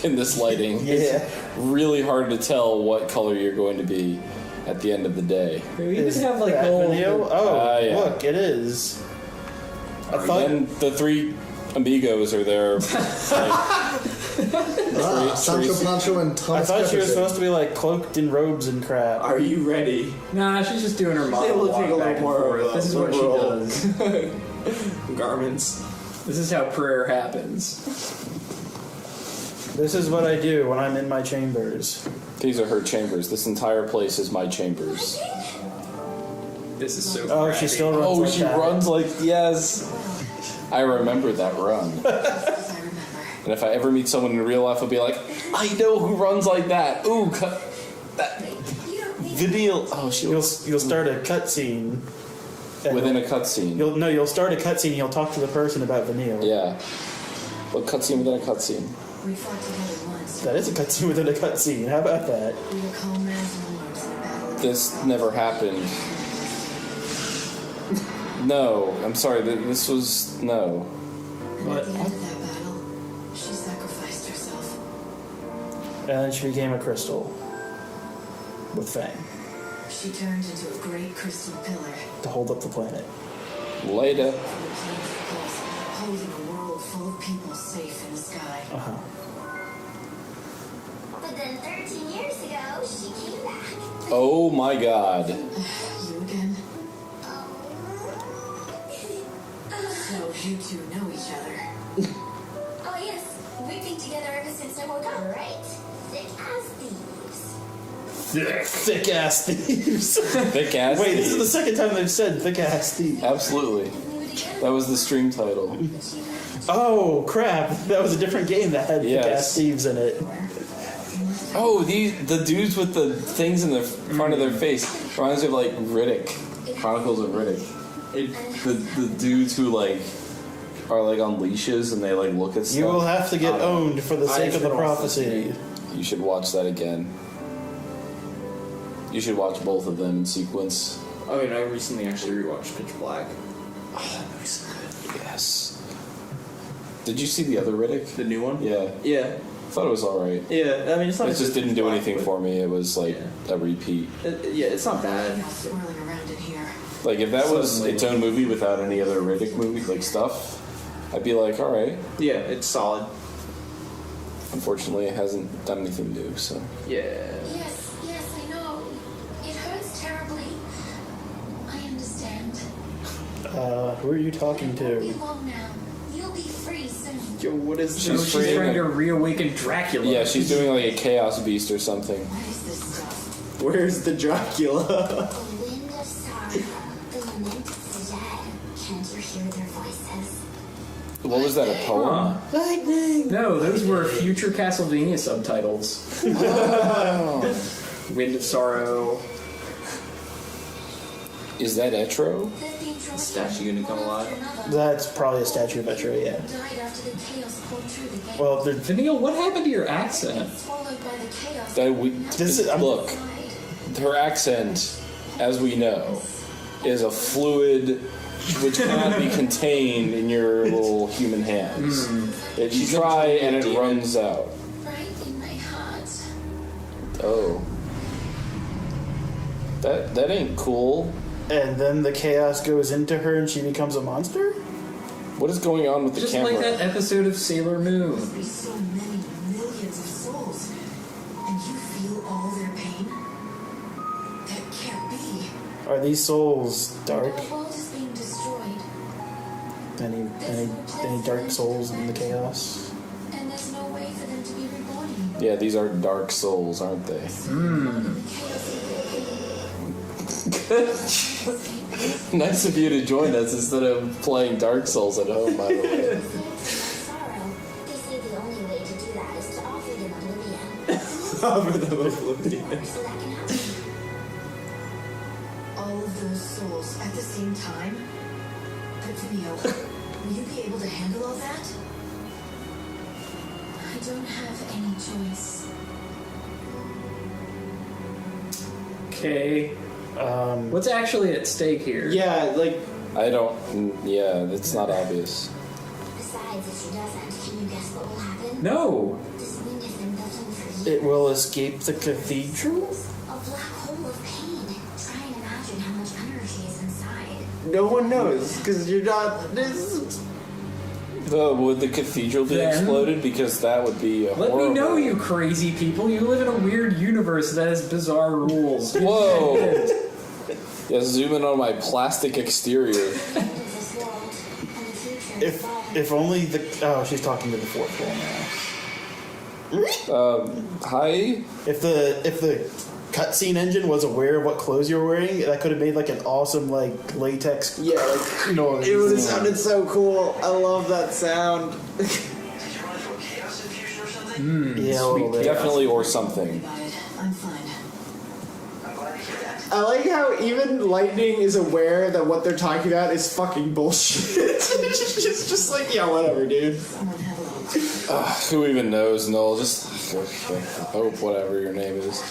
[SPEAKER 3] In this lighting,
[SPEAKER 4] Yeah.
[SPEAKER 3] it's really hard to tell what color you're going to be at the end of the day.
[SPEAKER 1] We even
[SPEAKER 4] Is
[SPEAKER 1] have like
[SPEAKER 4] that
[SPEAKER 1] gold.
[SPEAKER 4] video? Oh,
[SPEAKER 3] yeah.
[SPEAKER 4] look, it is. I thought.
[SPEAKER 3] Then the three amigos are there.
[SPEAKER 2] Sancho Pancho and
[SPEAKER 4] I
[SPEAKER 2] Thomas
[SPEAKER 4] thought she was
[SPEAKER 2] Jefferson.
[SPEAKER 4] supposed to be like cloaked in robes and crap.
[SPEAKER 6] Are you ready?
[SPEAKER 1] Nah, she's just doing her
[SPEAKER 6] They
[SPEAKER 1] model
[SPEAKER 6] look
[SPEAKER 1] walk
[SPEAKER 6] like a
[SPEAKER 1] back
[SPEAKER 6] little
[SPEAKER 1] and
[SPEAKER 6] more
[SPEAKER 1] forth. This is what she
[SPEAKER 6] liberal.
[SPEAKER 1] does.
[SPEAKER 6] Garments.
[SPEAKER 1] This is how prayer happens.
[SPEAKER 4] This is what I do when I'm in my chambers.
[SPEAKER 3] These are her chambers. This entire place is my chambers.
[SPEAKER 1] This is so.
[SPEAKER 4] Oh, she still runs
[SPEAKER 3] Oh,
[SPEAKER 4] like
[SPEAKER 3] she
[SPEAKER 4] that.
[SPEAKER 3] runs like yes. I remember that run. And if I ever meet someone in real life, I'll be like, I know who runs like that. Ooh, that video. Oh,
[SPEAKER 4] You'll start a cutscene. and
[SPEAKER 3] within a cutscene.
[SPEAKER 4] You'll start a cutscene. And you'll talk to the person about Vanille.
[SPEAKER 3] Yeah. What cutscene within a cutscene?
[SPEAKER 9] We fought together once.
[SPEAKER 4] That is a cutscene within a cutscene. How about that?
[SPEAKER 9] We were comrades in arms in a battle.
[SPEAKER 3] This never happened. No, I'm sorry. This was no.
[SPEAKER 9] And at the end of that battle, she sacrificed herself.
[SPEAKER 4] And then she became a crystal with Fang
[SPEAKER 9] She turned into a great crystal pillar
[SPEAKER 4] to hold up the planet.
[SPEAKER 3] Later.
[SPEAKER 9] for the planet's pulse, holding a world full of people safe in the sky.
[SPEAKER 4] Uh-huh.
[SPEAKER 10] But then 13 years ago, she came back.
[SPEAKER 3] Oh my God.
[SPEAKER 9] You again? So you two know each other.
[SPEAKER 10] Oh yes, we've been together ever since I woke up. Right. Thick as thieves.
[SPEAKER 4] Thick ass thieves.
[SPEAKER 3] Thick ass.
[SPEAKER 4] Wait, this is the
[SPEAKER 3] thieves.
[SPEAKER 4] second time they've said thick ass thieves.
[SPEAKER 3] Absolutely. That was the stream title.
[SPEAKER 4] Oh crap! That was a different game that had thick ass
[SPEAKER 3] Yes.
[SPEAKER 4] thieves in it.
[SPEAKER 3] Oh, the dudes with the things in the front of their face reminds me of like Riddick, Chronicles of Riddick. The dudes who like are like on leashes and they like look at stuff.
[SPEAKER 4] You will have to get owned for the sake of the
[SPEAKER 6] forgot
[SPEAKER 4] prophecy.
[SPEAKER 3] You should watch that again. You should watch both of them in sequence.
[SPEAKER 6] I mean, I recently actually rewatched Pitch Black.
[SPEAKER 3] Yes. Did you see the other Riddick?
[SPEAKER 6] The new one?
[SPEAKER 3] Yeah.
[SPEAKER 6] Yeah.
[SPEAKER 3] I thought it was alright.
[SPEAKER 6] Yeah, I mean, it's not
[SPEAKER 3] It
[SPEAKER 6] as
[SPEAKER 3] just
[SPEAKER 6] good as
[SPEAKER 3] didn't do
[SPEAKER 6] Black,
[SPEAKER 3] anything
[SPEAKER 6] but-
[SPEAKER 3] for me. It was like a repeat.
[SPEAKER 6] Yeah, it's not bad.
[SPEAKER 9] Swirling around in here.
[SPEAKER 3] Like if that was
[SPEAKER 6] Suddenly.
[SPEAKER 3] its own movie without any other Riddick movie like stuff, I'd be like, all right.
[SPEAKER 6] Yeah, it's solid.
[SPEAKER 3] Unfortunately, it hasn't done anything new. So
[SPEAKER 6] Yeah.
[SPEAKER 10] Yes, I know. It hurts terribly. I understand.
[SPEAKER 4] Who are you talking
[SPEAKER 10] Be
[SPEAKER 4] to?
[SPEAKER 10] long now. You'll be free soon.
[SPEAKER 6] Yo, what is
[SPEAKER 3] She's
[SPEAKER 1] She's
[SPEAKER 3] freeing
[SPEAKER 1] trying
[SPEAKER 3] a-
[SPEAKER 1] to reawaken Dracula.
[SPEAKER 3] yeah, she's doing like a chaos beast or something.
[SPEAKER 9] What is this stuff?
[SPEAKER 6] Where's the Dracula?
[SPEAKER 10] The wind of sorrow, the lament of the dead. Can't you hear their voices?
[SPEAKER 3] What was that? A poem?
[SPEAKER 1] No, those were future Castlevania subtitles. Wind of Sorrow.
[SPEAKER 3] Is that Etro?
[SPEAKER 6] Statue gonna come alive?
[SPEAKER 4] That's probably a statue of Etro, yeah.
[SPEAKER 10] Died after the chaos poured through the gate.
[SPEAKER 4] Well, they're
[SPEAKER 1] Vanille, what happened to your accent?
[SPEAKER 10] Swallowed by the chaos.
[SPEAKER 3] Look, her accent, as we know, is a fluid which cannot be contained in your little human hands. You try and it runs out.
[SPEAKER 10] Right in my heart.
[SPEAKER 3] Oh. That ain't cool.
[SPEAKER 4] and then the chaos goes into her and she becomes a monster?
[SPEAKER 3] What is going on with the
[SPEAKER 1] Just
[SPEAKER 3] camera?
[SPEAKER 1] like that episode of Sailor Moon.
[SPEAKER 9] Be so many millions of souls, and you feel all their pain? That can't be.
[SPEAKER 4] Are these souls dark?
[SPEAKER 10] The world is being destroyed,
[SPEAKER 4] Any dark souls in the chaos?
[SPEAKER 10] and there's no way for them to be reborn anymore.
[SPEAKER 3] Yeah, these are dark souls, aren't they? Nice of you to join us instead of playing Dark Souls at home, by the way.
[SPEAKER 10] Sorrow. They say the only way to do that is to offer them oblivion.
[SPEAKER 6] Over the oblivion.
[SPEAKER 10] So that can happen.
[SPEAKER 9] All of those souls at the same time? But Vanille, Will you be able to handle all that?
[SPEAKER 10] I don't have any choice.
[SPEAKER 1] Okay. What's actually at stake here?
[SPEAKER 6] Yeah, like
[SPEAKER 3] I don't. Yeah, that's not obvious.
[SPEAKER 10] Besides, if she doesn't, can you guess what will happen?
[SPEAKER 1] No.
[SPEAKER 10] This wind has been building for years.
[SPEAKER 4] It will escape the cathedral?
[SPEAKER 10] A black hole of pain. Try and imagine how much energy is inside.
[SPEAKER 6] no one knows because you're not. This,
[SPEAKER 3] Would the cathedral be
[SPEAKER 1] Then-
[SPEAKER 3] exploded? Because that would be a
[SPEAKER 1] Let
[SPEAKER 3] horrible.
[SPEAKER 1] me know, you crazy people. You live in a weird universe that has bizarre rules.
[SPEAKER 3] Whoa! Yeah, zoom in on my plastic exterior.
[SPEAKER 10] The end of this world, and the future is falling.
[SPEAKER 4] If only the. Oh, she's talking to the fourth floor now.
[SPEAKER 3] Hi.
[SPEAKER 4] If the cutscene engine was aware of what clothes you were wearing, that could have made like an awesome like latex.
[SPEAKER 6] yeah, like
[SPEAKER 4] noise.
[SPEAKER 6] it would have sounded so cool. I love that sound.
[SPEAKER 7] Did you run from chaos infusion or something?
[SPEAKER 4] Yeah, a little bit.
[SPEAKER 3] Definitely or something.
[SPEAKER 9] About it. I'm fine.
[SPEAKER 7] I'm glad to hear that.
[SPEAKER 6] I like how even Lightning is aware that what they're talking about is fucking bullshit. It's just like, yeah, whatever, dude.
[SPEAKER 9] Someone have a little.
[SPEAKER 3] Who even knows, Noel? Just hope, whatever your name is.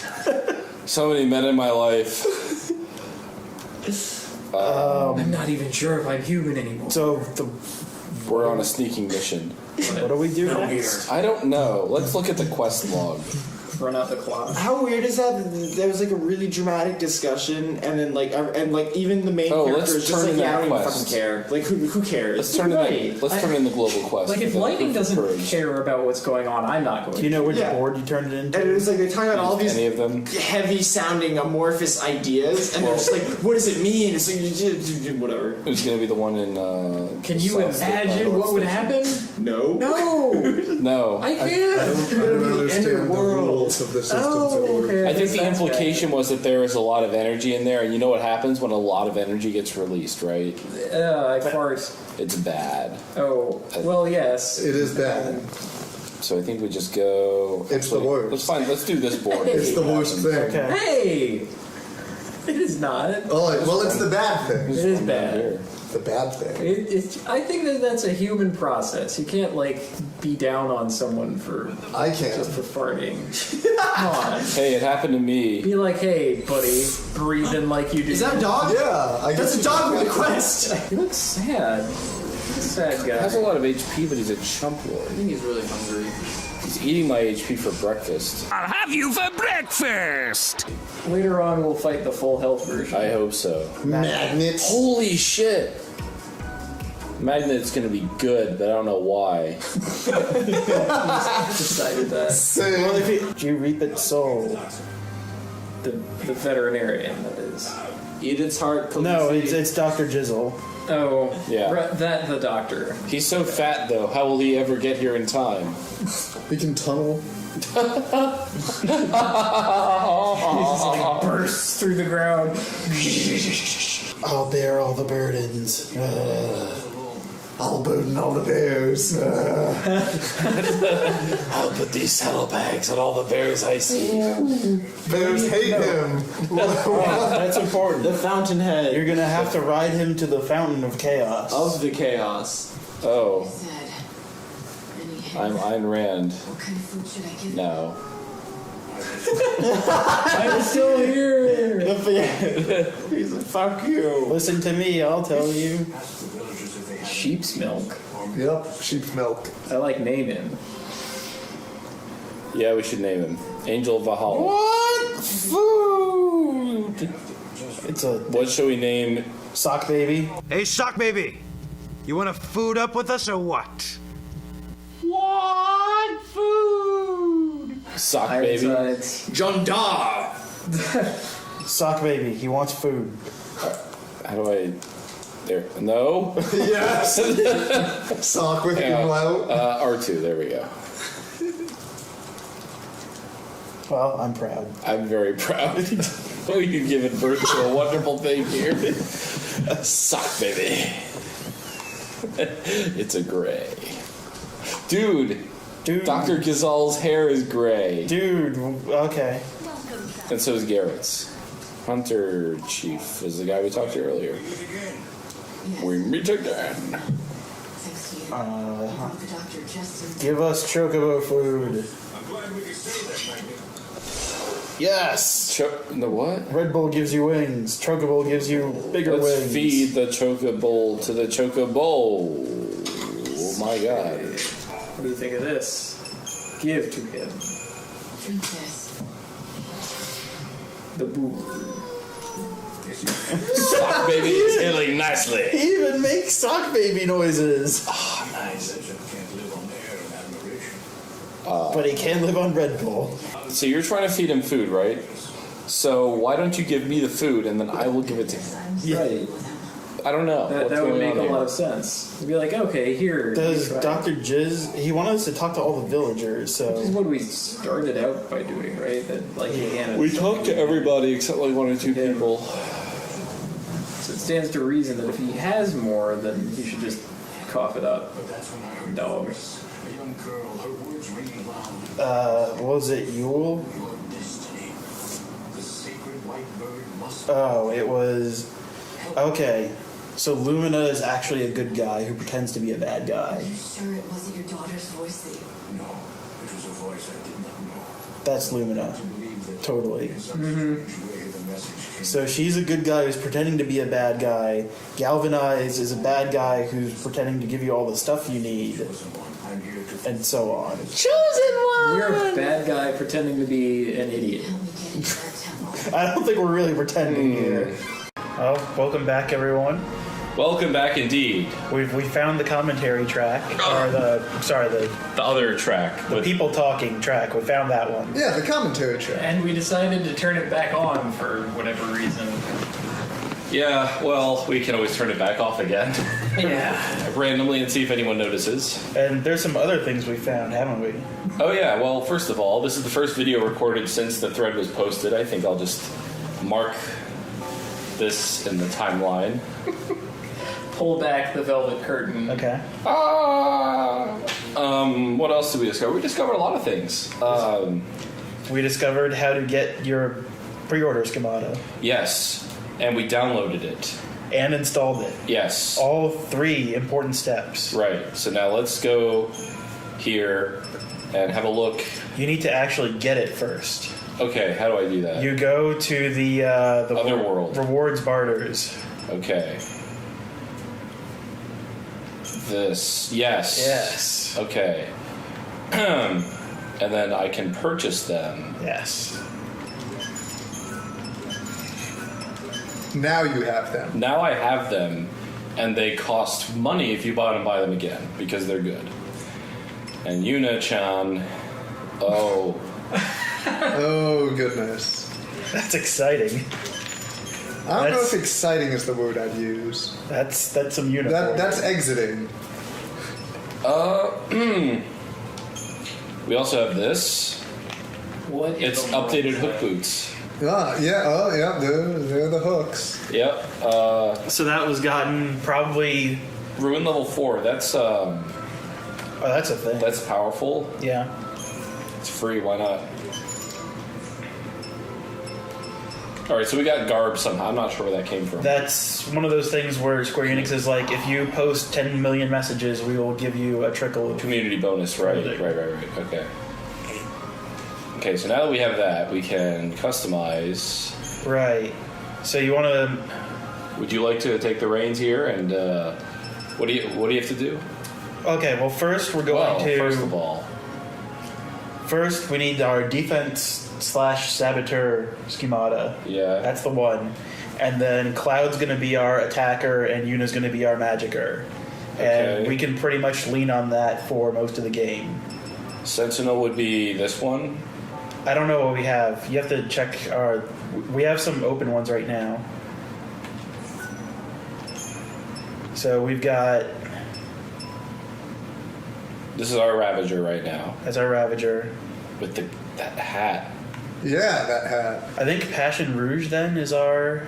[SPEAKER 3] So many men in my life.
[SPEAKER 1] I'm not even sure if I'm human anymore.
[SPEAKER 4] So
[SPEAKER 3] We're on a sneaking mission.
[SPEAKER 4] what do we do next?
[SPEAKER 3] I don't know. Let's look at the quest log.
[SPEAKER 1] Run out the clock.
[SPEAKER 6] How weird is that? There was like a really dramatic discussion, and then like even the main
[SPEAKER 3] Oh,
[SPEAKER 6] character
[SPEAKER 3] let's
[SPEAKER 6] is just
[SPEAKER 3] turn
[SPEAKER 6] like,
[SPEAKER 3] in
[SPEAKER 6] yeah, I
[SPEAKER 3] that
[SPEAKER 6] don't even
[SPEAKER 3] quest.
[SPEAKER 6] fucking care. Like who cares?
[SPEAKER 3] Let's turn in the global quest.
[SPEAKER 1] Like, if
[SPEAKER 3] with
[SPEAKER 1] Lightning
[SPEAKER 3] the
[SPEAKER 1] doesn't
[SPEAKER 3] purge.
[SPEAKER 1] care about what's going on, I'm not going
[SPEAKER 4] Do you know which
[SPEAKER 6] Yeah.
[SPEAKER 4] board you turned it into?
[SPEAKER 6] And it was like they're talking about all these
[SPEAKER 3] Any of them?
[SPEAKER 6] heavy-sounding amorphous ideas, and they're just like, what does it mean? It's like whatever.
[SPEAKER 3] It's gonna be the one in.
[SPEAKER 1] Can you
[SPEAKER 3] South State,
[SPEAKER 1] imagine
[SPEAKER 3] North
[SPEAKER 1] what would
[SPEAKER 3] Station.
[SPEAKER 1] happen?
[SPEAKER 6] No.
[SPEAKER 1] No!
[SPEAKER 3] No.
[SPEAKER 1] I
[SPEAKER 2] I
[SPEAKER 1] can't!
[SPEAKER 2] don't understand the rules of the system.
[SPEAKER 1] Oh, okay.
[SPEAKER 3] I think the
[SPEAKER 1] That's
[SPEAKER 3] implication was that there is a lot of energy in there, and you know what happens when a lot of energy gets released, right?
[SPEAKER 1] I fart.
[SPEAKER 3] It's bad.
[SPEAKER 1] Oh, well, yes.
[SPEAKER 2] It is bad.
[SPEAKER 3] So I think we just go.
[SPEAKER 2] It's the worst.
[SPEAKER 3] Let's do this board.
[SPEAKER 2] It's the worst thing.
[SPEAKER 4] Okay.
[SPEAKER 1] Hey! It is not.
[SPEAKER 2] Oh, well, it's the bad thing.
[SPEAKER 1] It is bad.
[SPEAKER 3] Here.
[SPEAKER 2] The bad thing.
[SPEAKER 1] I think that's a human process. You can't, like, be down on someone for
[SPEAKER 2] I
[SPEAKER 1] just
[SPEAKER 2] can't.
[SPEAKER 1] for farting. Come on.
[SPEAKER 3] Hey, it happened to me.
[SPEAKER 1] Be like, hey, buddy, breathing like you do.
[SPEAKER 6] Is that a dog?
[SPEAKER 2] Yeah, I guess.
[SPEAKER 6] That's a dog with a quest.
[SPEAKER 1] He looks sad. He's a sad
[SPEAKER 3] He has a
[SPEAKER 1] guy.
[SPEAKER 3] lot of HP, but he's a chump lord.
[SPEAKER 8] I think he's really hungry.
[SPEAKER 3] He's eating my HP for breakfast.
[SPEAKER 5] I'll have you for breakfast.
[SPEAKER 1] Later on, we'll fight the full health version.
[SPEAKER 3] I hope so.
[SPEAKER 2] Magnets.
[SPEAKER 3] Holy shit! Magnet's gonna be good, but I don't know why.
[SPEAKER 1] Decided that.
[SPEAKER 4] Well, if you, do you reap its soul?
[SPEAKER 1] The veterinarian, that is.
[SPEAKER 8] Edith's heart.
[SPEAKER 4] No, it's Dr. Jizzle.
[SPEAKER 1] Oh,
[SPEAKER 3] Yeah.
[SPEAKER 1] That the doctor.
[SPEAKER 3] He's so fat, though. How will he ever get here in time?
[SPEAKER 2] We can tunnel.
[SPEAKER 1] He just like bursts through the ground.
[SPEAKER 4] I'll bear all the burdens.
[SPEAKER 2] I'll burden all the bears.
[SPEAKER 3] I'll put these saddlebags on all the bears I see.
[SPEAKER 2] Bears hate him.
[SPEAKER 4] That's important.
[SPEAKER 6] The fountainhead
[SPEAKER 4] You're gonna have to ride him to the fountain of chaos.
[SPEAKER 6] of the chaos.
[SPEAKER 3] Oh,
[SPEAKER 9] Said. Any hint?
[SPEAKER 3] I'm Ayn Rand.
[SPEAKER 9] What kind of food should I give him?
[SPEAKER 3] No.
[SPEAKER 1] I'm still here.
[SPEAKER 6] He's like, fuck you.
[SPEAKER 4] Listen to me, I'll tell you.
[SPEAKER 1] Sheep's milk.
[SPEAKER 2] Yep, sheep's milk.
[SPEAKER 1] I like naming.
[SPEAKER 3] Yeah, we should name him Angel of Valhalla.
[SPEAKER 4] What food? It's a
[SPEAKER 3] What should we name?
[SPEAKER 4] sock baby.
[SPEAKER 5] Hey, Sock Baby. You want to food up with us or what?
[SPEAKER 1] What food?
[SPEAKER 3] Sock Baby?
[SPEAKER 1] It's
[SPEAKER 6] Jandar.
[SPEAKER 4] Sock baby. He wants food.
[SPEAKER 3] How do I? There. No.
[SPEAKER 2] Yes. Sock with
[SPEAKER 3] Yeah.
[SPEAKER 2] him out.
[SPEAKER 3] R2. There we go.
[SPEAKER 4] Well, I'm proud.
[SPEAKER 3] I'm very proud. You've given birth to a wonderful thing here. Sock Baby. It's a gray. Dude. Dr. Gazal's hair is gray.
[SPEAKER 4] Dude, okay.
[SPEAKER 3] And so is Garrett's. Hunter Chief is the guy we talked to earlier. We meet again.
[SPEAKER 9] Thank The doctor just
[SPEAKER 4] Give us chocobo food.
[SPEAKER 7] I'm glad we could say that, Magnet.
[SPEAKER 4] Yes!
[SPEAKER 3] The what?
[SPEAKER 4] Red Bull gives you wings. Chocobo gives you bigger
[SPEAKER 3] Let's
[SPEAKER 4] wings.
[SPEAKER 3] feed the chocobo to the chocobo. Oh my god.
[SPEAKER 1] What do you think of this? Give to him
[SPEAKER 9] drink this.
[SPEAKER 1] the boo.
[SPEAKER 3] Sock baby is healing nicely.
[SPEAKER 4] He even makes sock baby noises.
[SPEAKER 3] Oh, nice.
[SPEAKER 7] Can't live on air and admiration.
[SPEAKER 4] But he can live on Red Bull.
[SPEAKER 3] So you're trying to feed him food, right? So why don't you give me the food and then I will give it to him?
[SPEAKER 1] Right.
[SPEAKER 3] I don't know.
[SPEAKER 1] That
[SPEAKER 3] What's
[SPEAKER 1] would
[SPEAKER 3] going
[SPEAKER 1] make
[SPEAKER 3] on
[SPEAKER 1] a
[SPEAKER 3] here?
[SPEAKER 1] lot of sense. You'd be like, okay, here.
[SPEAKER 4] Does
[SPEAKER 1] you try.
[SPEAKER 4] Dr. Jizz... He wanted us to talk to all the villagers,
[SPEAKER 1] This is
[SPEAKER 4] so...
[SPEAKER 1] what we started out by doing, right? That like Hannah.
[SPEAKER 3] We talked to everybody except like one or two
[SPEAKER 1] Yeah.
[SPEAKER 3] people.
[SPEAKER 1] So it stands to reason that if he has more, then he should just cough it up.
[SPEAKER 7] But that's when I heard
[SPEAKER 1] Dog.
[SPEAKER 7] a voice. A young girl, her words ringing loud.
[SPEAKER 4] What was it, Yule?
[SPEAKER 7] Your destiny. The sacred white bird must
[SPEAKER 4] Oh, it was... Okay, so Lumina is actually a good guy who pretends to be a bad guy.
[SPEAKER 9] Are you sure it wasn't your daughter's voice that you...
[SPEAKER 7] No, it was a voice I did not know.
[SPEAKER 4] That's Lumina.
[SPEAKER 7] To believe that
[SPEAKER 4] Totally.
[SPEAKER 7] in some strange way the message came.
[SPEAKER 4] So she's a good guy who's pretending to be a bad guy. Galvanize is a bad guy who's pretending to give you all the stuff you need,
[SPEAKER 7] I'm here to
[SPEAKER 4] and so on.
[SPEAKER 1] We're a bad guy pretending to be an idiot.
[SPEAKER 9] help me get into that temple?
[SPEAKER 4] I don't think we're really pretending here. Oh, welcome back, everyone.
[SPEAKER 3] Welcome back indeed.
[SPEAKER 4] We found the commentary track, or the
[SPEAKER 3] The other track with
[SPEAKER 4] people talking track. We found that one.
[SPEAKER 2] Yeah, the commentary track.
[SPEAKER 1] And we decided to turn it back on for whatever reason.
[SPEAKER 3] yeah, well, we can always turn it back off again
[SPEAKER 1] Yeah.
[SPEAKER 3] randomly and see if anyone notices.
[SPEAKER 4] And there's some other things we found, haven't we?
[SPEAKER 3] Oh yeah, well, first of all, this is the first video recorded since the thread was posted. I think I'll just mark this in the timeline.
[SPEAKER 1] Pull back the velvet curtain.
[SPEAKER 4] Okay.
[SPEAKER 3] What else did we discover? We discovered a lot of things.
[SPEAKER 4] We discovered how to get your pre-order schemata
[SPEAKER 3] Yes, and we downloaded it.
[SPEAKER 4] and installed it.
[SPEAKER 3] Yes.
[SPEAKER 4] All 3 important steps.
[SPEAKER 3] Right. So now let's go here and have a look.
[SPEAKER 4] You need to actually get it first.
[SPEAKER 3] Okay, how do I do that?
[SPEAKER 4] You go to the
[SPEAKER 3] Other world.
[SPEAKER 4] rewards barters.
[SPEAKER 3] Okay. This. Yes.
[SPEAKER 4] Yes.
[SPEAKER 3] Okay. And then I can purchase them.
[SPEAKER 4] Yes.
[SPEAKER 2] Now you have them.
[SPEAKER 3] Now I have them, and they cost money if you buy them again because they're good. And Yuna-chan, oh,
[SPEAKER 2] Oh, goodness.
[SPEAKER 4] That's exciting.
[SPEAKER 2] I don't know
[SPEAKER 4] That's-
[SPEAKER 2] if exciting is the word I'd use.
[SPEAKER 4] That's some uniform.
[SPEAKER 2] That's exiting.
[SPEAKER 3] we also have this.
[SPEAKER 1] What? in
[SPEAKER 3] It's
[SPEAKER 1] the world
[SPEAKER 3] updated
[SPEAKER 1] is
[SPEAKER 3] hook
[SPEAKER 1] that?
[SPEAKER 3] boots.
[SPEAKER 2] Ah, yeah, oh, yeah, they're the hooks.
[SPEAKER 3] Yep.
[SPEAKER 4] So that was gotten probably.
[SPEAKER 3] Ruin level 4. That's
[SPEAKER 4] Oh, that's a thing.
[SPEAKER 3] that's powerful.
[SPEAKER 4] Yeah.
[SPEAKER 3] It's free. Why not? All right. So we got garb somehow. I'm not sure where that came from.
[SPEAKER 4] That's one of those things where Square Enix is like, if you post 10 million messages, we will give you a trickle of.
[SPEAKER 3] Community bonus. Right. Right. Okay. Okay. So now that we have that, we can customize.
[SPEAKER 4] Right. So you want to.
[SPEAKER 3] Would you like to take the reins here? And what do you have to do?
[SPEAKER 4] Okay. Well, first we're going
[SPEAKER 3] Well,
[SPEAKER 4] to.
[SPEAKER 3] first of all,
[SPEAKER 4] First, we need our defense/saboteur schemata.
[SPEAKER 3] yeah.
[SPEAKER 4] That's the one. And then Cloud's going to be our attacker, and Yuna's going to be our magicker. And
[SPEAKER 3] Okay.
[SPEAKER 4] we can pretty much lean on that for most of the game.
[SPEAKER 3] Sentinel would be this one.
[SPEAKER 4] I don't know what we have. You have to check our. We have some open ones right now. So we've got.
[SPEAKER 3] This is our Ravager right now
[SPEAKER 4] As our Ravager.
[SPEAKER 3] with that hat.
[SPEAKER 2] Yeah, that hat.
[SPEAKER 4] I think Passion Rouge then is our.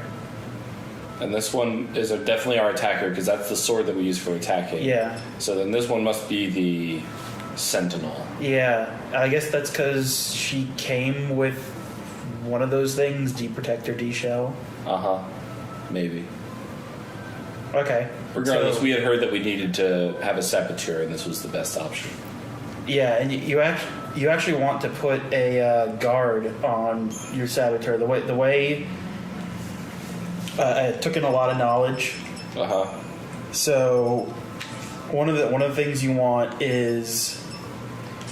[SPEAKER 3] And this one is definitely our attacker because that's the sword that we use for attacking.
[SPEAKER 4] Yeah.
[SPEAKER 3] So then this one must be the Sentinel.
[SPEAKER 4] Yeah. I guess that's because she came with one of those things, D Protector, D Shell.
[SPEAKER 3] Uh huh. Maybe.
[SPEAKER 4] Okay.
[SPEAKER 3] Regardless,
[SPEAKER 6] So-
[SPEAKER 3] we had heard that we needed to have a saboteur, and this was the best option.
[SPEAKER 4] Yeah, and you actually want to put a guard on your saboteur. The way I took in a lot of knowledge. So one of the things you want is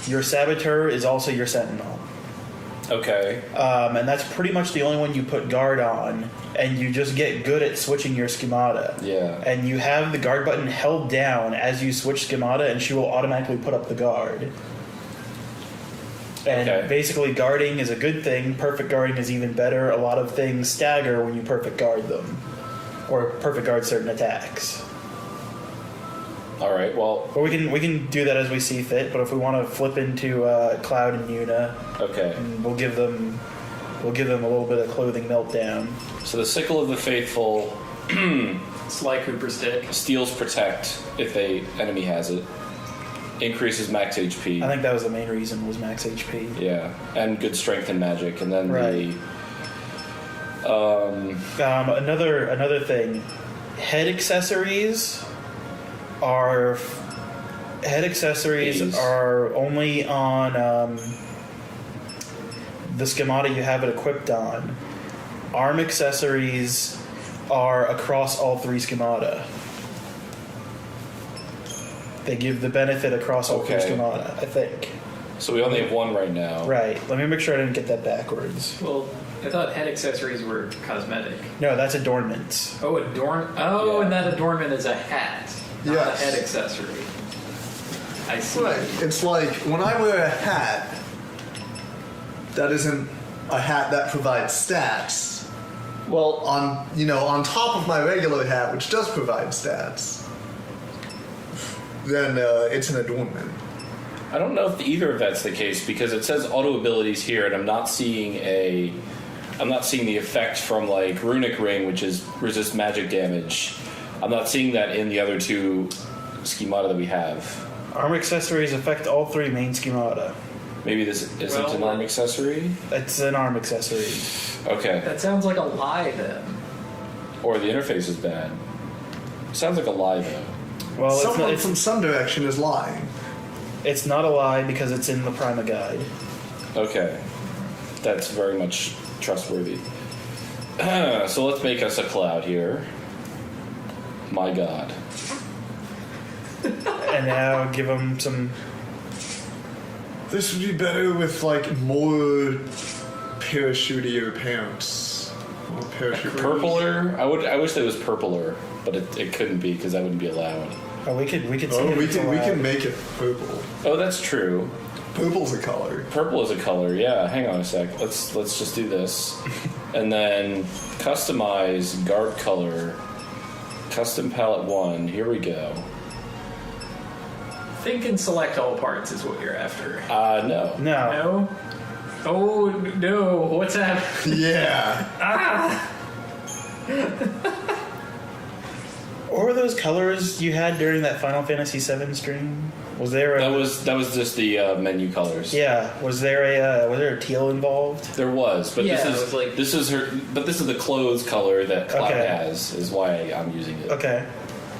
[SPEAKER 4] your saboteur is also your sentinel.
[SPEAKER 3] Okay.
[SPEAKER 4] And that's pretty much the only one you put guard on, and you just get good at switching your schemata.
[SPEAKER 3] Yeah.
[SPEAKER 4] And you have the guard button held down as you switch schemata, and she will automatically put up the guard. And
[SPEAKER 3] Okay.
[SPEAKER 4] basically, guarding is a good thing. Perfect guarding is even better. A lot of things stagger when you perfect guard them, or perfect guard certain attacks.
[SPEAKER 3] All right. Well.
[SPEAKER 4] But we can do that as we see fit. But if we want to flip into Cloud and Yuna,
[SPEAKER 3] Okay.
[SPEAKER 4] we'll give them a little bit of clothing meltdown.
[SPEAKER 3] So the Sickle of the Faithful
[SPEAKER 1] Sly Cooper stick.
[SPEAKER 3] steals protect if the enemy has it. Increases max HP.
[SPEAKER 4] I think that was the main reason, was max HP.
[SPEAKER 3] Yeah, and good strength and magic, and then
[SPEAKER 4] Right. Another thing, head accessories are
[SPEAKER 3] These.
[SPEAKER 4] only on the schemata you have it equipped on. Arm accessories are across all three schemata. They give the benefit across all three
[SPEAKER 3] Okay.
[SPEAKER 4] schemata, I think.
[SPEAKER 3] So we only have one right now.
[SPEAKER 4] Right. Let me make sure I didn't get that backwards.
[SPEAKER 1] Well, I thought head accessories were cosmetic.
[SPEAKER 4] No, that's adornments.
[SPEAKER 1] Oh,
[SPEAKER 3] Yeah.
[SPEAKER 1] and that adornment is a hat, not
[SPEAKER 2] Yes.
[SPEAKER 1] a head accessory. I see.
[SPEAKER 2] Right. It's like when I wear a hat, that isn't a hat that provides stats.
[SPEAKER 1] Well,
[SPEAKER 2] On top of my regular hat, which does provide stats, then it's an adornment.
[SPEAKER 3] I don't know if either of that's the case because it says auto abilities here, and I'm not seeing the effect from like Runic Ring, which is resist magic damage. I'm not seeing that in the other two schemata that we have.
[SPEAKER 4] Arm accessories affect all three main schemata.
[SPEAKER 3] Maybe this isn't
[SPEAKER 1] Well,
[SPEAKER 3] an arm accessory.
[SPEAKER 4] It's an arm accessory.
[SPEAKER 3] Okay.
[SPEAKER 1] that sounds like a lie then.
[SPEAKER 3] Or the interface is bad. Sounds like a lie though.
[SPEAKER 4] Well,
[SPEAKER 2] Someone from some direction is lying.
[SPEAKER 4] it's not a lie because it's in the Prima guide.
[SPEAKER 3] Okay. That's very much trustworthy. So let's make us a cloud here. My god.
[SPEAKER 4] And now give them some.
[SPEAKER 2] This would be better with like more parachutier pants. More parachute.
[SPEAKER 3] Purpler? I wish that was purpler, but it couldn't be because that wouldn't be allowed.
[SPEAKER 4] Oh, we could see
[SPEAKER 2] Oh,
[SPEAKER 4] if
[SPEAKER 2] we
[SPEAKER 4] it's
[SPEAKER 2] can we
[SPEAKER 4] allowed.
[SPEAKER 2] can make it purple.
[SPEAKER 3] Oh, that's true.
[SPEAKER 2] Purple's a color.
[SPEAKER 3] Purple is a color. Yeah, hang on a sec. Let's just do this. And then customize guard color. Custom palette 1. Here we go.
[SPEAKER 1] Think and select all parts is what you're after.
[SPEAKER 3] No.
[SPEAKER 4] No.
[SPEAKER 1] No? Oh, no. What's happening?
[SPEAKER 2] Yeah.
[SPEAKER 4] What were those colors you had during that Final Fantasy VII stream? Was there a
[SPEAKER 3] That was just the menu colors.
[SPEAKER 4] yeah? Was there a teal involved?
[SPEAKER 3] There was, but
[SPEAKER 1] Yeah,
[SPEAKER 3] this
[SPEAKER 1] it
[SPEAKER 3] is
[SPEAKER 1] was like-
[SPEAKER 3] this is the clothes color that Cloud
[SPEAKER 4] Okay.
[SPEAKER 3] has. Is why I'm using it.
[SPEAKER 4] Okay.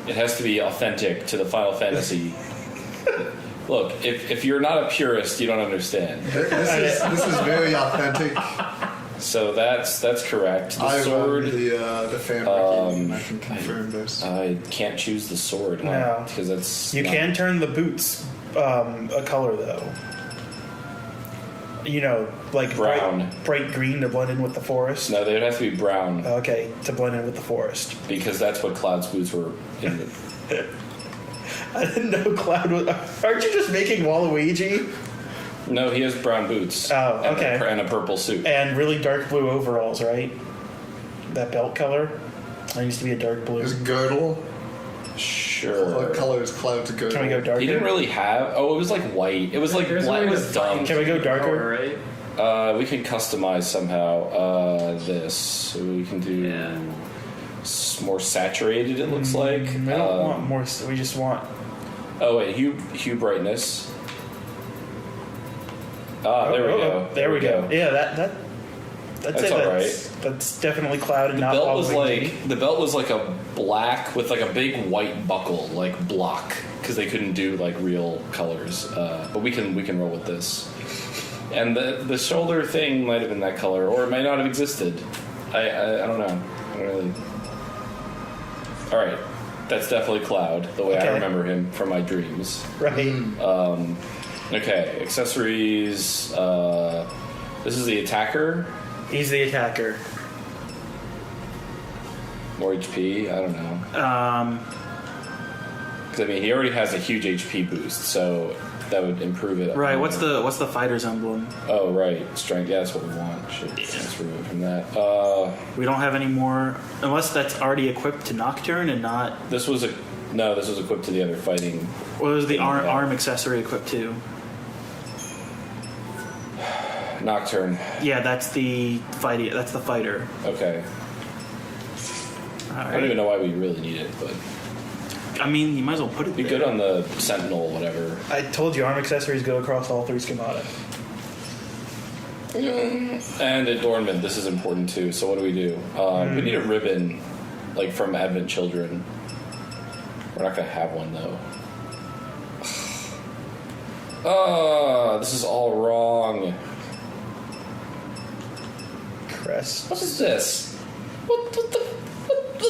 [SPEAKER 3] It has to be authentic to the Final Fantasy. Look, if you're not a purist, you don't understand.
[SPEAKER 2] This is very authentic.
[SPEAKER 3] So that's correct. The
[SPEAKER 2] I
[SPEAKER 3] sword.
[SPEAKER 2] run the fan wiki, and I can confirm this.
[SPEAKER 3] I can't choose the sword, huh?
[SPEAKER 4] No.
[SPEAKER 3] Because that's
[SPEAKER 4] You
[SPEAKER 3] not-
[SPEAKER 4] can turn the boots a color though. You know, like
[SPEAKER 3] Brown.
[SPEAKER 4] bright green to blend in with the forest.
[SPEAKER 3] No, they would have to be brown
[SPEAKER 4] Okay, to blend in with the forest.
[SPEAKER 3] because that's what Cloud's boots were. In the,
[SPEAKER 4] I didn't know Cloud was. Aren't you just making Waluigi?
[SPEAKER 3] no, he has brown boots.
[SPEAKER 4] Oh,
[SPEAKER 3] and
[SPEAKER 4] okay.
[SPEAKER 3] and a purple suit.
[SPEAKER 4] And really dark blue overalls, right? That belt color. That used to be a dark blue.
[SPEAKER 2] There's girdle.
[SPEAKER 3] Sure.
[SPEAKER 2] What color is Cloud's girdle?
[SPEAKER 4] Can we go darker?
[SPEAKER 3] He didn't really have. Oh, it was like white. It was like
[SPEAKER 1] There's a
[SPEAKER 3] black.
[SPEAKER 1] way
[SPEAKER 3] It
[SPEAKER 1] to
[SPEAKER 3] was dumb.
[SPEAKER 1] find
[SPEAKER 4] Can we go darker?
[SPEAKER 1] color, right?
[SPEAKER 3] We can customize somehow this. So we can do
[SPEAKER 1] Yeah.
[SPEAKER 3] more saturated. It looks like.
[SPEAKER 4] We don't want more. We just want.
[SPEAKER 3] Oh wait, hue brightness. Ah, there we go.
[SPEAKER 4] There we go. Yeah, that's
[SPEAKER 3] That's
[SPEAKER 4] it.
[SPEAKER 3] all right.
[SPEAKER 4] That's definitely Cloud and
[SPEAKER 3] The
[SPEAKER 4] not
[SPEAKER 3] belt was
[SPEAKER 4] Waluigi.
[SPEAKER 3] like a black with like a big white buckle, like block, because they couldn't do like real colors. But we can roll with this. And the shoulder thing might have been that color, or it might not have existed. I don't know. I don't really. All right, that's definitely Cloud, the way I
[SPEAKER 4] Okay.
[SPEAKER 3] remember him from my dreams.
[SPEAKER 4] Right.
[SPEAKER 3] Okay, accessories. This is the attacker.
[SPEAKER 4] He's the attacker.
[SPEAKER 3] More HP. I don't know. 'Cause, I mean, he already has a huge HP boost, so that would improve it.
[SPEAKER 6] Right. What's the fighter's emblem?
[SPEAKER 3] Oh, right. Strength. Yeah, that's what we want. Should let's remove it from that.
[SPEAKER 6] We don't have any more, unless that's already equipped to Nocturne and not.
[SPEAKER 3] This was equipped to the other fighting.
[SPEAKER 6] What was the arm accessory equipped to?
[SPEAKER 3] Nocturne.
[SPEAKER 6] Yeah, that's the fighting. That's the fighter.
[SPEAKER 3] Okay.
[SPEAKER 6] All
[SPEAKER 3] I don't
[SPEAKER 6] right.
[SPEAKER 3] even know why we really need it, but
[SPEAKER 6] I mean, you might as well put it
[SPEAKER 3] be
[SPEAKER 6] there.
[SPEAKER 3] good on the Sentinel, whatever.
[SPEAKER 4] I told you arm accessories go across all 3 schemata.
[SPEAKER 3] And adornment. This is important too. So what do? We need a ribbon, like from Advent Children. We're not gonna have one though. This is all wrong.
[SPEAKER 4] Crest.
[SPEAKER 3] What is this? What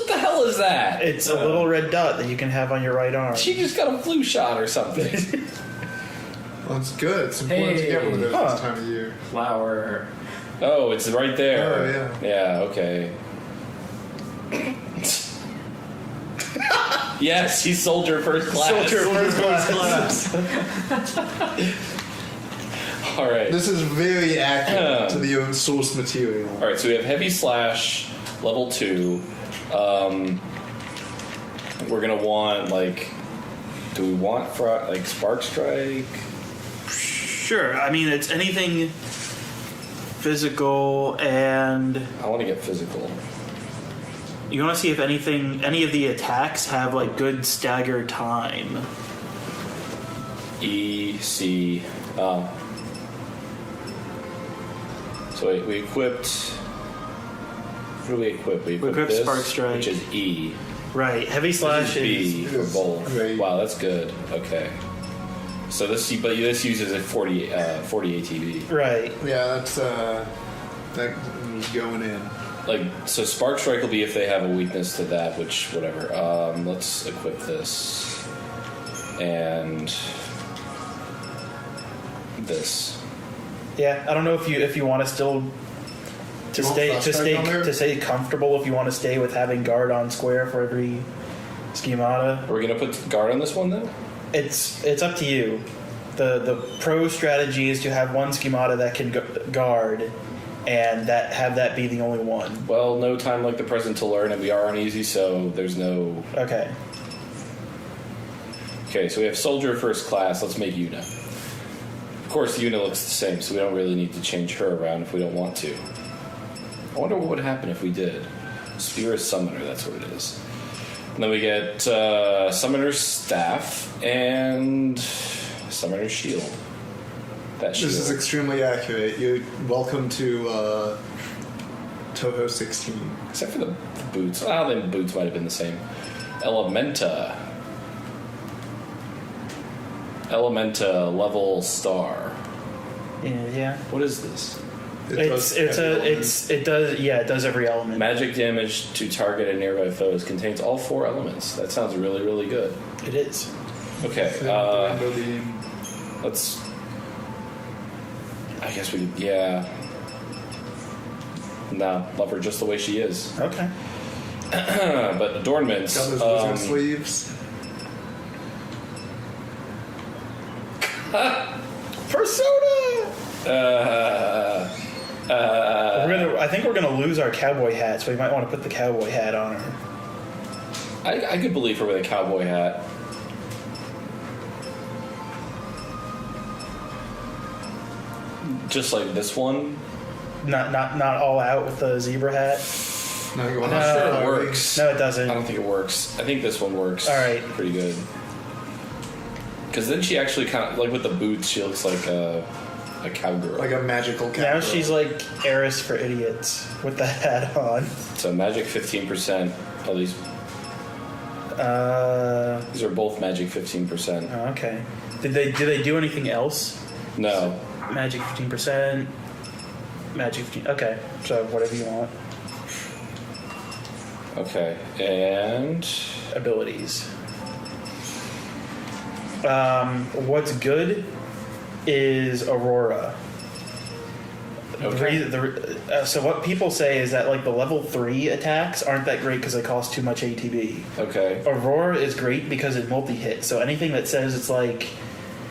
[SPEAKER 3] the hell is that?
[SPEAKER 4] It's a little red dot that you can have on your right arm.
[SPEAKER 3] She just got a flu shot or something.
[SPEAKER 2] Well, it's good. It's important to get one of those this time of year.
[SPEAKER 1] Flower.
[SPEAKER 3] Oh, it's right there.
[SPEAKER 2] Oh, yeah.
[SPEAKER 3] Yeah, okay. Yes, he's soldier first class.
[SPEAKER 4] Soldier first class.
[SPEAKER 3] All right.
[SPEAKER 2] This is very accurate to the source material.
[SPEAKER 3] All right, so we have heavy slash, level 2. We're gonna want do we want spark strike?
[SPEAKER 6] Sure. I mean, it's anything physical, and
[SPEAKER 3] I want to get physical.
[SPEAKER 6] you want to see if any of the attacks have good stagger time.
[SPEAKER 3] E C. So we equipped. What do we equip? We
[SPEAKER 6] equipped
[SPEAKER 3] this,
[SPEAKER 6] Spark Strike.
[SPEAKER 3] which is E.
[SPEAKER 6] Right. Heavy slash
[SPEAKER 3] This is
[SPEAKER 6] is.
[SPEAKER 3] B for both.
[SPEAKER 2] Great.
[SPEAKER 3] Wow, that's good. Okay. So this uses a 40 ATB.
[SPEAKER 4] Right.
[SPEAKER 2] Yeah, that's that was going in.
[SPEAKER 3] So Spark Strike will be if they have a weakness to that, which whatever. Let's equip this and this.
[SPEAKER 4] Yeah, I don't know if you want to still to
[SPEAKER 2] You want
[SPEAKER 4] stay
[SPEAKER 2] flash
[SPEAKER 4] to
[SPEAKER 2] strike
[SPEAKER 4] stay
[SPEAKER 2] on there?
[SPEAKER 4] to stay comfortable. If you want to stay with having guard on square for every schemata,
[SPEAKER 3] Are we gonna put guard on this one though?
[SPEAKER 4] it's up to you. The pro strategy is to have one schemata that can guard, and have that be the only one.
[SPEAKER 3] Well, no time like the present to learn, and we are on easy, so there's no.
[SPEAKER 4] Okay.
[SPEAKER 3] Okay, so we have soldier first class. Let's make Yuna. Of course, Yuna looks the same, so we don't really need to change her around if we don't want to. I wonder what would happen if we did. Spear Summoner, that's what it is. And then we get Summoner's Staff and Summoner's Shield. That shield.
[SPEAKER 2] This is extremely accurate. You're welcome to Toho 16.
[SPEAKER 3] Except for the boots. The boots might have been the same. Elementa, level star.
[SPEAKER 4] Yeah.
[SPEAKER 3] What is this?
[SPEAKER 2] It
[SPEAKER 4] does every element.
[SPEAKER 3] Magic damage to target and nearby foes contains all 4 elements. That sounds really, really good.
[SPEAKER 4] It is.
[SPEAKER 3] Okay,
[SPEAKER 2] Rainbow Beam.
[SPEAKER 3] let's. I guess we. Yeah. No, love her just the way she is.
[SPEAKER 4] Okay.
[SPEAKER 3] But adornments.
[SPEAKER 2] Got those wizard sleeves.
[SPEAKER 3] Persona.
[SPEAKER 4] I think we're gonna lose our cowboy hat, so we might want to put the cowboy hat on her.
[SPEAKER 3] I could believe her with a cowboy hat. Just like this one.
[SPEAKER 4] Not all out with the zebra hat.
[SPEAKER 2] No, you want
[SPEAKER 3] I'm not sure
[SPEAKER 2] to
[SPEAKER 3] it works.
[SPEAKER 4] No, it doesn't.
[SPEAKER 3] I don't think it works. I think this one works.
[SPEAKER 4] All right.
[SPEAKER 3] Pretty good. Because then she actually kind of, like with the boots, she looks like a a cowgirl.
[SPEAKER 2] Like a magical cat.
[SPEAKER 4] Now she's like Eris for idiots with the hat on.
[SPEAKER 3] So magic 15%. At least these are both magic 15%.
[SPEAKER 4] Oh, okay. Did they do anything else?
[SPEAKER 3] No.
[SPEAKER 4] Magic 15%. Magic 15. Okay, so whatever you want.
[SPEAKER 3] Okay, and
[SPEAKER 4] Abilities. What's good is Aurora.
[SPEAKER 3] Okay.
[SPEAKER 4] So what people say is that like the level 3 attacks aren't that great because they cost too much ATB.
[SPEAKER 3] okay.
[SPEAKER 4] Aurora is great because it multi-hit. So anything that says it's like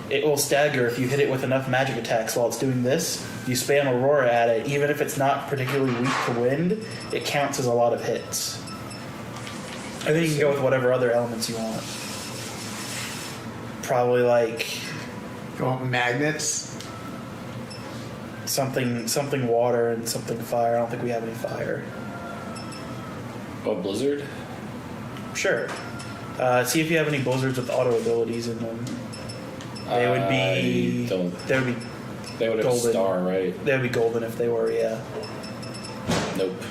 [SPEAKER 4] it will stagger if you hit it with enough magic attacks while it's doing this, you spam Aurora at it, even if it's not particularly weak to wind, it counts as a lot of hits. I think you can go with whatever other elements you want. Probably like
[SPEAKER 2] You want magnets?
[SPEAKER 4] something water and something fire. I don't think we have any fire.
[SPEAKER 3] Oh, blizzard.
[SPEAKER 4] Sure. See if you have any blizzards with auto abilities in them. They would be.
[SPEAKER 3] I don't.
[SPEAKER 4] They would be.
[SPEAKER 3] They would have
[SPEAKER 4] golden.
[SPEAKER 3] a star, right?
[SPEAKER 4] They would be golden if they were. Yeah.
[SPEAKER 3] Nope.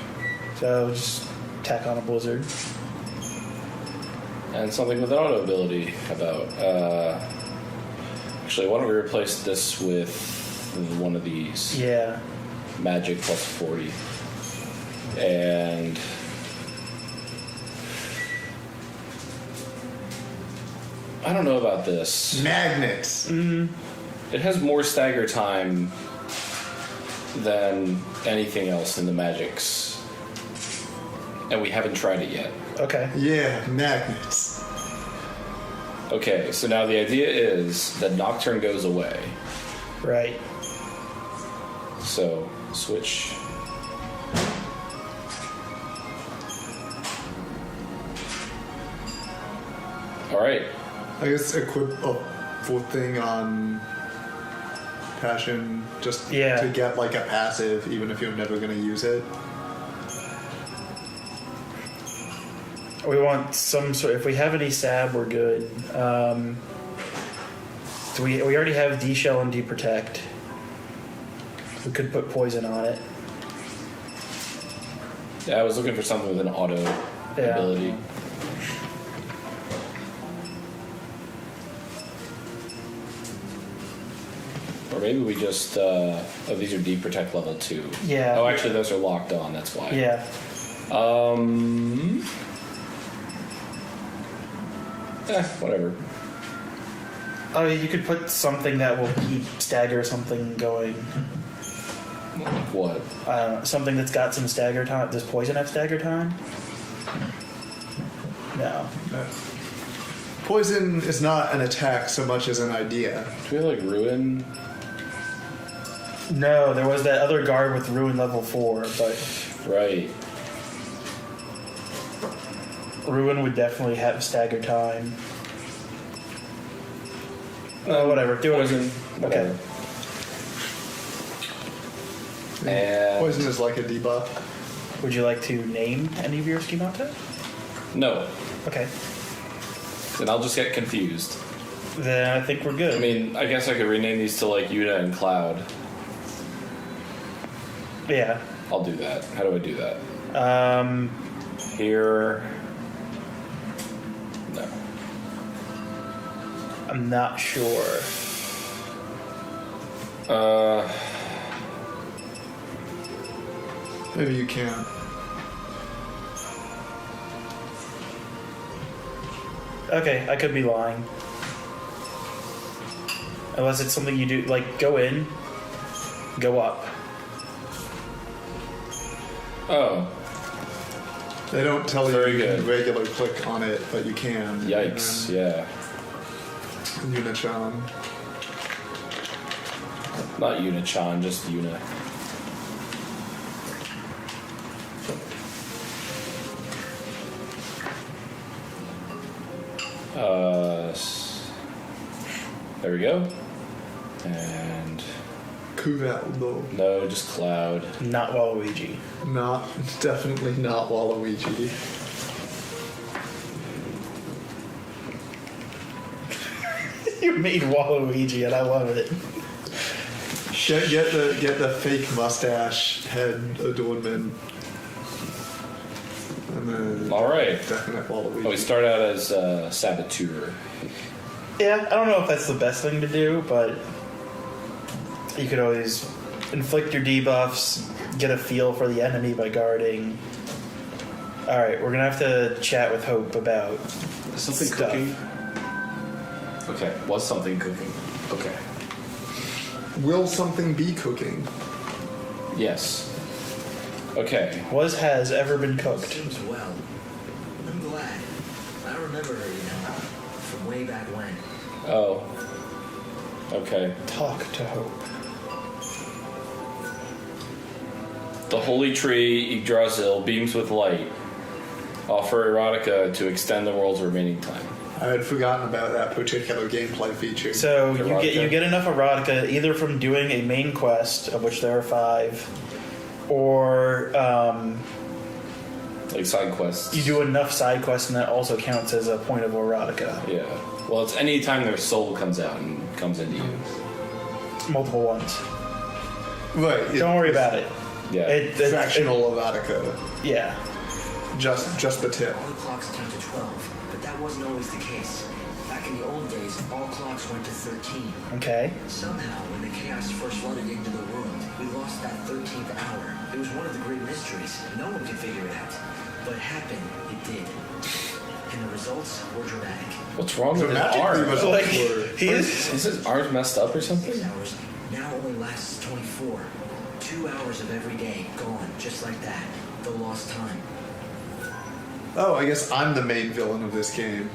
[SPEAKER 4] So just tack on a blizzard.
[SPEAKER 3] And something with an auto ability. How about? Actually, why don't we replace this with one of these?
[SPEAKER 4] Yeah.
[SPEAKER 3] Magic plus 40. And I don't know about this.
[SPEAKER 2] Magnets.
[SPEAKER 3] It has more stagger time than anything else in the magics. And we haven't tried it yet.
[SPEAKER 4] Okay.
[SPEAKER 2] Yeah, magnets.
[SPEAKER 3] Okay, so now the idea is that Nocturne goes away.
[SPEAKER 4] Right.
[SPEAKER 3] So, switch. Alright.
[SPEAKER 2] I guess equip a full thing on passion just
[SPEAKER 4] Yeah.
[SPEAKER 2] to get like a passive, even if you're never going to use it.
[SPEAKER 4] We want some sort. If we have any sab, we're good. So we already have D shell and D protect. We could put poison on it.
[SPEAKER 3] Yeah, I was looking for something with an auto ability. Or maybe we just, oh, these are D protect level 2.
[SPEAKER 4] Yeah.
[SPEAKER 3] Oh, actually, those are locked on, that's why.
[SPEAKER 4] Yeah.
[SPEAKER 3] Whatever.
[SPEAKER 4] Oh, you could put something that will keep stagger something going.
[SPEAKER 3] What?
[SPEAKER 4] Something that's got some stagger time. Does poison have stagger time? No.
[SPEAKER 2] Poison is not an attack so much as an idea.
[SPEAKER 3] Do we have, like, Ruin?
[SPEAKER 4] No, there was that other guard with ruin level 4, but
[SPEAKER 3] Right.
[SPEAKER 4] ruin would definitely have stagger time. Whatever. Do
[SPEAKER 3] Poison.
[SPEAKER 4] it.
[SPEAKER 3] Whatever.
[SPEAKER 4] Okay.
[SPEAKER 3] And
[SPEAKER 2] Poison is like a debuff.
[SPEAKER 4] Would you like to name any of your schemata?
[SPEAKER 3] no.
[SPEAKER 4] Okay.
[SPEAKER 3] Then I'll just get confused.
[SPEAKER 4] Then I think we're good.
[SPEAKER 3] I mean, I guess I could rename these to like Una and Cloud.
[SPEAKER 4] Yeah.
[SPEAKER 3] I'll do that. How do I do that? Here. No.
[SPEAKER 4] I'm not sure.
[SPEAKER 2] Maybe you can.
[SPEAKER 4] Okay, I could be lying. Unless it's something you do, like, go in, go up.
[SPEAKER 3] Oh,
[SPEAKER 2] They don't tell
[SPEAKER 3] Very
[SPEAKER 2] you
[SPEAKER 3] good.
[SPEAKER 2] regular click on it, but you can.
[SPEAKER 3] yikes! Yeah,
[SPEAKER 2] And Unichan.
[SPEAKER 3] not Una-chan, just Una. There we go. And
[SPEAKER 2] Kuvaldo.
[SPEAKER 3] no, just Cloud.
[SPEAKER 4] Not Waluigi.
[SPEAKER 2] Not, definitely not Waluigi.
[SPEAKER 4] You made Waluigi and I love it.
[SPEAKER 2] Get the fake mustache head adornment. And then
[SPEAKER 3] All right.
[SPEAKER 2] definite Waluigi.
[SPEAKER 3] Oh, we start out as Saboteur.
[SPEAKER 4] Yeah, I don't know if that's the best thing to do, but you could always inflict your debuffs, get a feel for the enemy by guarding. Alright, we're gonna have to chat with Hope about
[SPEAKER 3] Something
[SPEAKER 4] stuff.
[SPEAKER 3] cooking? Okay, was something cooking? Okay.
[SPEAKER 2] Will something be cooking?
[SPEAKER 3] Yes. Okay.
[SPEAKER 4] Has ever been cooked.
[SPEAKER 7] Seems well. I'm glad. I remember her, from way back when.
[SPEAKER 3] Oh. Okay.
[SPEAKER 4] Talk to Hope.
[SPEAKER 3] The holy tree, Yggdrasil, beams with light. Offer erotica to extend the world's remaining time.
[SPEAKER 2] I had forgotten about that particular gameplay feature.
[SPEAKER 4] So
[SPEAKER 3] Erotica.
[SPEAKER 4] you get enough erotica either from doing a main quest, of which there are 5, or
[SPEAKER 3] Like side quests.
[SPEAKER 4] you do enough side quests, and that also counts as a point of erotica.
[SPEAKER 3] Yeah. Well, it's any time their soul comes out and comes into you.
[SPEAKER 4] Multiple ones.
[SPEAKER 2] Right.
[SPEAKER 4] Don't worry about it.
[SPEAKER 3] Yeah.
[SPEAKER 2] Fractional erotica.
[SPEAKER 4] Yeah.
[SPEAKER 2] Just the tip.
[SPEAKER 7] All the clocks count to 12, but that wasn't always the case. Back in the old days, all clocks went to 13.
[SPEAKER 4] Okay.
[SPEAKER 7] Somehow, when the chaos first flooded into the world, we lost that 13th hour. It was one of the great mysteries. No one could figure it out. But it happened, it did. And the results were dramatic.
[SPEAKER 3] What's wrong with his
[SPEAKER 2] Dramatically
[SPEAKER 3] arm?
[SPEAKER 2] results
[SPEAKER 4] Like,
[SPEAKER 2] were-
[SPEAKER 4] he is.
[SPEAKER 3] Is his arm messed up or something?
[SPEAKER 7] 6 hours now only lasts 24. 2 hours of every day gone, just like that. The lost time.
[SPEAKER 2] Oh, I guess I'm the main villain of this game.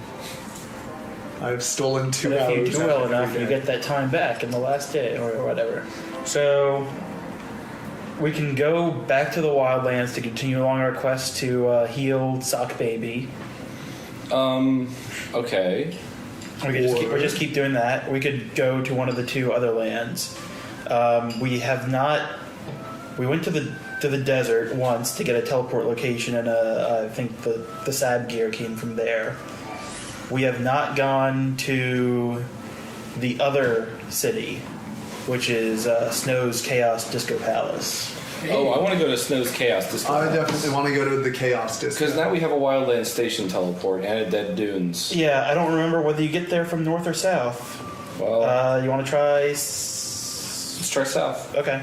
[SPEAKER 2] I've stolen 2
[SPEAKER 4] But
[SPEAKER 2] hours.
[SPEAKER 4] if you do
[SPEAKER 2] out
[SPEAKER 4] well
[SPEAKER 2] of
[SPEAKER 4] enough,
[SPEAKER 2] every
[SPEAKER 4] you
[SPEAKER 2] day.
[SPEAKER 4] get that time back in the last day or whatever. So we can go back to the Wildlands to continue along our quest to heal Sock Baby.
[SPEAKER 3] Okay.
[SPEAKER 4] We could just keep doing that. We could go to one of the 2 other lands. We have not. We went to the desert once to get a teleport location, and I think the Sab gear came from there. We have not gone to the other city, which is Snow's Chaos Disco Palace.
[SPEAKER 3] Oh, I want to go to Snow's Chaos Disco.
[SPEAKER 2] I definitely want to go to the Chaos Disco.
[SPEAKER 3] Because now we have a Wildland Station teleport and a Dead Dunes.
[SPEAKER 4] Yeah, I don't remember whether you get there from north or south.
[SPEAKER 3] Well,
[SPEAKER 4] You want to try?
[SPEAKER 3] let's try south.
[SPEAKER 4] Okay.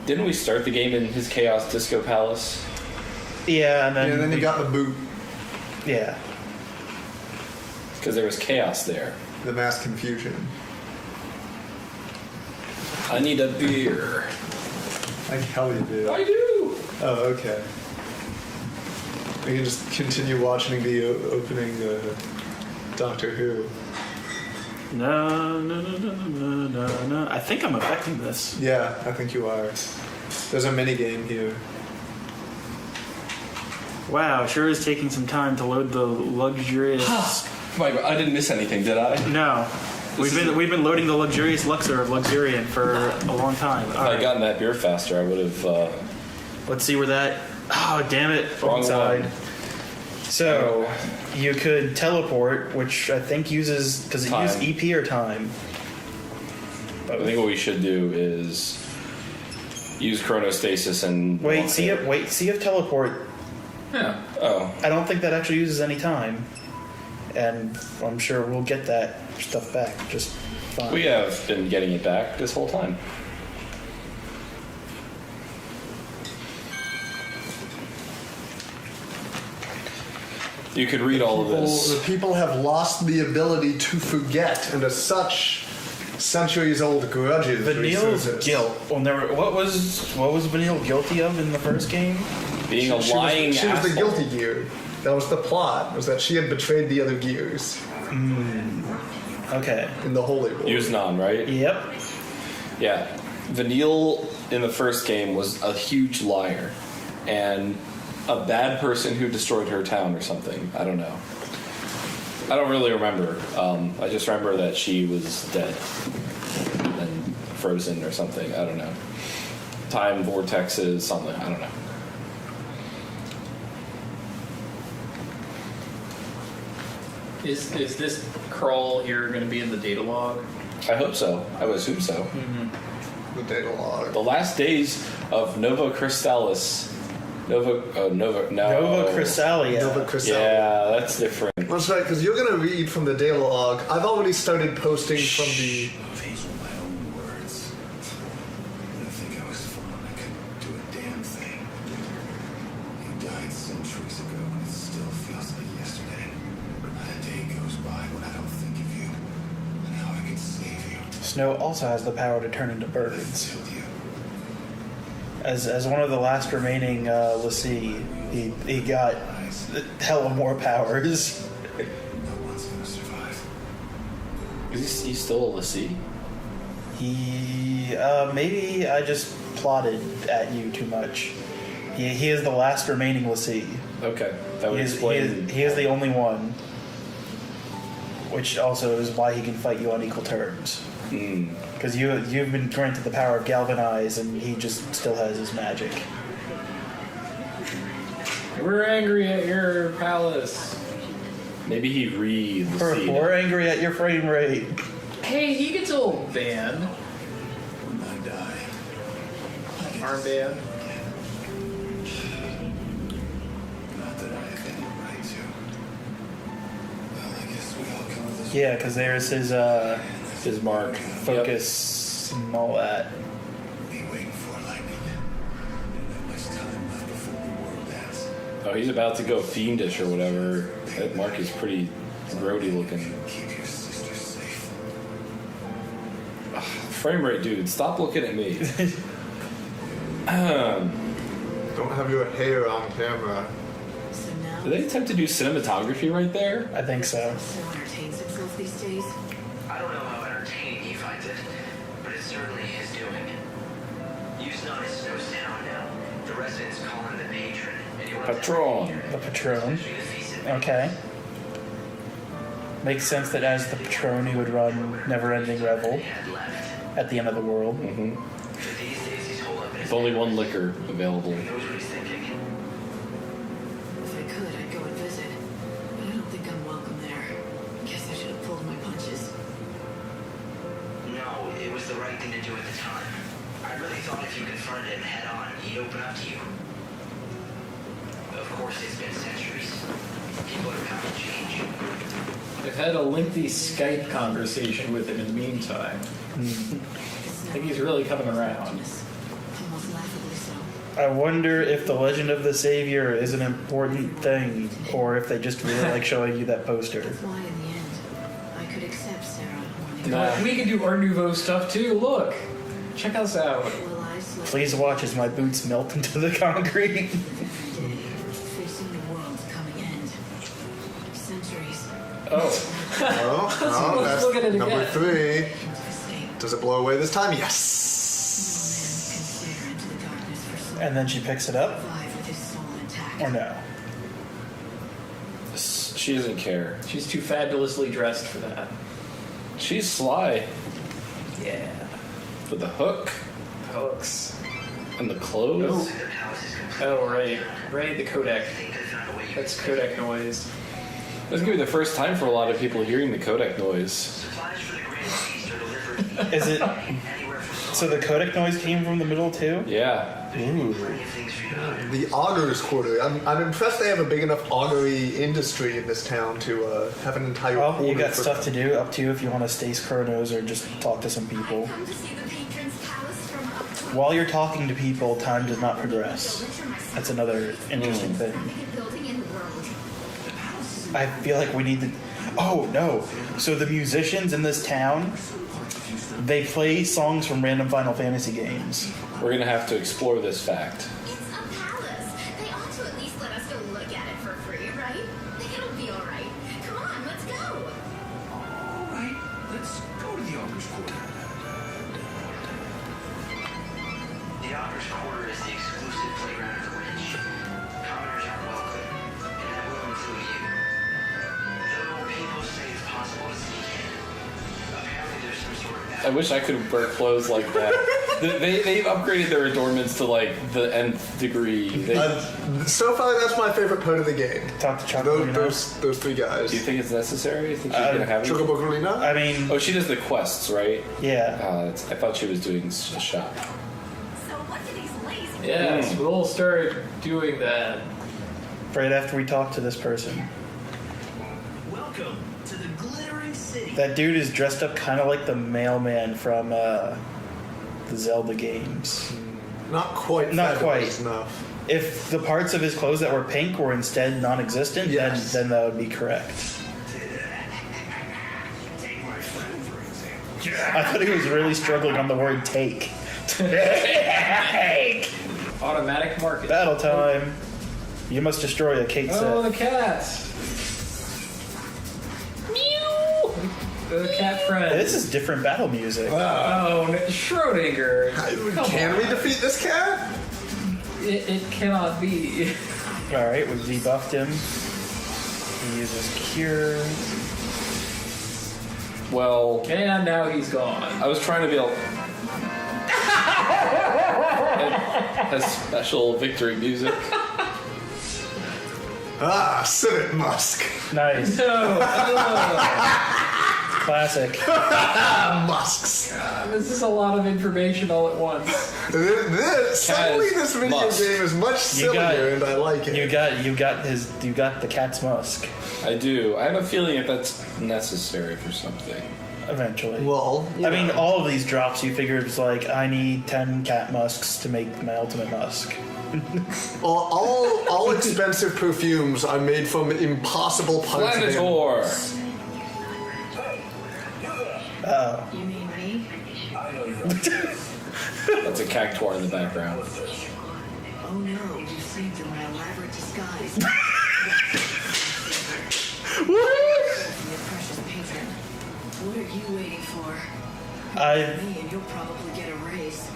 [SPEAKER 3] Didn't we start the game in his Chaos Disco Palace?
[SPEAKER 4] Yeah, and then
[SPEAKER 2] and then you got the boot,
[SPEAKER 4] yeah.
[SPEAKER 3] Because there was chaos there.
[SPEAKER 2] the mass confusion.
[SPEAKER 3] I need a beer.
[SPEAKER 2] Like hell you do.
[SPEAKER 3] I do.
[SPEAKER 2] Oh, okay. We can just continue watching the opening Doctor Who.
[SPEAKER 4] No. I think I'm affecting this.
[SPEAKER 2] Yeah, I think you are. There's a mini game here.
[SPEAKER 4] Wow, sure is taking some time to load the luxurious.
[SPEAKER 3] I didn't miss anything, did I?
[SPEAKER 4] No, we've been loading the luxurious Luxor of Luxurian for a long time.
[SPEAKER 3] If
[SPEAKER 4] All
[SPEAKER 3] I
[SPEAKER 4] right,
[SPEAKER 3] had gotten that beer faster, I would have.
[SPEAKER 4] let's see where that. Oh, damn it!
[SPEAKER 3] Wrong
[SPEAKER 4] side.
[SPEAKER 3] one.
[SPEAKER 4] So you could teleport, which I think uses does it
[SPEAKER 3] Time.
[SPEAKER 4] use EP or time?
[SPEAKER 3] I think what we should do is use chronostasis and
[SPEAKER 4] See if teleport.
[SPEAKER 1] Yeah.
[SPEAKER 3] Oh,
[SPEAKER 4] I don't think that actually uses any time, and I'm sure we'll get that stuff back just fine.
[SPEAKER 3] we have been getting it back this whole time. You could read all of
[SPEAKER 2] The
[SPEAKER 3] this.
[SPEAKER 2] people have lost the ability to forget, and as such, centuries-old grudges
[SPEAKER 4] Vanille's
[SPEAKER 2] resurface.
[SPEAKER 4] guilt. Well, never. What was Vanille guilty of in the first game?
[SPEAKER 3] Being a
[SPEAKER 2] She
[SPEAKER 3] lying
[SPEAKER 2] was the
[SPEAKER 3] asshole.
[SPEAKER 2] guilty gear. That was the plot, was that she had betrayed the other gears
[SPEAKER 4] Okay.
[SPEAKER 2] in the Holy War.
[SPEAKER 3] Yuznan, right?
[SPEAKER 4] Yep.
[SPEAKER 3] Yeah. Vanille in the first game was a huge liar and a bad person who destroyed her town or something. I don't know. I don't really remember. I just remember that she was dead and frozen or something. I don't know. Time vortexes, something. I don't know.
[SPEAKER 1] Is this crawl here going to be in the data log?
[SPEAKER 3] I hope so. I would assume so.
[SPEAKER 2] The data log.
[SPEAKER 3] The last days of Nova Crystallis. Nova
[SPEAKER 4] Crystallia.
[SPEAKER 2] Nova Crystal.
[SPEAKER 3] Yeah, that's different.
[SPEAKER 2] That's right, because you're going to read from the data log. I've already started posting from the...
[SPEAKER 11] These were my own words. I think I was fun. I couldn't do a damn thing. You died centuries ago, and it still feels like yesterday. Not a day goes by when I don't think of you and how I can save you.
[SPEAKER 4] Snow also has the power to turn into birds.
[SPEAKER 11] Killed you.
[SPEAKER 4] As one of the last remaining Lassie, he got hella more powers.
[SPEAKER 11] No one's gonna survive.
[SPEAKER 3] Is he still a Lassie?
[SPEAKER 4] He maybe I just plotted at you too much. He is the last remaining Lassie.
[SPEAKER 3] Okay, that would
[SPEAKER 4] He
[SPEAKER 3] explain.
[SPEAKER 4] is the only one, which also is why he can fight you on equal terms. Because you've been granted the power of galvanize, and he just still has his magic.
[SPEAKER 1] We're angry at your palace.
[SPEAKER 3] Maybe he re-Lassied.
[SPEAKER 4] We're angry at your frame rate.
[SPEAKER 1] Hey, he gets a little band.
[SPEAKER 11] When I die,
[SPEAKER 1] Armband.
[SPEAKER 11] not that I have any right to. Well, I guess we all come with this.
[SPEAKER 4] Yeah, because there's his
[SPEAKER 3] mark.
[SPEAKER 4] focus and all that.
[SPEAKER 11] Be waiting for lightning. Didn't have much time left before the world ends.
[SPEAKER 3] Oh, he's about to go fiendish or whatever. That mark is pretty grody looking.
[SPEAKER 11] Keep your sister safe.
[SPEAKER 3] Frame rate, dude. Stop looking at me.
[SPEAKER 2] Don't have your hair on camera.
[SPEAKER 9] So now,
[SPEAKER 3] Did they attempt to do cinematography right there?
[SPEAKER 4] I think so.
[SPEAKER 9] so entertains himself these days.
[SPEAKER 7] I don't know how entertaining he finds it, but it's certainly his doing. Used known as Snow's Town now. The residents call him the patron, and he runs
[SPEAKER 3] Patron.
[SPEAKER 4] The Patron.
[SPEAKER 7] essentially the feast of
[SPEAKER 4] Okay. Makes sense that as the Patron, he would run Never-Ending Revel
[SPEAKER 7] had left.
[SPEAKER 4] at the end of the world.
[SPEAKER 7] But these days he's holed up in his
[SPEAKER 3] There's only one liquor available.
[SPEAKER 7] Who knows what he's thinking?
[SPEAKER 9] If I could, I'd go and visit. But I don't think I'm welcome there. Guess I should have pulled my punches.
[SPEAKER 7] No, it was the right thing to do at the time. I really thought if you confronted him head on, he'd open up to you. Of course, it's been centuries. People are bound to change.
[SPEAKER 1] I've had a lengthy Skype conversation with him in the meantime. I think he's really coming around.
[SPEAKER 9] Almost laughably so.
[SPEAKER 4] I wonder if the Legend of the Savior is an important thing, or if they just really like showing you that poster.
[SPEAKER 9] That's why in the end, I could accept Sarah wanting
[SPEAKER 3] Nah.
[SPEAKER 1] We can do Art Nouveau stuff too. Look, check us out.
[SPEAKER 9] Will I slept
[SPEAKER 4] Please watch as my boots melt into the concrete.
[SPEAKER 9] every day, facing the world's coming end. Centuries
[SPEAKER 1] Oh,
[SPEAKER 2] Oh,
[SPEAKER 1] Let's look at it
[SPEAKER 2] that's number
[SPEAKER 1] again.
[SPEAKER 2] 3.
[SPEAKER 9] to escape.
[SPEAKER 2] Does it blow away this time? Yes!
[SPEAKER 9] Can stare into the darkness for so
[SPEAKER 4] And then she picks it up,
[SPEAKER 9] survive with his soul intact.
[SPEAKER 4] or no?
[SPEAKER 3] She doesn't care.
[SPEAKER 1] she's too fabulously dressed for that.
[SPEAKER 3] She's sly.
[SPEAKER 1] Yeah,
[SPEAKER 3] With the hook
[SPEAKER 1] hooks.
[SPEAKER 3] and the clothes.
[SPEAKER 7] The palace is complete.
[SPEAKER 1] Oh right, the codec.
[SPEAKER 7] I think they found a way you
[SPEAKER 1] That's
[SPEAKER 7] can save
[SPEAKER 1] codec noise.
[SPEAKER 3] This is gonna be the first time for a lot of people hearing the codec noise.
[SPEAKER 7] Supplies for the grand feast are delivered
[SPEAKER 4] Is it?
[SPEAKER 7] anywhere from
[SPEAKER 4] So the codec noise came from the middle too?
[SPEAKER 3] Yeah.
[SPEAKER 4] Ooh.
[SPEAKER 7] plenty of things for you to learn.
[SPEAKER 2] The augur's quarter. I'm impressed they have a big enough augury industry in this town to have an entire
[SPEAKER 4] Well,
[SPEAKER 2] quarter
[SPEAKER 4] you got
[SPEAKER 2] for-
[SPEAKER 4] stuff to do. Up to you if you want to stace chronos or just talk to some people.
[SPEAKER 10] Come to see the patron's palace from up close.
[SPEAKER 4] While you're talking to people, time does not progress. That's another interesting thing.
[SPEAKER 10] Biggest building in the world.
[SPEAKER 4] I feel like we need to. Oh no! So the musicians in this town, they play songs from random Final Fantasy games.
[SPEAKER 3] We're gonna have to explore this fact.
[SPEAKER 10] It's a palace. They ought to at least let us go look at it for free, right? It'll be all right. Come on, let's go.
[SPEAKER 11] All right, let's go to the Augur's Quarter.
[SPEAKER 7] The Augur's Quarter is the exclusive playground of the rich. Commoners aren't welcome, and that will include you. Though people say it's possible to sneak in. Apparently there's some sort of
[SPEAKER 3] I wish I could wear clothes like that. They've upgraded their adornments to like the nth degree.
[SPEAKER 2] So far, that's my favorite part of the game.
[SPEAKER 4] Talk to Chocolate.
[SPEAKER 2] Those three guys.
[SPEAKER 3] Do you think it's necessary? You think she's gonna have it?
[SPEAKER 2] Chocoboculina?
[SPEAKER 4] I mean,
[SPEAKER 3] Oh, she does the quests, right?
[SPEAKER 4] yeah.
[SPEAKER 3] I thought she was doing a shop.
[SPEAKER 10] So what do these lazy
[SPEAKER 1] Yes, we'll start doing that.
[SPEAKER 4] Right after we talk to this person.
[SPEAKER 7] Welcome to the glittering city.
[SPEAKER 4] That dude is dressed up kind of like the mailman from the Zelda games.
[SPEAKER 2] Not quite.
[SPEAKER 4] Not
[SPEAKER 2] fabulous
[SPEAKER 4] quite.
[SPEAKER 2] enough.
[SPEAKER 4] If the parts of his clothes that were pink were instead non-existent,
[SPEAKER 2] Yes.
[SPEAKER 4] then that would be correct.
[SPEAKER 11] Take my friend, for example.
[SPEAKER 4] I thought he was really struggling on the word take. Take!
[SPEAKER 1] Automatic market.
[SPEAKER 4] Battle time. You must destroy a Kate
[SPEAKER 1] Oh,
[SPEAKER 4] set.
[SPEAKER 1] the cat. Meow. The cat friend.
[SPEAKER 4] This is different battle music.
[SPEAKER 1] Oh, Schrodinger. Come
[SPEAKER 2] Can
[SPEAKER 1] on.
[SPEAKER 2] we defeat this cat?
[SPEAKER 1] It cannot be.
[SPEAKER 4] Alright, we've debuffed him. He uses Cure.
[SPEAKER 3] Well,
[SPEAKER 1] And now he's gone.
[SPEAKER 3] I was trying to be able. Has special victory music.
[SPEAKER 2] Ah, Civet Musk.
[SPEAKER 4] Nice.
[SPEAKER 1] No.
[SPEAKER 4] Classic.
[SPEAKER 2] Musks.
[SPEAKER 1] This is a lot of information all at once.
[SPEAKER 2] Suddenly this video
[SPEAKER 3] Musk.
[SPEAKER 2] game is much
[SPEAKER 4] You got-
[SPEAKER 2] sillier and I like it.
[SPEAKER 4] You got the cat's musk.
[SPEAKER 3] I do. I have a feeling if that's necessary for something.
[SPEAKER 4] Eventually.
[SPEAKER 2] Well,
[SPEAKER 4] I mean, all of these drops you figured was like, I need 10 cat musks to make my ultimate musk.
[SPEAKER 2] all expensive perfumes are made from impossible parts of
[SPEAKER 3] Planitor!
[SPEAKER 2] animals.
[SPEAKER 4] Oh.
[SPEAKER 9] You mean me?
[SPEAKER 3] That's a cactuar in the background.
[SPEAKER 9] Oh no, you saved in my elaborate disguise. Your precious patron. What are you waiting for? Me and you'll probably get a raise.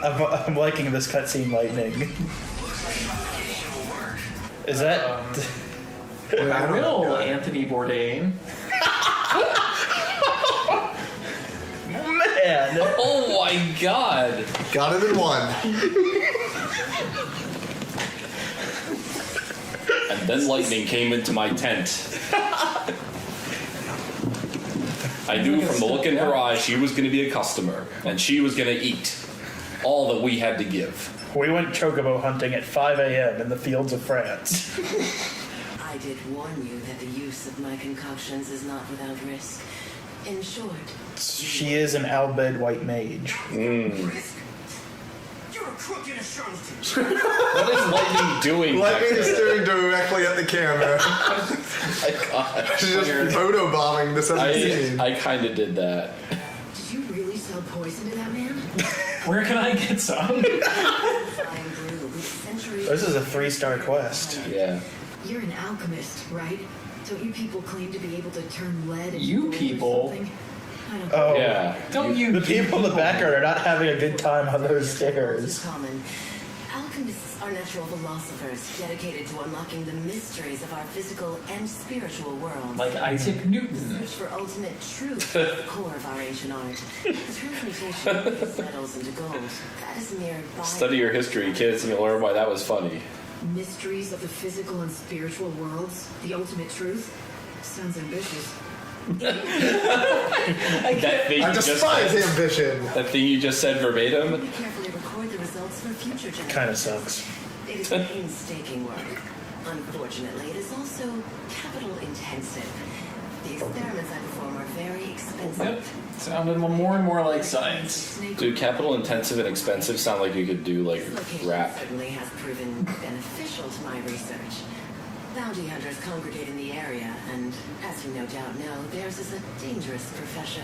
[SPEAKER 4] I'm liking this cutscene lightning. Is that...
[SPEAKER 1] I will, Anthony Bourdain.
[SPEAKER 4] Man!
[SPEAKER 3] Oh my god!
[SPEAKER 2] Got it in one.
[SPEAKER 3] And then lightning came into my tent. I knew from the look in her eyes she was going to be a customer, and she was going to eat all that we had to give.
[SPEAKER 4] We went chocobo hunting at 5 a.m. in the fields of France.
[SPEAKER 9] I did warn you that the use of my concoctions is not without risk. In short,
[SPEAKER 4] She is an Albed white mage.
[SPEAKER 7] Risk? You're a crook and a charlatan.
[SPEAKER 3] What is lightning doing?
[SPEAKER 2] Lightning is staring directly at the camera.
[SPEAKER 3] My god.
[SPEAKER 2] She's just photobombing this other scene.
[SPEAKER 3] I kind of did that.
[SPEAKER 9] did you really sell poison to that man?
[SPEAKER 1] Where can I get some?
[SPEAKER 9] Fine brew with centuries.
[SPEAKER 4] This is a 3-star quest.
[SPEAKER 3] Yeah.
[SPEAKER 9] You're an alchemist, right? Don't you people claim to be able to turn lead into
[SPEAKER 1] You
[SPEAKER 9] gold or
[SPEAKER 1] people?
[SPEAKER 9] something? I don't
[SPEAKER 4] Oh.
[SPEAKER 3] Yeah.
[SPEAKER 1] Don't you?
[SPEAKER 4] The people in the background are not having a good time on those
[SPEAKER 9] Is
[SPEAKER 4] stairs.
[SPEAKER 9] common. Alchemists are natural philosophers dedicated to unlocking the mysteries of our physical and spiritual world.
[SPEAKER 1] Like Isaac Newton.
[SPEAKER 9] Search for ultimate truth at the core of our ancient art. The transmutation of these metals into gold. That is mere
[SPEAKER 3] Study your history, kids, and you'll learn why that was funny.
[SPEAKER 9] mysteries of the physical and spiritual worlds. The ultimate truth. Sounds ambitious.
[SPEAKER 3] That thing
[SPEAKER 2] I
[SPEAKER 3] you just
[SPEAKER 2] despise
[SPEAKER 3] said,
[SPEAKER 2] ambition.
[SPEAKER 3] that thing you just said verbatim.
[SPEAKER 9] We carefully record the results for future generations.
[SPEAKER 4] Kind of sucks.
[SPEAKER 9] It is painstaking work. Unfortunately, it is also capital intensive. The experiments I perform are very expensive.
[SPEAKER 1] Yep. Sounded more and more like science.
[SPEAKER 3] Dude, capital intensive and expensive sound like you could do like
[SPEAKER 9] This location
[SPEAKER 3] rap.
[SPEAKER 9] certainly has proven beneficial to my research. Bounty hunters congregate in the area, and as you no doubt know, theirs is a dangerous profession.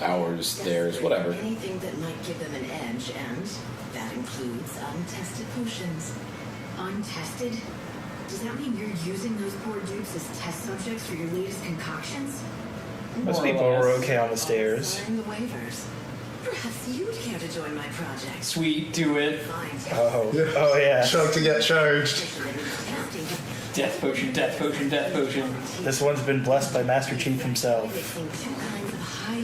[SPEAKER 3] Ours, theirs, whatever.
[SPEAKER 9] Anything that might give them an edge, and that includes untested potions. Untested? Does that mean you're using those poor dupes as test subjects for your latest concoctions?
[SPEAKER 4] Most
[SPEAKER 1] More or
[SPEAKER 4] people were
[SPEAKER 1] less.
[SPEAKER 4] okay on the stairs.
[SPEAKER 9] Sign the waivers. Perhaps you'd care to join my project.
[SPEAKER 1] Sweet, do it.
[SPEAKER 9] Fine.
[SPEAKER 4] Oh yeah.
[SPEAKER 2] Chug to get charged.
[SPEAKER 1] Death potion, death potion, death potion.
[SPEAKER 4] This one's been blessed by Master Chief himself.
[SPEAKER 9] Mixing two kinds of highly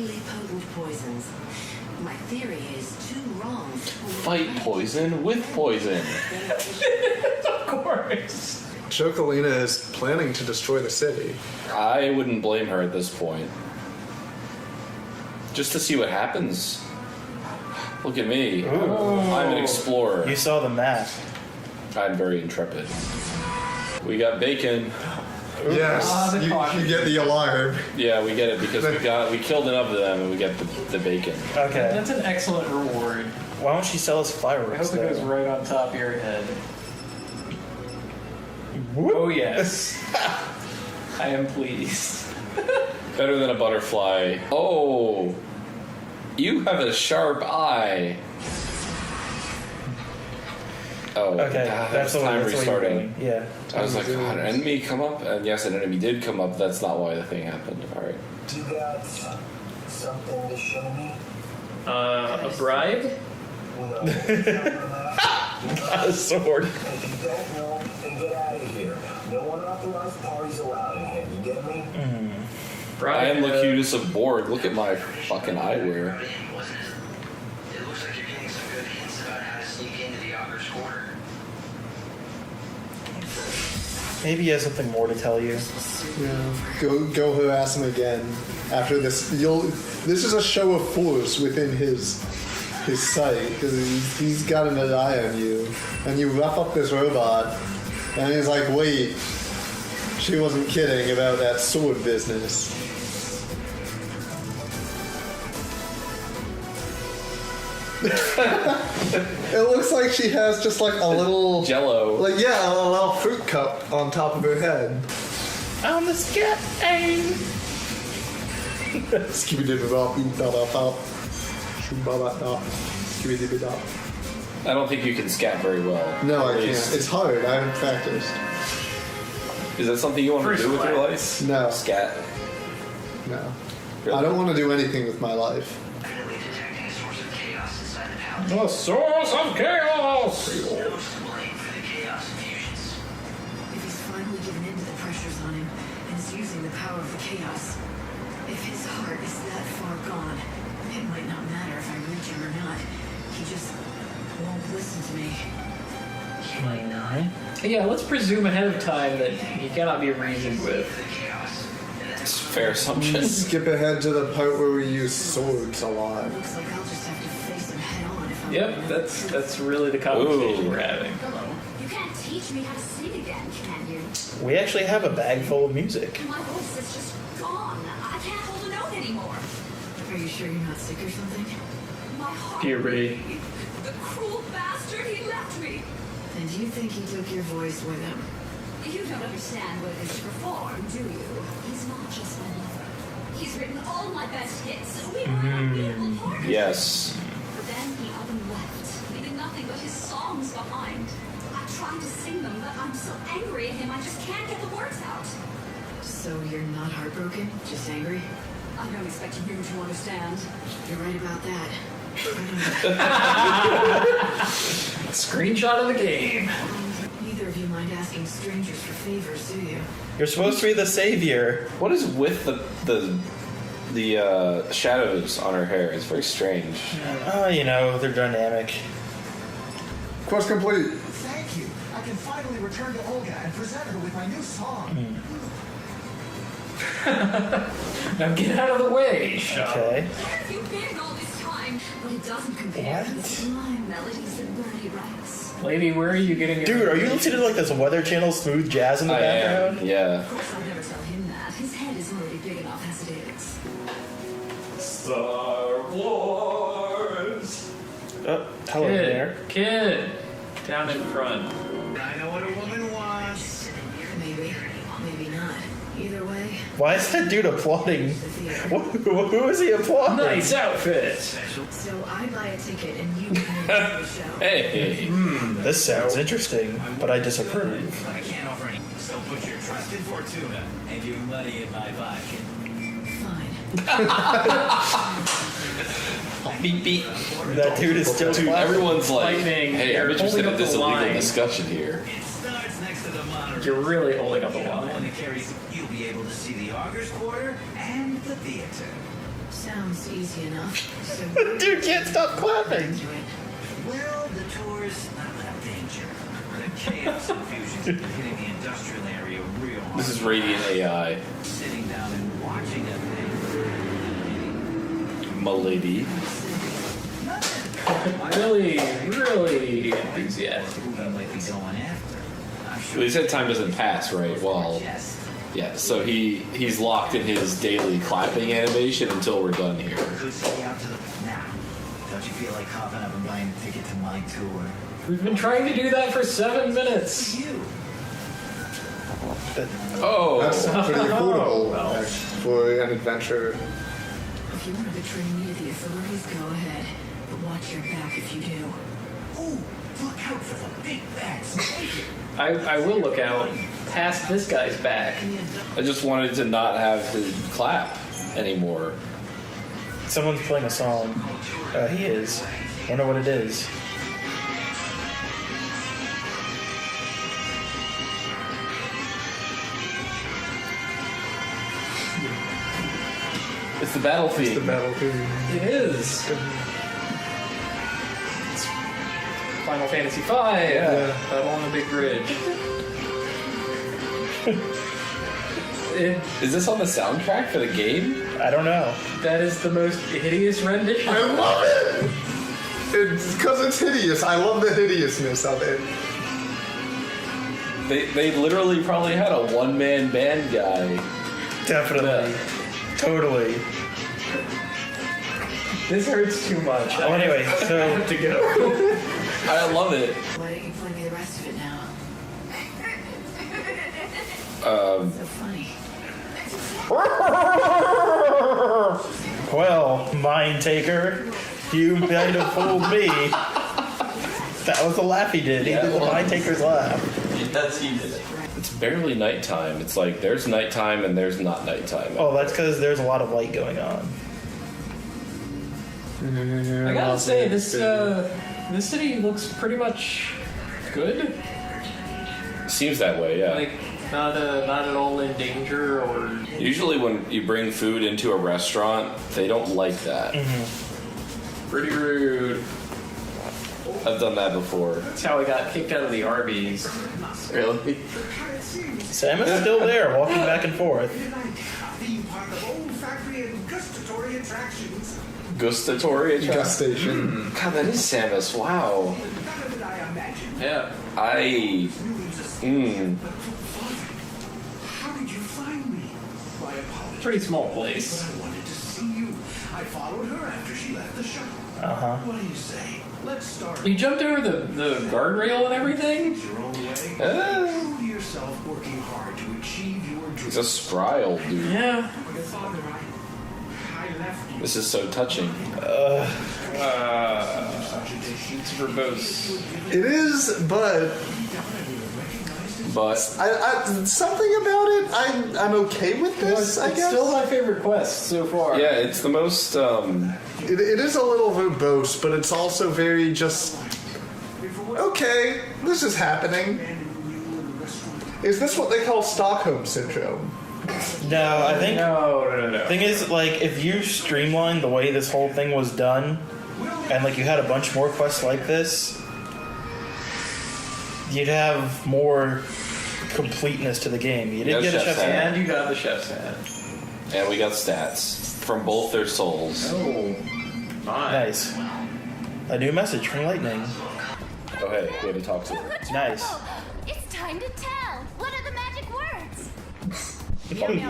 [SPEAKER 3] fight poison with poison.
[SPEAKER 1] Of course.
[SPEAKER 2] Chocolina is planning to destroy the city.
[SPEAKER 3] I wouldn't blame her at this point. Just to see what happens. Look at me. I'm an explorer.
[SPEAKER 4] You saw the map.
[SPEAKER 3] I'm very intrepid. We got bacon.
[SPEAKER 2] Yes, you get the alarm.
[SPEAKER 3] Yeah, we get it because we killed enough of them and we get the bacon.
[SPEAKER 4] Okay.
[SPEAKER 1] That's an excellent reward.
[SPEAKER 4] Why don't she sell us
[SPEAKER 1] I
[SPEAKER 4] fireworks?
[SPEAKER 1] hope it goes right on top of your head. Oh yes. I am pleased.
[SPEAKER 3] Better than a butterfly. Oh, you have a sharp eye. Oh,
[SPEAKER 4] Okay,
[SPEAKER 3] that's time restarting.
[SPEAKER 4] Yeah.
[SPEAKER 3] I was like, God, an enemy come up? And yes, an enemy did come up. That's not why the thing happened. All right.
[SPEAKER 11] You got something to show me?
[SPEAKER 1] A bribe?
[SPEAKER 4] A sword.
[SPEAKER 11] If you don't know, then get out of here. No unauthorized parties allowed in here. You get me?
[SPEAKER 3] I am the cutest of bored. Look at my fucking eyewear.
[SPEAKER 7] It looks like you're getting some good hints about how to sneak into the Augur's quarter.
[SPEAKER 4] Maybe he has something more to tell you.
[SPEAKER 2] Yeah. Go harass him again. After this, this is a show of force within his sight because he's got an eye on you, and you wrap up this robot, and he's like, wait, she wasn't kidding about that sword business. It looks like she has just like a little
[SPEAKER 3] Jello.
[SPEAKER 2] like a little fruit cup on top of her head.
[SPEAKER 4] On the scat aim.
[SPEAKER 3] I don't think you can scat very well.
[SPEAKER 2] No, I
[SPEAKER 3] At
[SPEAKER 2] can't.
[SPEAKER 3] least.
[SPEAKER 2] It's hard. I haven't practiced.
[SPEAKER 3] Is that something you want to
[SPEAKER 1] First
[SPEAKER 3] do with your
[SPEAKER 1] class.
[SPEAKER 3] life?
[SPEAKER 2] No.
[SPEAKER 3] Scat.
[SPEAKER 2] No.
[SPEAKER 3] Really?
[SPEAKER 2] I don't want to do anything with my life.
[SPEAKER 7] Apparently detecting a source of chaos inside the palace.
[SPEAKER 1] The source of chaos!
[SPEAKER 7] Who's to blame for the chaos infusions?
[SPEAKER 9] If he's finally given in to the pressures on him and is using the power of the chaos, if his heart is that far gone, it might not matter if I reach him or not. He just won't listen to me.
[SPEAKER 7] He might not.
[SPEAKER 1] Yeah, let's presume ahead of time that he cannot be reasoned with.
[SPEAKER 7] The chaos.
[SPEAKER 3] It's a fair assumption.
[SPEAKER 2] Skip ahead to the part where we use swords a lot.
[SPEAKER 9] Looks like I'll just have to face him head on if I'm
[SPEAKER 1] Yep, that's really the conversation
[SPEAKER 3] Ooh.
[SPEAKER 1] we're having.
[SPEAKER 10] Hello. You can't teach me how to sing again, can you?
[SPEAKER 4] We actually have a bag full of music.
[SPEAKER 10] My voice is just gone. I can't hold a note anymore.
[SPEAKER 9] Are you sure you're not sick or something?
[SPEAKER 10] My heart.
[SPEAKER 1] Puberty.
[SPEAKER 10] The cruel bastard, he left me.
[SPEAKER 9] And do you think he took your voice with him?
[SPEAKER 10] You don't understand what it is to perform, do you? He's not just my lover. He's written all my best hits. We were an unbeatable partnership.
[SPEAKER 3] Yes.
[SPEAKER 10] But then he up and left, leaving nothing but his songs behind. I tried to sing them, but I'm so angry at him, I just can't get the words out.
[SPEAKER 9] So you're not heartbroken? Just angry?
[SPEAKER 10] I don't expect you to understand.
[SPEAKER 9] You're right about that.
[SPEAKER 1] Screenshot of the game.
[SPEAKER 9] Neither of you mind asking strangers for favors, do you?
[SPEAKER 4] You're supposed to be the savior.
[SPEAKER 3] What is with the shadows on her hair? It's very strange.
[SPEAKER 4] They're dynamic.
[SPEAKER 2] Quest complete.
[SPEAKER 11] Thank you. I can finally return to Olga and present her with my new song.
[SPEAKER 1] Now get out of the way, Sean.
[SPEAKER 4] Okay.
[SPEAKER 10] Where have you been all this time? But it doesn't compare to the sublime melodies that Bernie writes.
[SPEAKER 1] Lady, where are you getting your...
[SPEAKER 4] Dude, are you listening to like this Weather Channel smooth jazz in the
[SPEAKER 3] I
[SPEAKER 4] background?
[SPEAKER 3] am. Yeah.
[SPEAKER 10] Of course, I'd never tell him that. His head is already big enough as it is.
[SPEAKER 1] Star Wars.
[SPEAKER 4] Oh, hello there.
[SPEAKER 1] Kid. Down in front.
[SPEAKER 11] I know what a woman wants.
[SPEAKER 9] Maybe. Maybe not. Either way,
[SPEAKER 4] Why is that dude applauding?
[SPEAKER 9] the theater.
[SPEAKER 4] Who is he applauding?
[SPEAKER 1] Nice outfit.
[SPEAKER 9] So I buy a ticket and you come to the show.
[SPEAKER 3] Hey.
[SPEAKER 4] This sounds interesting, but I disapprove.
[SPEAKER 7] I can't offer any. So put your trust in Fortuna and your money in my pocket.
[SPEAKER 9] Fine.
[SPEAKER 3] Beep beep.
[SPEAKER 4] That dude is still
[SPEAKER 3] Dude,
[SPEAKER 4] clapping.
[SPEAKER 3] everyone's like,
[SPEAKER 1] Lightning,
[SPEAKER 3] hey, I'm
[SPEAKER 1] you're
[SPEAKER 3] interested
[SPEAKER 1] holding
[SPEAKER 3] in
[SPEAKER 1] up
[SPEAKER 3] this
[SPEAKER 1] the
[SPEAKER 3] illegal
[SPEAKER 1] line.
[SPEAKER 3] discussion here.
[SPEAKER 7] It starts next to the monorail.
[SPEAKER 1] You're really holding up the
[SPEAKER 7] One
[SPEAKER 1] line.
[SPEAKER 7] that carries. You'll be able to see the Augur's quarter and the theater.
[SPEAKER 9] Sounds easy enough. So
[SPEAKER 4] Dude can't stop clapping.
[SPEAKER 9] into it.
[SPEAKER 7] Well, the tour's not without danger. The chaos infusions have been hitting the industrial area real hard.
[SPEAKER 3] This is Radiant AI.
[SPEAKER 7] Sitting down and watching a thing.
[SPEAKER 3] Milady.
[SPEAKER 1] Really enthusiastic.
[SPEAKER 7] Who he might be going after. I'm sure
[SPEAKER 3] Well, he said time doesn't pass, right? Well, yeah. So he's locked in his daily clapping animation until we're done here.
[SPEAKER 7] Good city out to the now. Don't you feel like hopping up and buying a ticket to my tour?
[SPEAKER 1] We've been trying to do that for 7 minutes.
[SPEAKER 7] You.
[SPEAKER 3] Oh,
[SPEAKER 2] That's pretty affordable
[SPEAKER 1] well.
[SPEAKER 2] for an adventure.
[SPEAKER 9] If you want to betray me to the authorities, go ahead. But watch your back if you do.
[SPEAKER 7] Oh, look out for the big bags.
[SPEAKER 1] I will look out past this guy's back.
[SPEAKER 3] I just wanted to not have to clap anymore.
[SPEAKER 4] Someone's playing a song. He is. I don't know what it is.
[SPEAKER 3] It's the battle theme.
[SPEAKER 2] The battlefield.
[SPEAKER 1] It is. It's Final Fantasy V. Yeah. Battle on the Big Bridge.
[SPEAKER 3] Is this on the soundtrack for the game?
[SPEAKER 4] I don't know.
[SPEAKER 1] That is the most hideous rendition.
[SPEAKER 2] I love it! It's because it's hideous. I love the hideousness of it.
[SPEAKER 3] They literally probably had a one-man band guy.
[SPEAKER 4] Definitely. Totally.
[SPEAKER 1] This hurts too much.
[SPEAKER 4] Well, anyway,
[SPEAKER 1] I
[SPEAKER 4] so
[SPEAKER 1] have to go.
[SPEAKER 3] I love it.
[SPEAKER 9] Why don't you play me the rest of it now?
[SPEAKER 3] Um,
[SPEAKER 9] So funny.
[SPEAKER 4] well, mind taker, you might have fooled me. That was the laugh he did. He did the mind taker's laugh.
[SPEAKER 3] That's he did it. It's barely nighttime. It's like there's nighttime and there's not nighttime.
[SPEAKER 4] Oh, that's because there's a lot of light going on.
[SPEAKER 1] I gotta say, this city looks pretty much good.
[SPEAKER 3] Seems that way, yeah.
[SPEAKER 1] Like, not at all in danger or.
[SPEAKER 3] Usually when you bring food into a restaurant, they don't like that.
[SPEAKER 1] Pretty rude.
[SPEAKER 3] I've done that before.
[SPEAKER 1] That's how I got kicked out of the Arby's.
[SPEAKER 3] Really?
[SPEAKER 4] Sam is still there, walking back and forth.
[SPEAKER 11] Theme park of old factory and gustatory attractions.
[SPEAKER 3] Gustatory
[SPEAKER 2] Gas
[SPEAKER 3] attraction.
[SPEAKER 2] station.
[SPEAKER 3] God, that is Samus. Wow.
[SPEAKER 11] Better than I imagined.
[SPEAKER 1] Yeah.
[SPEAKER 11] How did you find me? My apologies.
[SPEAKER 1] Pretty small place.
[SPEAKER 11] But I wanted to see you. I followed her after she left the shop.
[SPEAKER 4] Uh-huh.
[SPEAKER 11] What do you say? Let's start.
[SPEAKER 1] You jumped over the guardrail and everything?
[SPEAKER 11] Your own way. True to yourself, working hard to achieve your dreams.
[SPEAKER 3] He's a spry old dude.
[SPEAKER 1] Yeah.
[SPEAKER 11] Your father, I left you.
[SPEAKER 3] This is so touching.
[SPEAKER 1] It's verbose.
[SPEAKER 2] It is, but
[SPEAKER 3] But
[SPEAKER 2] something about it, I'm okay with this, I
[SPEAKER 1] It's
[SPEAKER 2] guess.
[SPEAKER 1] still my favorite quest so far.
[SPEAKER 3] yeah, it's the most.
[SPEAKER 2] It is a little verbose, but it's also very just. Okay, this is happening. Is this what they call Stockholm Syndrome?
[SPEAKER 4] No, I think
[SPEAKER 1] No.
[SPEAKER 4] thing is, like, if you streamline the way this whole thing was done, and like you had a bunch more quests like this, you'd have more completeness to the game. You didn't
[SPEAKER 3] Yeah,
[SPEAKER 4] get a
[SPEAKER 3] chef's
[SPEAKER 4] chef's
[SPEAKER 3] hat.
[SPEAKER 4] hat.
[SPEAKER 1] And you got the chef's hat.
[SPEAKER 3] And we got stats from both their souls.
[SPEAKER 1] Oh, my.
[SPEAKER 4] Nice. A new message from Lightning.
[SPEAKER 3] Oh, hey, we had to talk to her.
[SPEAKER 4] Nice.
[SPEAKER 10] It's time to tell. What are the magic words?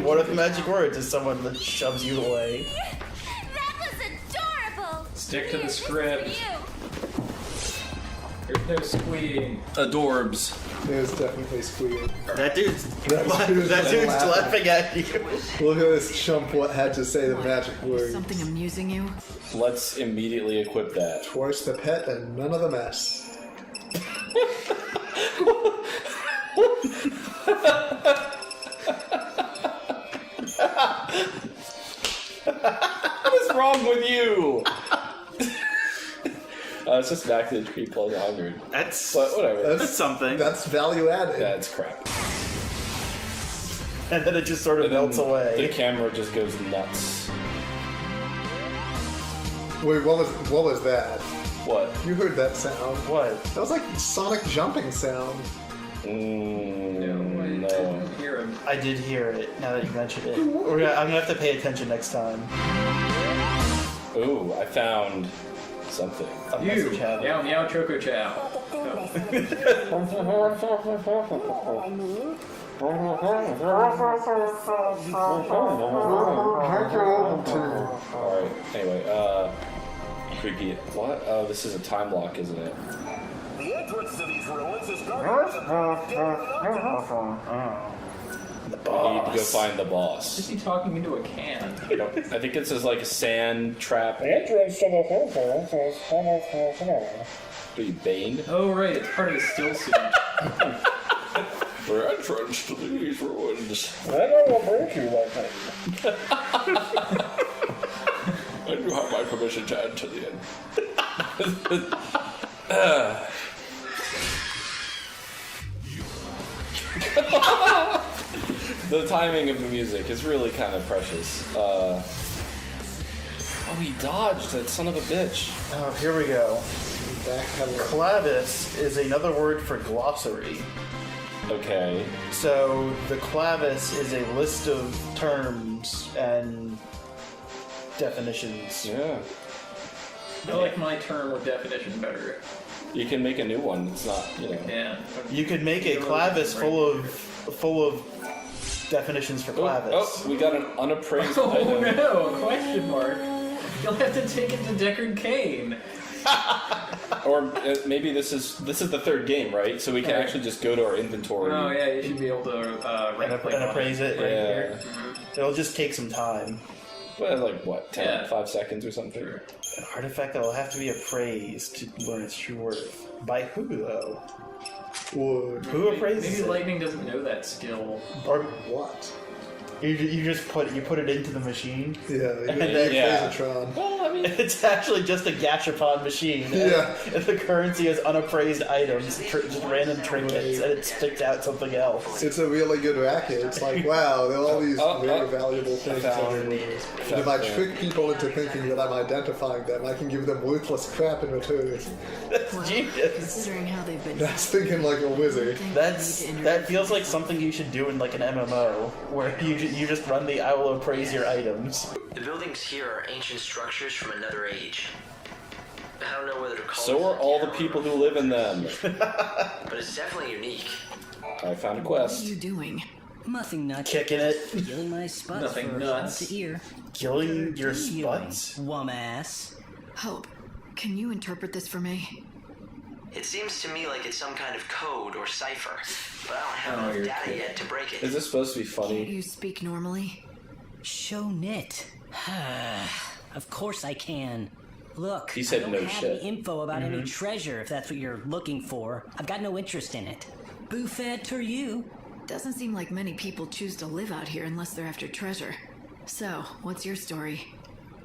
[SPEAKER 4] What are the magic words? Is someone that shoves you away?
[SPEAKER 10] That was adorable.
[SPEAKER 1] Stick to the
[SPEAKER 10] This is
[SPEAKER 1] script.
[SPEAKER 10] for you.
[SPEAKER 1] There's no squeeing.
[SPEAKER 3] Adorbs.
[SPEAKER 2] There's definitely squealing.
[SPEAKER 4] That dude's
[SPEAKER 2] dude's
[SPEAKER 4] laughing at you.
[SPEAKER 2] Look at this chump what had to say the magic word.
[SPEAKER 9] Something amusing you?
[SPEAKER 3] Let's immediately equip that.
[SPEAKER 2] Twice the pet and none of the mess.
[SPEAKER 3] What is wrong with you? It's just max HP plus 100.
[SPEAKER 4] That's
[SPEAKER 3] But whatever.
[SPEAKER 4] that's something.
[SPEAKER 2] That's value added.
[SPEAKER 3] Yeah, it's crap.
[SPEAKER 4] And then it just sort of
[SPEAKER 3] And then
[SPEAKER 4] melts away.
[SPEAKER 3] The camera just goes nuts.
[SPEAKER 2] Wait, what was that?
[SPEAKER 3] What?
[SPEAKER 2] You heard that sound.
[SPEAKER 4] What?
[SPEAKER 2] That was like Sonic jumping sound.
[SPEAKER 1] No, I didn't hear him.
[SPEAKER 4] I did hear it, now that you mentioned it. I'm gonna have to pay attention next time.
[SPEAKER 3] Ooh, I found something.
[SPEAKER 4] A message happened.
[SPEAKER 1] Meow meow choco chow.
[SPEAKER 3] Alright, anyway, creepy. What? Oh, this is a time lock, isn't it?
[SPEAKER 11] The entrance to these ruins is
[SPEAKER 3] We need to go find the boss.
[SPEAKER 1] Is he talking into a can?
[SPEAKER 3] I think this is like a sand trap. Are you Bane?
[SPEAKER 1] Oh right, it's part of the still suit.
[SPEAKER 3] For entrance to these ruins.
[SPEAKER 5] I will break you like that.
[SPEAKER 3] And you have my permission to enter the end. The timing of the music is really kind of precious. Oh, he dodged, that son of a bitch.
[SPEAKER 4] Oh, here we go. Clavis is another word for glossary.
[SPEAKER 3] Okay.
[SPEAKER 4] So the clavis is a list of terms and definitions.
[SPEAKER 3] Yeah.
[SPEAKER 1] I like my term of definition better.
[SPEAKER 3] You can make a new one. It's not, you know.
[SPEAKER 1] Yeah.
[SPEAKER 4] You could make a clavis full of definitions for clavis.
[SPEAKER 3] Oh, we got an unappraised
[SPEAKER 1] Oh
[SPEAKER 3] item.
[SPEAKER 1] no, question mark. You'll have to take it to Deckard Cain.
[SPEAKER 3] Or maybe this is the third game, right? So we can actually just go to our inventory.
[SPEAKER 1] Oh yeah, you should be able to
[SPEAKER 4] And appraise it right
[SPEAKER 3] Yeah.
[SPEAKER 4] here. It'll just take some time.
[SPEAKER 3] Well, like what, 10,
[SPEAKER 1] Yeah.
[SPEAKER 3] 5 seconds or something?
[SPEAKER 1] Sure.
[SPEAKER 4] An artifact that will have to be appraised to learn its true worth. By who, though? Who appraises
[SPEAKER 1] Maybe
[SPEAKER 4] it?
[SPEAKER 1] Lightning doesn't know that skill.
[SPEAKER 4] Or
[SPEAKER 2] What?
[SPEAKER 4] you just put it into the machine.
[SPEAKER 2] Yeah,
[SPEAKER 4] And
[SPEAKER 2] you
[SPEAKER 4] then-
[SPEAKER 3] Yeah.
[SPEAKER 2] Phasatron.
[SPEAKER 3] Well, I mean,
[SPEAKER 4] It's actually just a gashapon machine.
[SPEAKER 2] Yeah.
[SPEAKER 4] And the currency is unappraised items, just random trinkets, and it spits out something else.
[SPEAKER 2] It's a really good racket. It's like, wow, there are all these very valuable things
[SPEAKER 3] found-
[SPEAKER 2] everywhere. And if I trick people into thinking that I'm identifying them, I can give them worthless crap in return.
[SPEAKER 4] That's genius.
[SPEAKER 9] Considering how they've been.
[SPEAKER 2] That's thinking like a wizard.
[SPEAKER 4] That feels like something you should do in like an MMO, where you just run the I will appraise your items.
[SPEAKER 7] The buildings here are ancient structures from another age. I don't know whether to call
[SPEAKER 3] so
[SPEAKER 7] it
[SPEAKER 3] are
[SPEAKER 7] a
[SPEAKER 3] all the
[SPEAKER 7] town
[SPEAKER 3] people
[SPEAKER 7] or-
[SPEAKER 3] who live in them.
[SPEAKER 7] But it's definitely unique.
[SPEAKER 3] I found a
[SPEAKER 9] What are
[SPEAKER 3] quest.
[SPEAKER 9] you doing?
[SPEAKER 12] Nothing nuts.
[SPEAKER 4] Kicking it,
[SPEAKER 12] Killing my sputs
[SPEAKER 1] Nothing
[SPEAKER 12] for
[SPEAKER 1] nuts.
[SPEAKER 12] to ear.
[SPEAKER 4] killing your
[SPEAKER 12] Healing,
[SPEAKER 4] sputs.
[SPEAKER 12] Wum-ass.
[SPEAKER 9] Hope, can you interpret this for me?
[SPEAKER 7] It seems to me like it's some kind of code or cipher, but I don't have
[SPEAKER 1] Oh,
[SPEAKER 7] enough
[SPEAKER 1] you're
[SPEAKER 7] data
[SPEAKER 1] kidding.
[SPEAKER 7] yet to break it.
[SPEAKER 3] Is this supposed to be
[SPEAKER 9] Can't
[SPEAKER 3] funny?
[SPEAKER 9] you speak normally?
[SPEAKER 12] Show knit. Of course I can. Look,
[SPEAKER 3] He said
[SPEAKER 12] I don't
[SPEAKER 3] no
[SPEAKER 12] have
[SPEAKER 3] shit.
[SPEAKER 12] any info about any treasure, if that's what you're looking for. I've got no interest in it. Buffet to you.
[SPEAKER 9] Doesn't seem like many people choose to live out here unless they're after treasure. So, what's your story?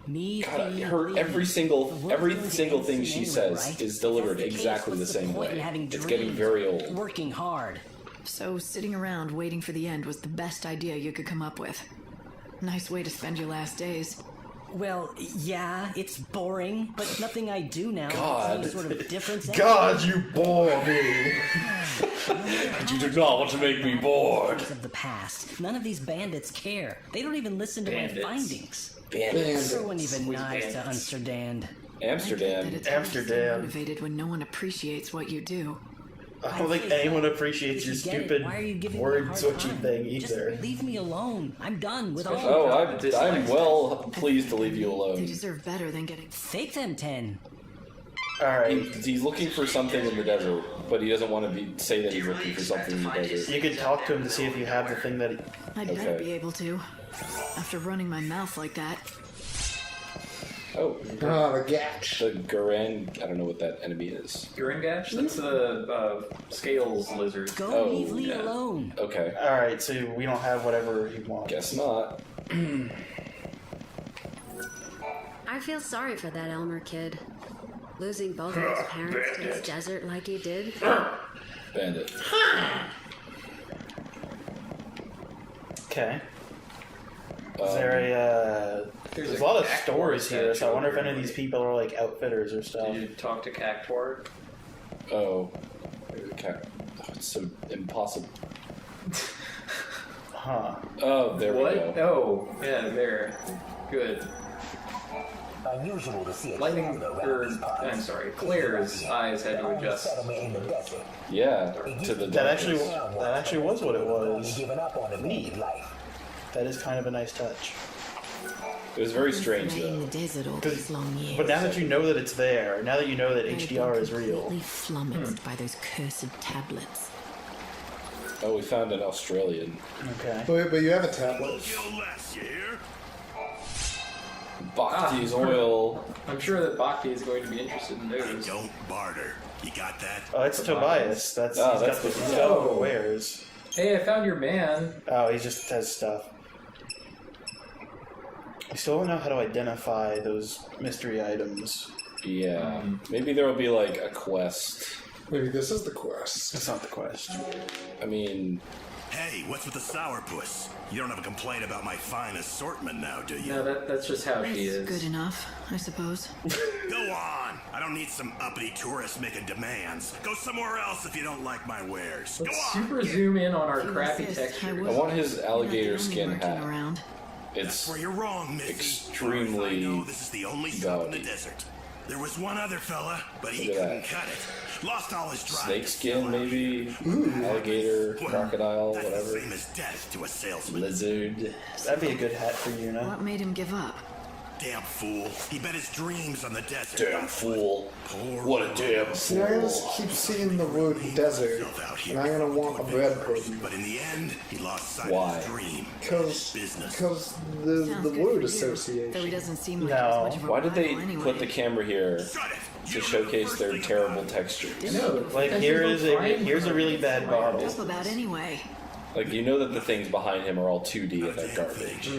[SPEAKER 12] Me,
[SPEAKER 3] God,
[SPEAKER 12] thee,
[SPEAKER 3] her
[SPEAKER 12] thee.
[SPEAKER 3] every single
[SPEAKER 12] The world
[SPEAKER 3] thing
[SPEAKER 12] goes
[SPEAKER 3] she
[SPEAKER 12] anyway,
[SPEAKER 3] says
[SPEAKER 12] right?
[SPEAKER 3] is
[SPEAKER 12] If
[SPEAKER 3] delivered
[SPEAKER 12] that's the case,
[SPEAKER 3] exactly the
[SPEAKER 12] what's
[SPEAKER 3] same
[SPEAKER 12] point in
[SPEAKER 3] way.
[SPEAKER 12] having
[SPEAKER 3] It's getting
[SPEAKER 12] dreams?
[SPEAKER 3] very old.
[SPEAKER 12] Working hard.
[SPEAKER 9] So, sitting around waiting for the end was the best idea you could come up with. Nice way to spend your last days.
[SPEAKER 12] Well, yeah, it's boring, but nothing I do now
[SPEAKER 3] God.
[SPEAKER 12] makes any sort of difference.
[SPEAKER 4] God, you bore me.
[SPEAKER 3] You do not want to make me bored.
[SPEAKER 12] Of the past. None of these bandits care. They don't even listen to
[SPEAKER 1] Bandits.
[SPEAKER 12] my findings.
[SPEAKER 3] Bandits.
[SPEAKER 12] There wasn't even
[SPEAKER 1] Always
[SPEAKER 12] nice to
[SPEAKER 1] bandits.
[SPEAKER 12] Amsterdam.
[SPEAKER 3] Amsterdam.
[SPEAKER 9] That it's hard to stay
[SPEAKER 4] Amsterdam.
[SPEAKER 9] motivated when no one appreciates what you do.
[SPEAKER 4] I don't think anyone appreciates your
[SPEAKER 12] If you get it,
[SPEAKER 4] stupid
[SPEAKER 12] why are you giving me a
[SPEAKER 4] word
[SPEAKER 12] hard
[SPEAKER 4] switchy
[SPEAKER 12] time?
[SPEAKER 4] thing
[SPEAKER 12] Just
[SPEAKER 4] either.
[SPEAKER 12] leave me alone. I'm done with all
[SPEAKER 3] Oh,
[SPEAKER 12] of it.
[SPEAKER 3] I'm well pleased to leave you
[SPEAKER 9] They
[SPEAKER 3] alone.
[SPEAKER 9] deserve better than getting.
[SPEAKER 12] Fake them 10.
[SPEAKER 4] Alright,
[SPEAKER 3] He's looking for something in the desert, but he doesn't want to say that he's looking for something in the desert.
[SPEAKER 4] you could talk to him to see if you have the thing that he...
[SPEAKER 9] I'd better
[SPEAKER 3] Okay.
[SPEAKER 9] be able to. After running my mouth like that.
[SPEAKER 3] Oh,
[SPEAKER 2] Ah, the gatch.
[SPEAKER 3] the Guran. I don't know what that enemy is.
[SPEAKER 1] Urangash? That's the scales lizard.
[SPEAKER 12] Go
[SPEAKER 3] Oh,
[SPEAKER 12] leave Lee
[SPEAKER 3] yeah.
[SPEAKER 12] alone.
[SPEAKER 3] Okay,
[SPEAKER 4] Alright, so we don't have whatever he wants.
[SPEAKER 3] guess not.
[SPEAKER 13] I feel sorry for that Elmer kid. Losing both of his parents to this desert like he did.
[SPEAKER 3] Bandit.
[SPEAKER 4] Okay. Is there There's a lot of stores here, so I wonder if any of these people are like outfitters or stuff.
[SPEAKER 1] Did you talk to Cactuar?
[SPEAKER 3] Oh, it's so impossible.
[SPEAKER 4] Huh.
[SPEAKER 3] Oh, there we go.
[SPEAKER 1] Oh, yeah, there. Good.
[SPEAKER 14] Unusual to see a
[SPEAKER 1] Lightning,
[SPEAKER 14] traveler around these
[SPEAKER 1] I'm sorry, Claire's eyes had to adjust.
[SPEAKER 3] Yeah, to the
[SPEAKER 4] That actually was what it was.
[SPEAKER 14] Giving up on a need life.
[SPEAKER 4] That is kind of a nice touch.
[SPEAKER 3] It was very strange
[SPEAKER 15] In
[SPEAKER 3] though.
[SPEAKER 15] the desert all these long years.
[SPEAKER 4] But now that you know that it's there, now that you know that HDR is real.
[SPEAKER 15] Completely flummoxed by those cursed tablets.
[SPEAKER 3] Oh, we found an Australian.
[SPEAKER 4] Okay.
[SPEAKER 2] But you have a tablet.
[SPEAKER 3] Bhakti's oil.
[SPEAKER 1] I'm sure that Bhakti is going to be interested in those.
[SPEAKER 11] Don't barter. You got that?
[SPEAKER 4] Oh, it's Tobias. That's
[SPEAKER 3] Oh,
[SPEAKER 4] he's
[SPEAKER 3] that's
[SPEAKER 4] got
[SPEAKER 3] what
[SPEAKER 4] the
[SPEAKER 3] he
[SPEAKER 4] stuff wares.
[SPEAKER 1] Hey, I found your man.
[SPEAKER 4] Oh, he just has stuff. I still don't know how to identify those mystery items.
[SPEAKER 3] Yeah, maybe there will be like a quest.
[SPEAKER 2] Maybe this is the quest.
[SPEAKER 4] That's not the quest.
[SPEAKER 3] I mean,
[SPEAKER 11] Hey, what's with the sourpuss? You don't have a complaint about my fine assortment now, do you?
[SPEAKER 1] No, that's just how she is.
[SPEAKER 15] Good enough, I suppose.
[SPEAKER 11] Go on! I don't need some uppity tourists making demands. Go somewhere else if you don't like my wares. Go
[SPEAKER 1] Let's
[SPEAKER 11] on!
[SPEAKER 1] super zoom in on our
[SPEAKER 15] If you
[SPEAKER 1] crappy
[SPEAKER 15] insist,
[SPEAKER 1] texture.
[SPEAKER 15] I will.
[SPEAKER 3] I want his
[SPEAKER 15] You're
[SPEAKER 3] alligator
[SPEAKER 15] not the only
[SPEAKER 3] skin
[SPEAKER 15] merchant
[SPEAKER 3] hat.
[SPEAKER 15] around.
[SPEAKER 3] It's
[SPEAKER 11] Where you're wrong, Missy.
[SPEAKER 3] extremely
[SPEAKER 11] No, this is the only shop in the
[SPEAKER 3] gaudy.
[SPEAKER 11] desert. There was one other fella, but he
[SPEAKER 3] Look at
[SPEAKER 11] couldn't
[SPEAKER 3] that.
[SPEAKER 11] cut it. Lost all his drive.
[SPEAKER 3] snake skin, maybe alligator, crocodile,
[SPEAKER 11] That's
[SPEAKER 3] whatever,
[SPEAKER 11] the same as death to a salesman.
[SPEAKER 3] lizard.
[SPEAKER 4] That'd be a good hat for you,
[SPEAKER 15] What made him give up?
[SPEAKER 11] Damn fool. He bet his dreams on the desert.
[SPEAKER 3] Damn fool!
[SPEAKER 11] Poor
[SPEAKER 3] What a damn
[SPEAKER 2] See, I just
[SPEAKER 3] fool!
[SPEAKER 2] keep seeing the word desert, and I'm gonna want a bread pudding.
[SPEAKER 11] But in the end, he lost sight
[SPEAKER 3] Why?
[SPEAKER 11] of his dream.
[SPEAKER 2] Because
[SPEAKER 11] Business.
[SPEAKER 2] the
[SPEAKER 15] Sounds good
[SPEAKER 2] word
[SPEAKER 15] for you,
[SPEAKER 2] association.
[SPEAKER 15] Though he doesn't seem like
[SPEAKER 4] No.
[SPEAKER 15] as much of a
[SPEAKER 3] Why did they
[SPEAKER 15] rival anyway.
[SPEAKER 3] put the camera here to showcase their terrible textures?
[SPEAKER 1] No,
[SPEAKER 4] Like here's a really bad bottle.
[SPEAKER 15] Up about anyway.
[SPEAKER 3] Like you know that the things behind him are all 2D and they're garbage,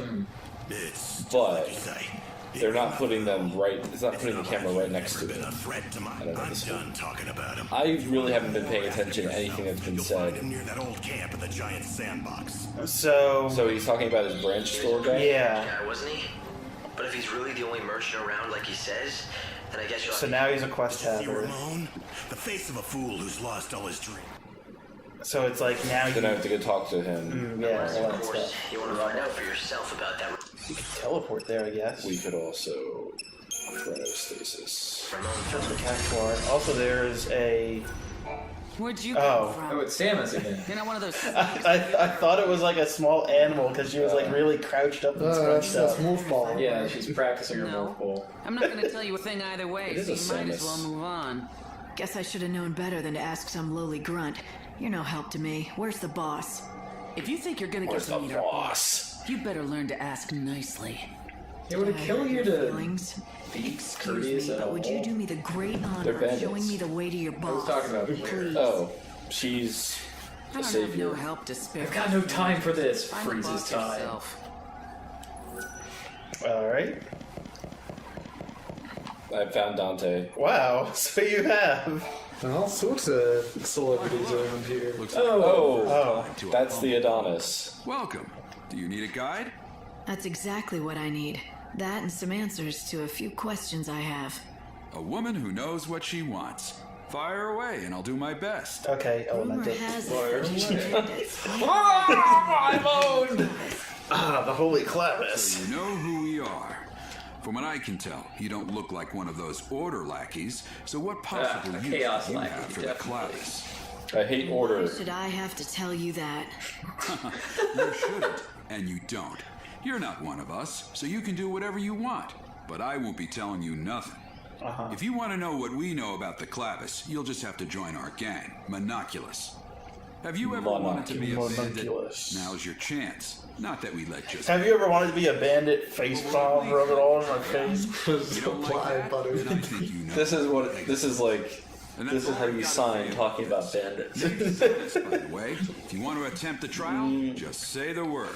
[SPEAKER 11] It's
[SPEAKER 3] but
[SPEAKER 11] you say.
[SPEAKER 3] they're not putting them right. It's not putting the camera right next to
[SPEAKER 11] Been a
[SPEAKER 3] them.
[SPEAKER 11] threat to my.
[SPEAKER 3] I don't know
[SPEAKER 11] I'm
[SPEAKER 3] this
[SPEAKER 11] done talking about him.
[SPEAKER 3] I really haven't been paying attention to anything that's been
[SPEAKER 11] You'll find
[SPEAKER 3] said.
[SPEAKER 11] him near that old camp in the giant sandbox.
[SPEAKER 4] So
[SPEAKER 3] So he's talking about his branch store guy.
[SPEAKER 4] yeah.
[SPEAKER 7] Yeah, wasn't he? But if he's really the only merchant around like he says, then I guess you'll
[SPEAKER 4] So
[SPEAKER 7] have
[SPEAKER 4] now he's a quest
[SPEAKER 11] See
[SPEAKER 4] haver.
[SPEAKER 11] Ramon? The face of a fool who's lost all his dreams.
[SPEAKER 4] So it's like now
[SPEAKER 3] Then I have to go talk to him.
[SPEAKER 4] yeah,
[SPEAKER 7] to.
[SPEAKER 4] all
[SPEAKER 7] Of
[SPEAKER 4] that
[SPEAKER 7] course,
[SPEAKER 4] stuff.
[SPEAKER 7] you want to find out for yourself about that.
[SPEAKER 4] You can teleport there, I guess.
[SPEAKER 3] We could also chronostasis.
[SPEAKER 4] Just the Cactuar. Also, there's a.
[SPEAKER 15] Where'd you
[SPEAKER 4] Oh.
[SPEAKER 15] come
[SPEAKER 1] Oh,
[SPEAKER 15] from?
[SPEAKER 1] it's Samus again.
[SPEAKER 15] You're not one of those.
[SPEAKER 4] I thought it was like a small animal because she was like really crouched up and scrunched
[SPEAKER 2] That's
[SPEAKER 4] up.
[SPEAKER 2] Morph Ball.
[SPEAKER 1] Yeah, she's practicing her
[SPEAKER 15] No.
[SPEAKER 1] morph ball.
[SPEAKER 15] I'm not going to tell you a thing either way,
[SPEAKER 3] It is
[SPEAKER 15] so
[SPEAKER 3] a
[SPEAKER 15] you might as
[SPEAKER 3] Samus.
[SPEAKER 15] well move on. Guess I should have known better than to ask some lowly grunt. You're no help to me. Where's the boss? If you think you're going to
[SPEAKER 3] Where's
[SPEAKER 15] get
[SPEAKER 3] the
[SPEAKER 15] to meet our
[SPEAKER 3] boss?
[SPEAKER 15] you better learn to ask nicely.
[SPEAKER 1] It would kill you
[SPEAKER 15] Your
[SPEAKER 1] to
[SPEAKER 15] feelings.
[SPEAKER 1] be
[SPEAKER 15] Excuse
[SPEAKER 1] courteous
[SPEAKER 15] me,
[SPEAKER 1] at
[SPEAKER 15] but
[SPEAKER 1] all.
[SPEAKER 15] would you do me the great honor
[SPEAKER 3] They're
[SPEAKER 15] of
[SPEAKER 3] bandits.
[SPEAKER 15] showing me the way to your
[SPEAKER 1] I was
[SPEAKER 15] boss?
[SPEAKER 1] talking about Claire.
[SPEAKER 15] Please.
[SPEAKER 3] Oh, she's
[SPEAKER 15] I
[SPEAKER 3] a
[SPEAKER 15] don't have no
[SPEAKER 3] savior.
[SPEAKER 15] help to spare.
[SPEAKER 1] I've got no time for this.
[SPEAKER 15] Find the
[SPEAKER 1] Freezes
[SPEAKER 15] boss
[SPEAKER 1] time.
[SPEAKER 15] yourself.
[SPEAKER 4] All right.
[SPEAKER 3] I found Dante.
[SPEAKER 4] Wow. So you have.
[SPEAKER 2] And all sorts of celebrities around here.
[SPEAKER 3] Oh, that's the Adonis.
[SPEAKER 16] Welcome. Do you need a guide?
[SPEAKER 15] That's exactly what I need. That and some answers to a few questions I have.
[SPEAKER 16] A woman who knows what she wants. Fire away, and I'll do my best.
[SPEAKER 4] Okay,
[SPEAKER 15] Rumor
[SPEAKER 4] Elemental.
[SPEAKER 15] has it that you bandits.
[SPEAKER 3] I'm owned!
[SPEAKER 4] Ah, the Holy
[SPEAKER 16] So
[SPEAKER 4] Clavis.
[SPEAKER 16] you know who we are. From what I can tell, you don't look like one of those order lackeys, so what possible
[SPEAKER 1] a
[SPEAKER 16] use
[SPEAKER 1] chaos
[SPEAKER 16] do you
[SPEAKER 1] lackey,
[SPEAKER 16] have for the
[SPEAKER 1] definitely.
[SPEAKER 16] Clavis?
[SPEAKER 3] I hate
[SPEAKER 15] Why
[SPEAKER 3] order.
[SPEAKER 15] should I have to tell you that?
[SPEAKER 16] You shouldn't, and you don't. You're not one of us, so you can do whatever you want. But I won't be telling you nothing. If you want to know what we know about the Clavis, you'll just have to join our gang, Monoculus. Have you ever wanted to be a bandit?
[SPEAKER 4] Monoculus.
[SPEAKER 16] Now's your chance. Not that we let just...
[SPEAKER 4] Have you ever wanted to be a bandit? Face palm, rub it all in my face.
[SPEAKER 16] You don't like that? Then I think you know.
[SPEAKER 3] This is like, this is how you sign talking about bandits.
[SPEAKER 16] By the way, if you want to attempt the trial, just say the word.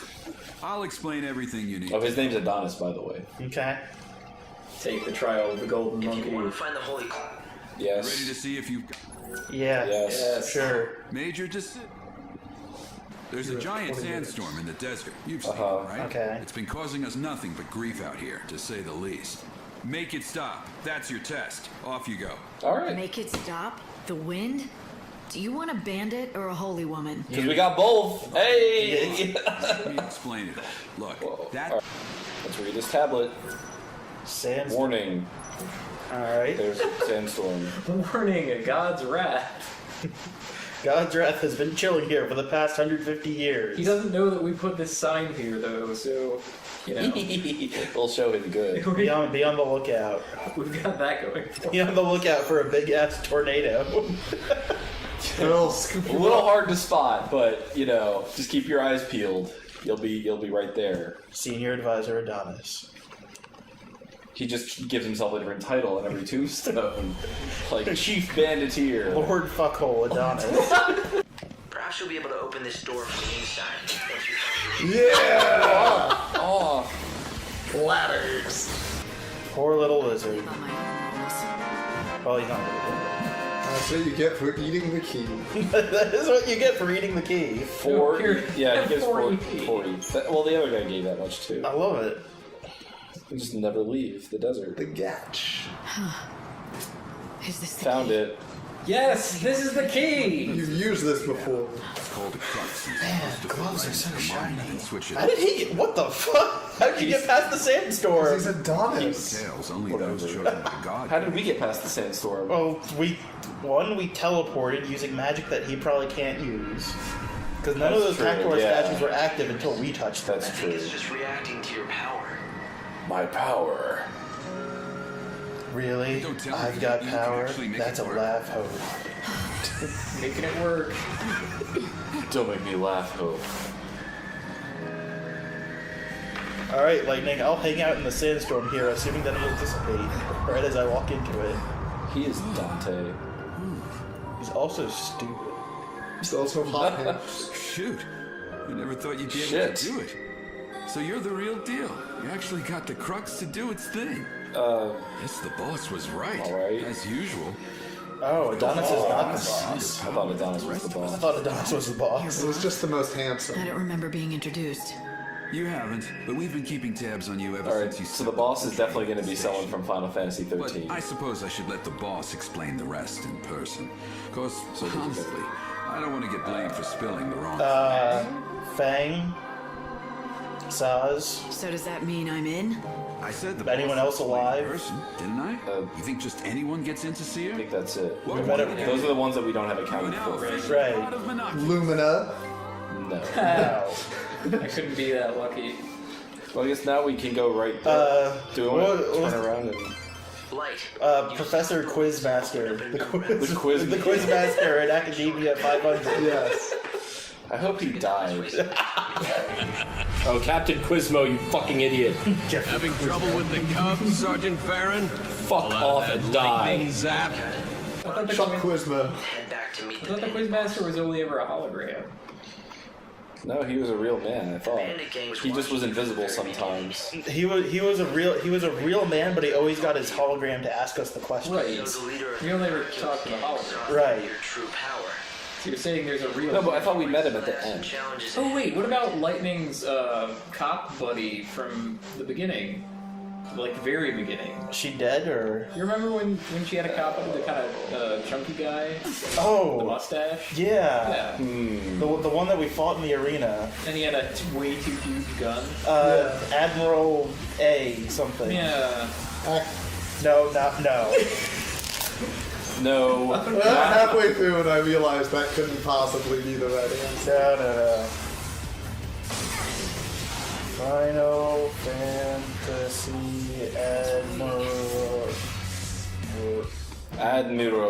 [SPEAKER 16] I'll explain everything you need.
[SPEAKER 3] Oh, his name's Adonis, by the way.
[SPEAKER 4] Okay.
[SPEAKER 1] Take the trial of the golden
[SPEAKER 7] If you want
[SPEAKER 1] monkey.
[SPEAKER 7] to find the holy
[SPEAKER 3] Yes.
[SPEAKER 16] Ready to see if you've...
[SPEAKER 4] Yeah.
[SPEAKER 3] Yes.
[SPEAKER 4] Sure.
[SPEAKER 16] Major decision. There's a giant sandstorm in the desert. You've seen it, right?
[SPEAKER 4] Okay.
[SPEAKER 16] It's been causing us nothing but grief out here, to say the least. Make it stop. That's your test. Off you go.
[SPEAKER 3] All right.
[SPEAKER 15] Make it stop? The wind? Do you want a bandit or a holy woman?
[SPEAKER 3] Because we got both. Hey!
[SPEAKER 16] Let me explain it. Look, that...
[SPEAKER 3] Right. Let's read this tablet.
[SPEAKER 4] Sandstorm.
[SPEAKER 3] Warning.
[SPEAKER 4] Alright.
[SPEAKER 3] There's a sandstorm.
[SPEAKER 1] Warning, God's wrath.
[SPEAKER 4] God's wrath has been chilling here for the past 150 years.
[SPEAKER 1] He doesn't know that we put this sign here, though, so, you know.
[SPEAKER 3] We'll show him good.
[SPEAKER 4] Be on the lookout.
[SPEAKER 1] We've got that going for us.
[SPEAKER 4] Be on the lookout for a big-ass tornado.
[SPEAKER 3] A little hard to spot, but, you know, just keep your eyes peeled. You'll be right there.
[SPEAKER 4] Senior Advisor Adonis.
[SPEAKER 3] He just gives himself a different title on every tombstone. Like Chief Banditeer.
[SPEAKER 4] Lord Fuckhole Adonis.
[SPEAKER 7] Perhaps you'll be able to open this door from the inside once you find
[SPEAKER 2] Yeah!
[SPEAKER 3] Oh.
[SPEAKER 2] Ladders.
[SPEAKER 4] Poor little lizard. Well, he's not really good.
[SPEAKER 2] That's what you get for eating the key.
[SPEAKER 4] That is what you get for eating the key.
[SPEAKER 3] 40. Yeah, he gets 40.
[SPEAKER 1] 40.
[SPEAKER 3] Well, the other guy gave that much too.
[SPEAKER 4] I love it.
[SPEAKER 3] We just never leave the desert.
[SPEAKER 2] The Gatch.
[SPEAKER 15] Is this the
[SPEAKER 3] Found
[SPEAKER 15] key?
[SPEAKER 3] it.
[SPEAKER 1] Yes, this is the key!
[SPEAKER 2] You've used this before.
[SPEAKER 16] It's called a crux.
[SPEAKER 4] Man, gloves are so shiny.
[SPEAKER 16] And switch it
[SPEAKER 4] How did he get... What the fuck? How did you get past the sandstorm?
[SPEAKER 2] He's Adonis.
[SPEAKER 16] Tails, only those chosen by God.
[SPEAKER 3] How did we get past the sandstorm?
[SPEAKER 4] Well, we teleported using magic that he probably can't use. Because none of those Cactuar statues were active until we touched them.
[SPEAKER 3] That's
[SPEAKER 7] I
[SPEAKER 3] true.
[SPEAKER 7] think it's just reacting to your power.
[SPEAKER 3] My power.
[SPEAKER 4] Really?
[SPEAKER 16] Don't tell me
[SPEAKER 4] I've got
[SPEAKER 16] you can
[SPEAKER 4] power?
[SPEAKER 16] actually make
[SPEAKER 4] That's
[SPEAKER 16] it
[SPEAKER 4] a
[SPEAKER 16] work.
[SPEAKER 4] laugh hope.
[SPEAKER 1] Making it work.
[SPEAKER 3] Don't make me laugh, Hope.
[SPEAKER 4] Alright, Lightning, I'll hang out in the sandstorm here, assuming that it'll dissipate right as I walk into it.
[SPEAKER 3] He is Dante.
[SPEAKER 4] He's also stupid.
[SPEAKER 2] He's also hot hands.
[SPEAKER 16] Shoot. I never thought you'd be able
[SPEAKER 3] Shit.
[SPEAKER 16] to do it. So you're the real deal. You actually got the crux to do its thing. Yes, the boss was right.
[SPEAKER 3] All right.
[SPEAKER 16] As usual.
[SPEAKER 4] Oh, Adonis is not the boss.
[SPEAKER 3] I thought Adonis was the
[SPEAKER 4] I
[SPEAKER 3] boss.
[SPEAKER 4] thought Adonis was the boss.
[SPEAKER 2] It was just the most handsome.
[SPEAKER 15] I don't remember being introduced.
[SPEAKER 16] You haven't, but we've been keeping tabs on you ever
[SPEAKER 3] Alright,
[SPEAKER 16] since you
[SPEAKER 3] so the boss is definitely going to be someone from Final Fantasy
[SPEAKER 16] But
[SPEAKER 3] 13.
[SPEAKER 16] I suppose I should let the boss explain the rest in person. Because, honestly, I don't want to get blamed for spilling the wrong
[SPEAKER 4] Fang? Saz?
[SPEAKER 15] So does that mean I'm in?
[SPEAKER 16] I said the
[SPEAKER 4] Anyone
[SPEAKER 16] boss
[SPEAKER 4] else
[SPEAKER 16] explained
[SPEAKER 4] alive?
[SPEAKER 16] in person, didn't I? You think just anyone gets in to see her?
[SPEAKER 3] I think that's it.
[SPEAKER 16] What
[SPEAKER 4] better-
[SPEAKER 16] one?
[SPEAKER 3] Those are the ones that we don't have accounted for.
[SPEAKER 4] Right.
[SPEAKER 16] Out of monopoly.
[SPEAKER 2] Lumina.
[SPEAKER 3] No.
[SPEAKER 4] No.
[SPEAKER 1] I couldn't be that lucky.
[SPEAKER 3] Well, I guess now we can go right there. Do we want to turn around and...
[SPEAKER 7] Light.
[SPEAKER 4] Professor Quizmaster. The
[SPEAKER 3] Quiz-
[SPEAKER 4] the Quizmaster at Academia 500.
[SPEAKER 2] Yes.
[SPEAKER 3] I hope he dies. Oh, Captain Quizmo, you fucking idiot.
[SPEAKER 5] Having trouble with the Cubs, Sergeant Farron?
[SPEAKER 3] Fuck off and die.
[SPEAKER 5] Zap.
[SPEAKER 1] I thought the,
[SPEAKER 2] Chuck
[SPEAKER 1] quiz,
[SPEAKER 2] Quizma.
[SPEAKER 7] Head back to meet
[SPEAKER 1] I thought the Quizmaster was only ever a hologram.
[SPEAKER 3] No, he was a real man, I thought.
[SPEAKER 7] Bandit gang was
[SPEAKER 3] He just was
[SPEAKER 7] watching
[SPEAKER 3] invisible
[SPEAKER 7] the very
[SPEAKER 3] sometimes.
[SPEAKER 4] He was a real man, but he always got his hologram to ask us the questions.
[SPEAKER 1] Right.
[SPEAKER 7] You know, the leader of
[SPEAKER 1] We only ever talked to the hologram.
[SPEAKER 4] Right.
[SPEAKER 7] your true power.
[SPEAKER 1] So you're saying there's a real...
[SPEAKER 3] No, but I thought we met him at the
[SPEAKER 7] Some
[SPEAKER 3] end.
[SPEAKER 7] challenges
[SPEAKER 1] Oh wait, what about Lightning's cop buddy from the beginning? Like the very beginning.
[SPEAKER 4] Is she dead or?
[SPEAKER 1] You remember when she had a cop buddy, the kind of chunky guy?
[SPEAKER 4] Oh.
[SPEAKER 1] The mustache?
[SPEAKER 4] Yeah.
[SPEAKER 1] Yeah.
[SPEAKER 4] The one that we fought in the arena.
[SPEAKER 1] And he had a way too huge gun.
[SPEAKER 4] Admiral A something.
[SPEAKER 1] Yeah.
[SPEAKER 4] No, not no.
[SPEAKER 3] No.
[SPEAKER 2] Halfway through and I realized that couldn't possibly be the right answer.
[SPEAKER 4] No. Final Fantasy
[SPEAKER 3] Admiral.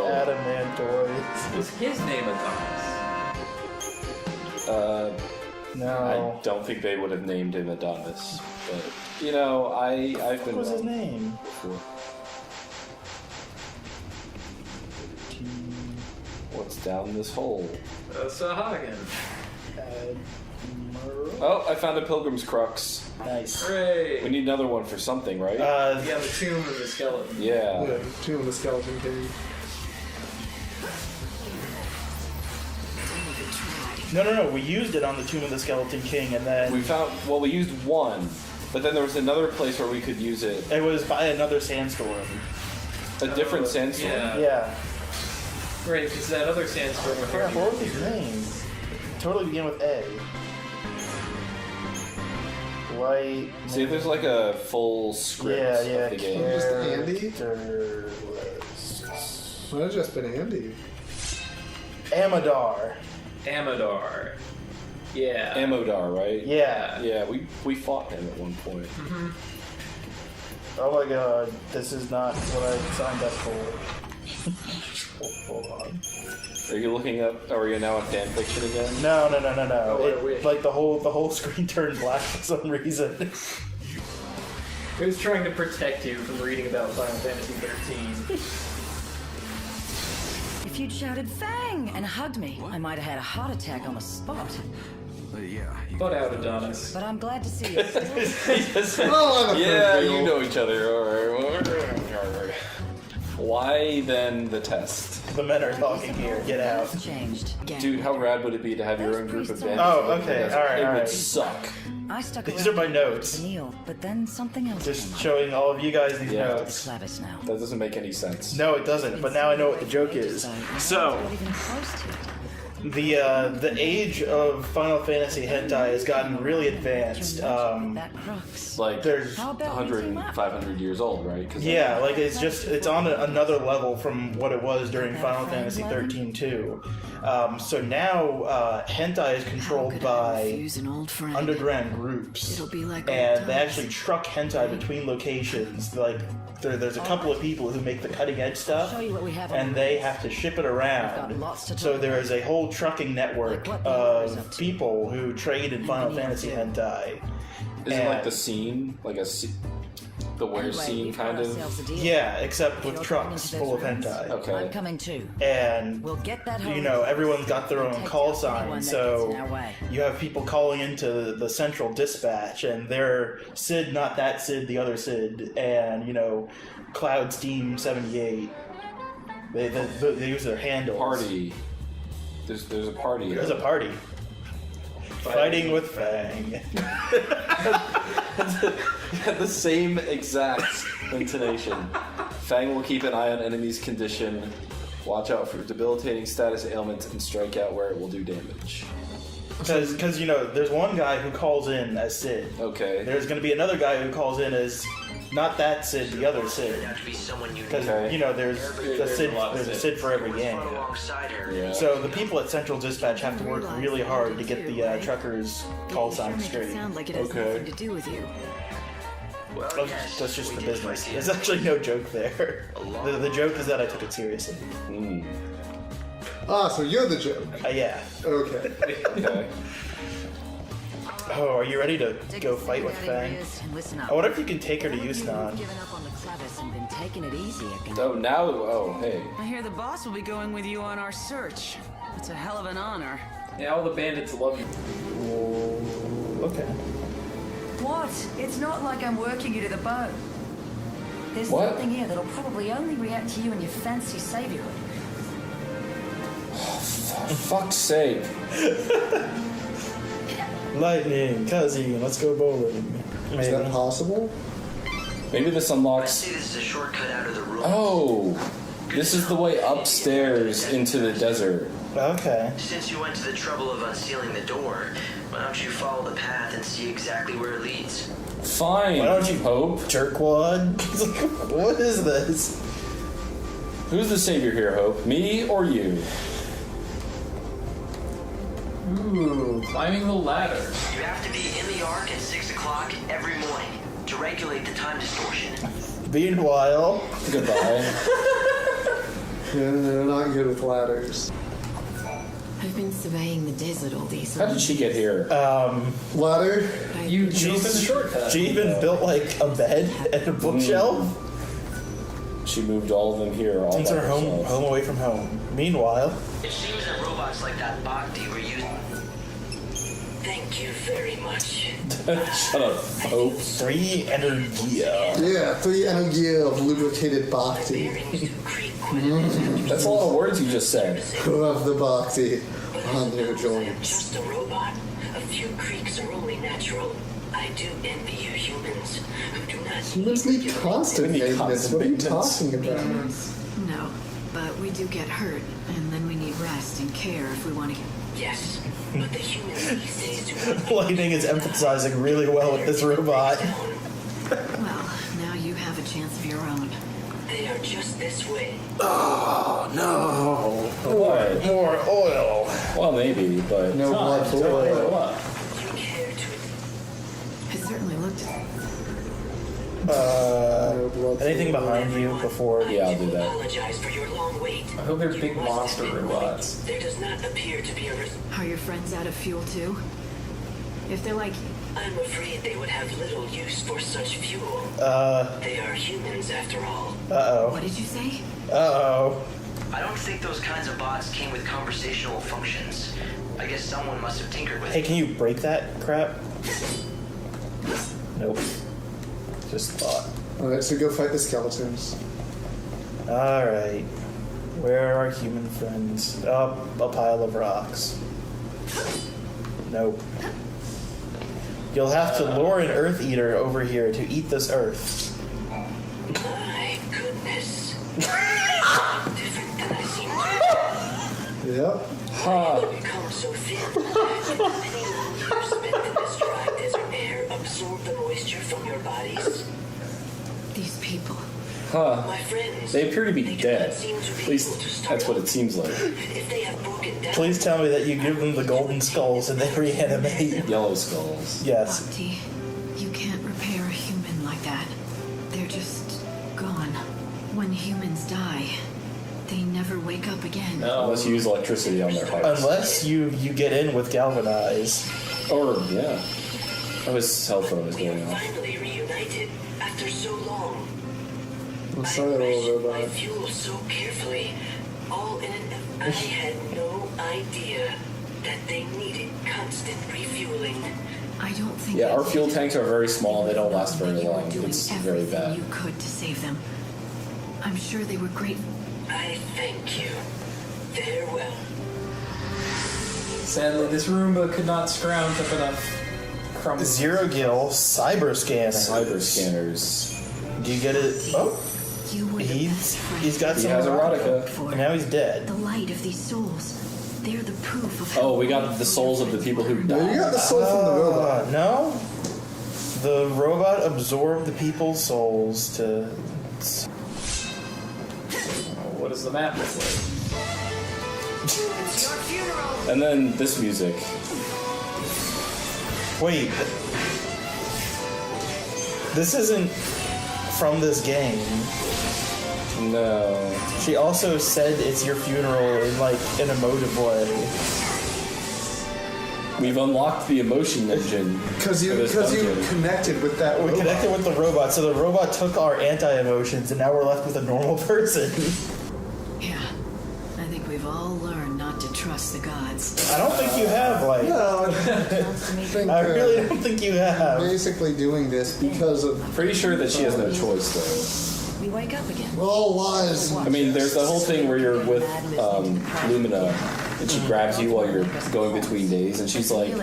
[SPEAKER 4] Adamantoid.
[SPEAKER 1] Was his name Adonis?
[SPEAKER 4] No.
[SPEAKER 3] I don't think they would have named him Adonis. But, you know, I've been
[SPEAKER 4] What was his
[SPEAKER 3] wrong
[SPEAKER 4] name?
[SPEAKER 3] before. What's down this hole?
[SPEAKER 1] Sahagin.
[SPEAKER 3] Oh, I found a pilgrim's crux.
[SPEAKER 4] Nice.
[SPEAKER 1] Hooray!
[SPEAKER 3] We need another one for something, right?
[SPEAKER 1] Yeah, the tomb of the skeleton.
[SPEAKER 3] Yeah.
[SPEAKER 2] Yeah, Tomb of the Skeleton King.
[SPEAKER 4] No. We used it on the Tomb of the Skeleton King, and then
[SPEAKER 3] we used one, but then there was another place where we could use it.
[SPEAKER 4] It was by another sandstorm.
[SPEAKER 3] A different sandstorm?
[SPEAKER 4] Yeah.
[SPEAKER 1] Right, because that other sandstorm with
[SPEAKER 4] What were these names? Totally begin with A. White.
[SPEAKER 3] See, there's like a full script of the game.
[SPEAKER 2] Just Andy? Might have just been Andy.
[SPEAKER 4] Amadar.
[SPEAKER 1] Yeah.
[SPEAKER 3] Amodar, right?
[SPEAKER 4] Yeah.
[SPEAKER 3] Yeah, we fought him at one point.
[SPEAKER 1] Mm-hmm.
[SPEAKER 4] Oh my god, this is not what I signed up for. Hold on.
[SPEAKER 3] Are you looking up? Are you now on fan fiction again?
[SPEAKER 4] No.
[SPEAKER 1] Oh,
[SPEAKER 4] Like the whole screen turned black for some reason.
[SPEAKER 1] It was trying to protect you from reading about Final Fantasy 13.
[SPEAKER 15] If you'd shouted Fang and hugged me, I might have had a heart attack on the spot.
[SPEAKER 16] Yeah.
[SPEAKER 1] But out Adonis.
[SPEAKER 15] But I'm glad to see you still.
[SPEAKER 3] Yeah, you know each other. All right. Why then the test?
[SPEAKER 4] The men are talking here. Get out.
[SPEAKER 3] Dude, how rad would it be to have your own group of bandits?
[SPEAKER 4] Oh, okay. All right.
[SPEAKER 3] It would suck.
[SPEAKER 15] I stuck
[SPEAKER 4] These are my notes.
[SPEAKER 15] Neil, but then something else.
[SPEAKER 4] Just showing all of you guys these notes.
[SPEAKER 15] Now.
[SPEAKER 3] That doesn't make any sense.
[SPEAKER 4] No, it doesn't. But now I know what the joke is. So, the age of Final Fantasy hentai has gotten really advanced.
[SPEAKER 3] Like
[SPEAKER 4] there's
[SPEAKER 3] 100, 500 years old, right?
[SPEAKER 4] Yeah, like it's on another level from what it was during Final Fantasy 13 too. So now hentai is controlled by underground groups, and they actually truck hentai between locations. Like there's a couple of people who make the cutting edge stuff, and they have to ship it around. So there is a whole trucking network of people who trade in Final Fantasy hentai.
[SPEAKER 3] Is it like the scene, like the where scene kind of?
[SPEAKER 4] Yeah, except with trucks full of hentai.
[SPEAKER 3] Okay.
[SPEAKER 15] I'm coming too.
[SPEAKER 4] And
[SPEAKER 15] we'll get that
[SPEAKER 4] everyone's got their own call sign, so you have people calling into the central dispatch, and they're Sid, not that Sid, the other Sid, and Cloud Steam 78. They use their handles.
[SPEAKER 3] Party. There's a party.
[SPEAKER 4] There's a party. Fighting with Fang.
[SPEAKER 3] The same exact intonation. Fang will keep an eye on enemies' condition, watch out for debilitating status ailments, and strike out where it will do damage.
[SPEAKER 4] Because there's one guy who calls in as Sid.
[SPEAKER 3] Okay.
[SPEAKER 4] There's going to be another guy who calls in as not that Sid, the other Sid. Because there's a Sid for every gang.
[SPEAKER 3] Yeah.
[SPEAKER 4] So the people at Central Dispatch have to work really hard to get the truckers' call sign straight.
[SPEAKER 15] Sound like it has nothing to do with you.
[SPEAKER 4] That's just the business. There's actually no joke there. The joke is that I took it seriously.
[SPEAKER 2] Ah, so you're the joke.
[SPEAKER 4] Yeah.
[SPEAKER 2] Okay.
[SPEAKER 3] Okay.
[SPEAKER 4] Oh, are you ready to go fight with Fang? I wonder if you can take her to Yusnan.
[SPEAKER 3] Hey.
[SPEAKER 17] I hear the boss will be going with you on our search. It's a hell of an honor.
[SPEAKER 1] Yeah, all the bandits love you.
[SPEAKER 4] Okay.
[SPEAKER 15] What? It's not like I'm working you to the bone. There's
[SPEAKER 3] What?
[SPEAKER 15] something here that'll probably only react to you and your fancy saviorhood.
[SPEAKER 3] For fuck's sake.
[SPEAKER 4] Lightning, cousin, let's go bowling.
[SPEAKER 2] Is that possible?
[SPEAKER 3] Maybe this unlocks.
[SPEAKER 7] This is a shortcut out of the room.
[SPEAKER 3] Oh, this is the way upstairs into the desert.
[SPEAKER 4] Okay.
[SPEAKER 7] Since you went to the trouble of unsealing the door, why don't you follow the path and see exactly where it leads?
[SPEAKER 3] Fine.
[SPEAKER 4] Why don't you
[SPEAKER 3] Hope?
[SPEAKER 4] Jerkwad? What is this?
[SPEAKER 3] Who's the savior here, Hope? Me or you?
[SPEAKER 1] Ooh, climbing the ladder.
[SPEAKER 7] You have to be in the Ark at 6 o'clock every morning to regulate the time distortion.
[SPEAKER 4] Meanwhile,
[SPEAKER 3] goodbye.
[SPEAKER 2] Yeah, they're not good with ladders.
[SPEAKER 9] I've been surveying the desert all these
[SPEAKER 3] How did she get here?
[SPEAKER 2] Ladder?
[SPEAKER 1] You drove in the shortcut.
[SPEAKER 4] She even built like a bed and a bookshelf.
[SPEAKER 3] She moved all of them here. All
[SPEAKER 4] Since
[SPEAKER 3] by
[SPEAKER 4] her
[SPEAKER 3] herself.
[SPEAKER 4] home away from home. Meanwhile,
[SPEAKER 7] It seems that robots like that Bhakti were used. Thank you very much.
[SPEAKER 3] Shut up, Hope.
[SPEAKER 4] 3 energy.
[SPEAKER 2] Yeah, 3 energy of lubricated bhakti.
[SPEAKER 3] That's a lot of words you just said.
[SPEAKER 2] Love the bhakti. on their joints.
[SPEAKER 7] Just a robot. A few creaks are only natural. I do envy you humans who do not.
[SPEAKER 2] Humans need constant maintenance. What are you talking about?
[SPEAKER 15] No, but we do get hurt, and then we need rest and care if we want to.
[SPEAKER 7] Yes, but the humans these days do not.
[SPEAKER 4] Lightning is emphasizing really well with this robot.
[SPEAKER 15] Well, now you have a chance of your own.
[SPEAKER 7] They are just this way.
[SPEAKER 2] Oh no!
[SPEAKER 3] What?
[SPEAKER 4] More oil.
[SPEAKER 3] Well, maybe, but
[SPEAKER 2] No blood for oil.
[SPEAKER 15] It certainly looked.
[SPEAKER 4] Anything behind you before?
[SPEAKER 3] Yeah, I'll do that.
[SPEAKER 7] Apologize for your long wait.
[SPEAKER 1] I hope they're big monster robots.
[SPEAKER 7] There does not appear to be a
[SPEAKER 15] Are your friends out of fuel too? If they're like.
[SPEAKER 7] I'm afraid they would have little use for such fuel. They are humans after all.
[SPEAKER 15] What did you say?
[SPEAKER 7] I don't think those kinds of bots came with conversational functions. I guess someone must have tinkered with
[SPEAKER 4] Hey,
[SPEAKER 7] it.
[SPEAKER 4] can you break that crap? Nope. Just thought.
[SPEAKER 2] Alright, so go fight the skeletons.
[SPEAKER 4] Alright. Where are human friends? Up a pile of rocks. Nope. You'll have to lure an Earth Eater over here to eat this Earth.
[SPEAKER 7] My goodness. Different than I seem to.
[SPEAKER 2] Yep.
[SPEAKER 7] I've become so thin. Did the many long years spent in this dry desert air absorb the moisture from your bodies?
[SPEAKER 15] These people.
[SPEAKER 3] Huh.
[SPEAKER 7] My friends.
[SPEAKER 3] They appear to be dead.
[SPEAKER 7] seem to be
[SPEAKER 3] At least that's what it seems like.
[SPEAKER 7] If they have broken down.
[SPEAKER 4] Please tell me that you give them the golden skulls and they reanimate.
[SPEAKER 3] Yellow skulls.
[SPEAKER 4] Yes.
[SPEAKER 15] Bhakti, you can't repair a human like that. They're just gone. When humans die, they never wake up again.
[SPEAKER 3] No. Unless you use electricity on their hearts.
[SPEAKER 4] Unless you get in with galvanize.
[SPEAKER 3] Or, yeah. Oh, his cell phone is going off.
[SPEAKER 7] Finally reunited after so long.
[SPEAKER 2] Let's try that little
[SPEAKER 7] My
[SPEAKER 2] robot.
[SPEAKER 7] fuel so carefully. All in an. I had no idea that they needed constant refueling.
[SPEAKER 15] I don't think.
[SPEAKER 3] Yeah, our fuel tanks are very small. They don't last very long. It's very bad.
[SPEAKER 15] You could to save them. I'm sure they were great.
[SPEAKER 7] I thank you. Farewell.
[SPEAKER 1] Sadly, this Roomba could not scrounge up enough crumbs.
[SPEAKER 4] Zero Gill cyber scanner.
[SPEAKER 3] Cyber scanners.
[SPEAKER 4] Do you get it? Oh, he's got
[SPEAKER 3] He
[SPEAKER 4] some
[SPEAKER 3] has erotica.
[SPEAKER 4] and now he's dead.
[SPEAKER 15] The light of these souls. They're the proof of.
[SPEAKER 3] Oh, we got the souls of the people who died.
[SPEAKER 2] You got the soul from the robot.
[SPEAKER 4] No, the robot absorbed the people's souls to.
[SPEAKER 1] What does the map look like?
[SPEAKER 3] And then this music.
[SPEAKER 4] Wait, this isn't from this game.
[SPEAKER 3] No.
[SPEAKER 4] She also said it's your funeral in like an emotive way.
[SPEAKER 3] We've unlocked the emotion engine.
[SPEAKER 2] Because you connected with that
[SPEAKER 4] We
[SPEAKER 2] robot.
[SPEAKER 4] connected with the robot, so the robot took our anti-emotions, and now we're left with a normal person.
[SPEAKER 15] Yeah, I think we've all learned not to trust the gods.
[SPEAKER 4] I don't think you have, like.
[SPEAKER 2] No,
[SPEAKER 4] I really don't think you have.
[SPEAKER 2] Basically doing this because of.
[SPEAKER 3] Pretty sure that she has no choice, though.
[SPEAKER 15] We wake up again.
[SPEAKER 2] We're all lies.
[SPEAKER 3] I mean, there's the whole thing where you're with Lumina, and she grabs you while you're going between days, and she's like,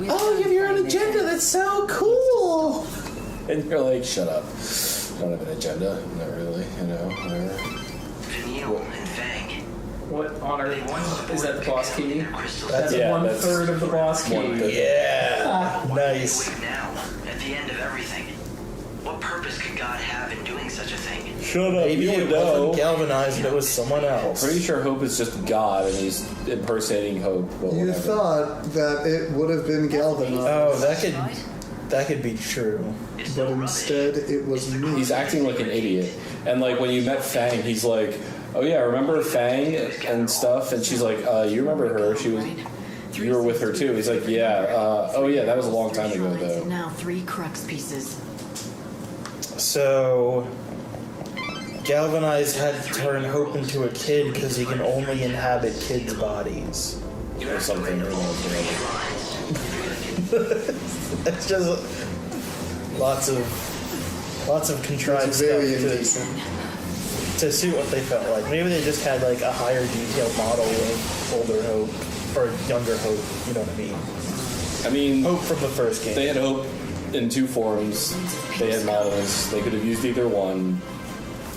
[SPEAKER 4] "Oh, you have your own agenda. That's so cool."
[SPEAKER 3] and you're like, "Shut up. I don't have an agenda. Not really. You know, whatever."
[SPEAKER 7] Vanille and Fang.
[SPEAKER 1] What on earth is that the boss key? That's
[SPEAKER 3] Yeah,
[SPEAKER 1] one
[SPEAKER 3] that's
[SPEAKER 1] third of the boss key.
[SPEAKER 3] 1/3.
[SPEAKER 4] Yeah, nice.
[SPEAKER 7] Wait now, at the end of everything. What purpose could God have in doing such a thing?
[SPEAKER 3] Shut up.
[SPEAKER 4] Maybe
[SPEAKER 3] you
[SPEAKER 4] it
[SPEAKER 3] would know.
[SPEAKER 4] wasn't galvanized, and it was someone else.
[SPEAKER 3] Pretty sure Hope is just God, and he's impersonating Hope. But
[SPEAKER 2] You
[SPEAKER 3] whatever.
[SPEAKER 2] thought that it would have been galvanized.
[SPEAKER 4] Oh, that could be true.
[SPEAKER 2] But instead, it was me.
[SPEAKER 3] He's acting like an idiot. And like when you met Fang, he's like, "Oh yeah, remember Fang and stuff?" And she's like, "You remember her? She was, you were with her too." He's like, "Yeah. Oh yeah, that was a long time ago though."
[SPEAKER 15] Now 3 crux pieces.
[SPEAKER 4] So, Galvanized had to turn Hope into a kid because he can only inhabit kids' bodies.
[SPEAKER 3] Or something.
[SPEAKER 4] It's just lots of contrived
[SPEAKER 2] It's very
[SPEAKER 4] stuff
[SPEAKER 2] indecent.
[SPEAKER 4] to suit what they felt like. Maybe they just had like a higher detailed model of older Hope. or younger Hope. You know what I mean?
[SPEAKER 3] I mean,
[SPEAKER 4] Hope from the first game.
[SPEAKER 3] They had Hope in two forms. They had models. They could have used either one.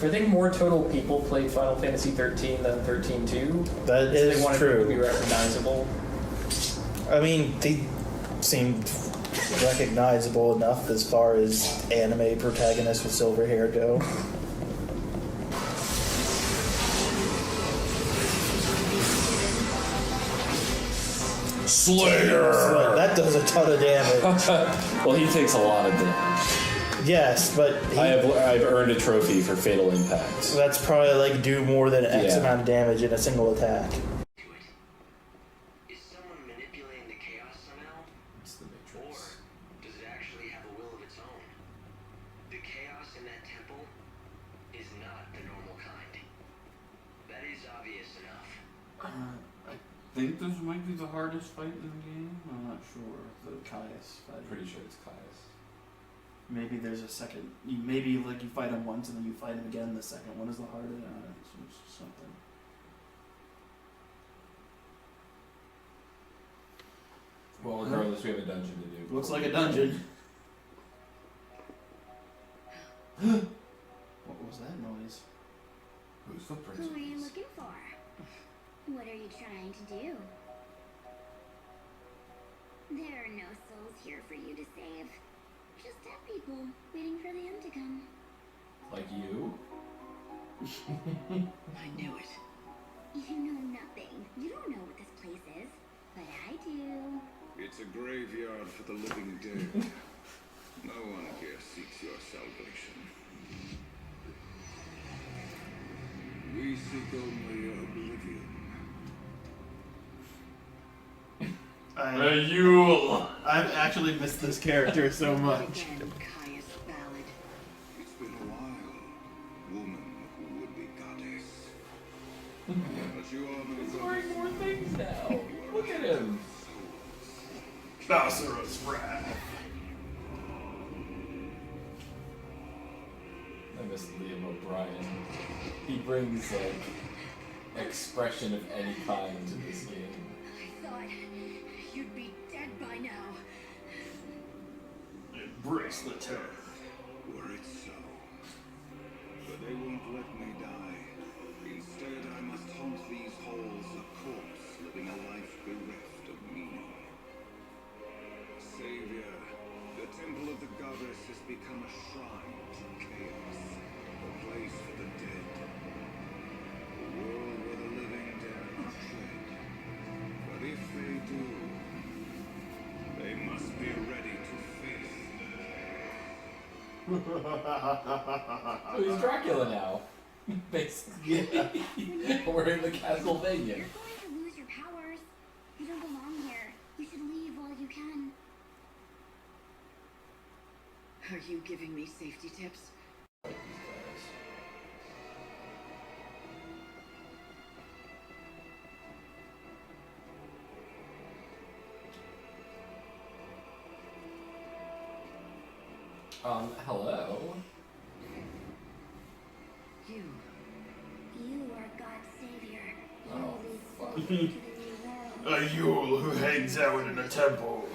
[SPEAKER 1] I think more total people played Final Fantasy 13 than 13-2.
[SPEAKER 4] That is
[SPEAKER 1] they wanted
[SPEAKER 4] true.
[SPEAKER 1] it to be recognizable.
[SPEAKER 4] I mean, they seemed recognizable enough as far as anime protagonists with silver hair go.
[SPEAKER 3] Slayer!
[SPEAKER 4] That does a ton of damage.
[SPEAKER 3] Well, he takes a lot of damage.
[SPEAKER 4] Yes, but
[SPEAKER 3] I've earned a trophy for fatal impact.
[SPEAKER 4] So that's probably like do more than X
[SPEAKER 3] Yeah.
[SPEAKER 4] amount of damage in a single attack.
[SPEAKER 7] Is someone manipulating the chaos somehow?
[SPEAKER 3] It's the Matrix.
[SPEAKER 7] Or does it actually have a will of its own? The chaos in that temple is not the normal kind. That is obvious enough.
[SPEAKER 18] I think this might be the hardest fight in the game. I'm not sure. The Caius fight.
[SPEAKER 3] Pretty sure it's Caius.
[SPEAKER 18] Maybe there's a second. Maybe like you fight him once and then you fight him again. The second one is the hardest. It's something.
[SPEAKER 3] Well, regardless, we have a dungeon to do.
[SPEAKER 18] Looks like a dungeon. What was that noise?
[SPEAKER 3] Whose footprints
[SPEAKER 10] Who
[SPEAKER 3] are
[SPEAKER 10] are you
[SPEAKER 3] these?
[SPEAKER 10] looking for? What are you trying to do? There are no souls here for you to save. Just dead people waiting for the end to come.
[SPEAKER 3] Like you?
[SPEAKER 15] I knew it.
[SPEAKER 10] You know nothing. You don't know what this place is, but I do.
[SPEAKER 11] It's a graveyard for the living dead. No one here seeks your salvation. We seek only oblivion.
[SPEAKER 18] I've actually missed this character so much.
[SPEAKER 15] Caius ballad.
[SPEAKER 11] It's been a while, woman who would be goddess. But you are no
[SPEAKER 3] He's wearing more things now. Look at him.
[SPEAKER 18] Basarus Wrath.
[SPEAKER 3] I miss Liam O'Brien. He brings like expression of any kind to this game.
[SPEAKER 10] I thought you'd be dead by now.
[SPEAKER 18] Embrace the terror.
[SPEAKER 11] Were it so. But they won't let me die. Instead, I must haunt these halls, a corpse living a life bereft of meaning. Savior, the temple of the goddess has become a shrine to chaos, a place for the dead. A world where the living dare not tread. But if they do, they must be ready to face
[SPEAKER 3] Oh, he's Dracula now. Basically. We're in the Castlevania.
[SPEAKER 10] You're going to lose your powers. You don't belong here. You should leave while you can.
[SPEAKER 15] Are you giving me safety tips?
[SPEAKER 3] Hello?
[SPEAKER 10] You are God's savior. You
[SPEAKER 3] Oh,
[SPEAKER 10] lead
[SPEAKER 3] fuck.
[SPEAKER 10] souls into the new world.
[SPEAKER 18] A Yule who hangs out in a temple.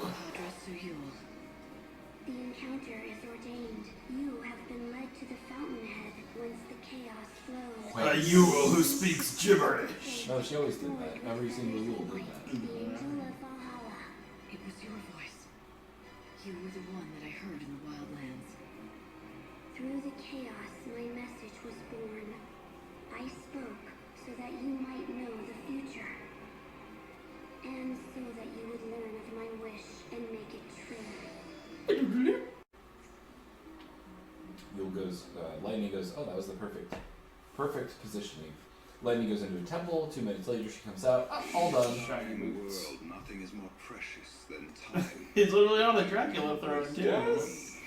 [SPEAKER 10] The encounter is ordained. You have been led to the fountainhead whence the chaos flows.
[SPEAKER 18] A Yule who speaks gibberish.
[SPEAKER 3] No, she always did that. Every single rule did that.
[SPEAKER 10] The angel of Valhalla.
[SPEAKER 15] It was your voice. You were the one that I heard in the wildlands.
[SPEAKER 10] Through the chaos, my message was born. I spoke so that you might know the future. And so that you would learn of my wish and make it true.
[SPEAKER 3] Yule goes, Lightning goes, oh, that was the perfect positioning. Lightning goes into a temple, 2 minutes later she comes out, oh, all done.
[SPEAKER 11] in the world, nothing is more precious than time.
[SPEAKER 18] He's literally on the Dracula throne too.
[SPEAKER 3] Yes.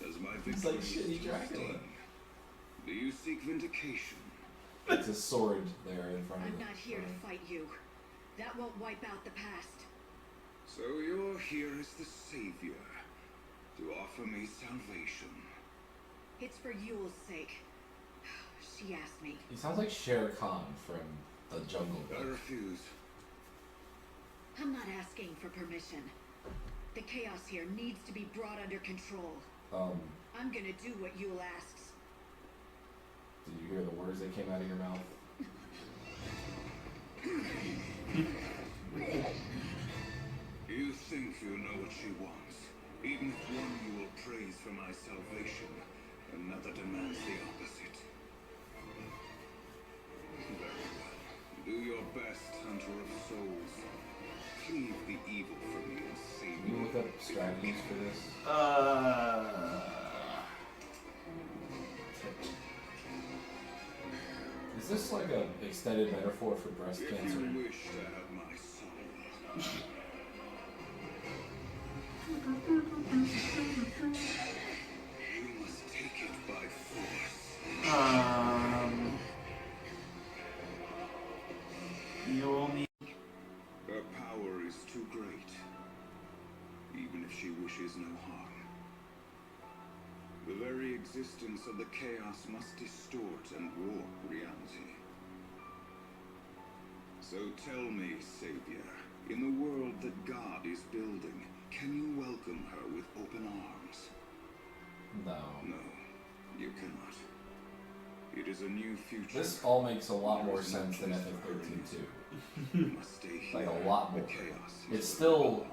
[SPEAKER 11] As my
[SPEAKER 3] He's like
[SPEAKER 11] victory
[SPEAKER 3] shitty Dracula.
[SPEAKER 11] do you seek vindication?
[SPEAKER 3] It's a sword there in front of
[SPEAKER 15] I'm
[SPEAKER 3] him.
[SPEAKER 15] not here to fight you. That won't wipe out the past.
[SPEAKER 11] So you're here as the savior, to offer me salvation.
[SPEAKER 15] It's for Yule's sake. She asked me.
[SPEAKER 3] He sounds like Shere Khan from the Jungle
[SPEAKER 11] I
[SPEAKER 3] Book.
[SPEAKER 11] refuse.
[SPEAKER 9] I'm not asking for permission. The chaos here needs to be brought under control. I'm gonna do what Yule asks.
[SPEAKER 19] Did you hear the words that came out of your mouth?
[SPEAKER 11] You think you know what she wants. Even if one you will praise for my salvation, another demands the opposite. Very well. Do your best, hunter of souls. Cleave the evil from me and save
[SPEAKER 19] Can you look up strategies for this? Is this like an extended metaphor for breast
[SPEAKER 11] If
[SPEAKER 19] cancer?
[SPEAKER 11] you wish to have my soul, you must take it by force.
[SPEAKER 18] You only.
[SPEAKER 11] Her power is too great, even if she wishes no harm. The very existence of the chaos must distort and warp reality. So tell me, Savior, in the world that God is building, can you welcome her with open arms?
[SPEAKER 19] No.
[SPEAKER 11] No, you cannot. It is a new future.
[SPEAKER 19] This all makes a lot more sense than FF13 2. Like a lot more. It's still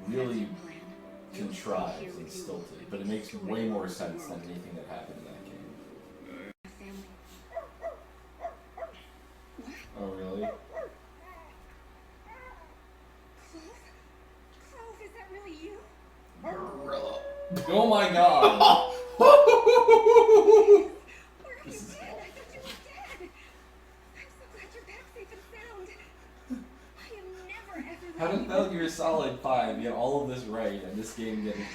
[SPEAKER 19] really contrived and stilted, but it makes way more sense than anything that happened in that game. Oh, really?
[SPEAKER 10] Clove, is that really you?
[SPEAKER 19] Oh my god!
[SPEAKER 10] This is dead. I thought you were dead. I'm so glad you're back safe and sound. I am never ever.
[SPEAKER 19] How did Metal Gear Solid 5 get all of this right and this game getting...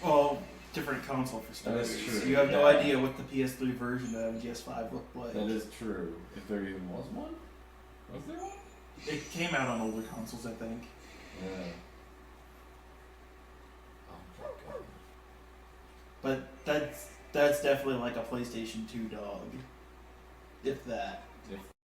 [SPEAKER 18] Well, different console for
[SPEAKER 19] That
[SPEAKER 18] starters.
[SPEAKER 19] is true.
[SPEAKER 18] You have no
[SPEAKER 19] Yeah.
[SPEAKER 18] idea what the PS3 version of MGS5 looked like.
[SPEAKER 19] That is true. If there even was one? Was there one?
[SPEAKER 18] It came out on older consoles, I think.
[SPEAKER 19] Yeah.
[SPEAKER 18] But that's definitely like a PlayStation 2 dog. If that.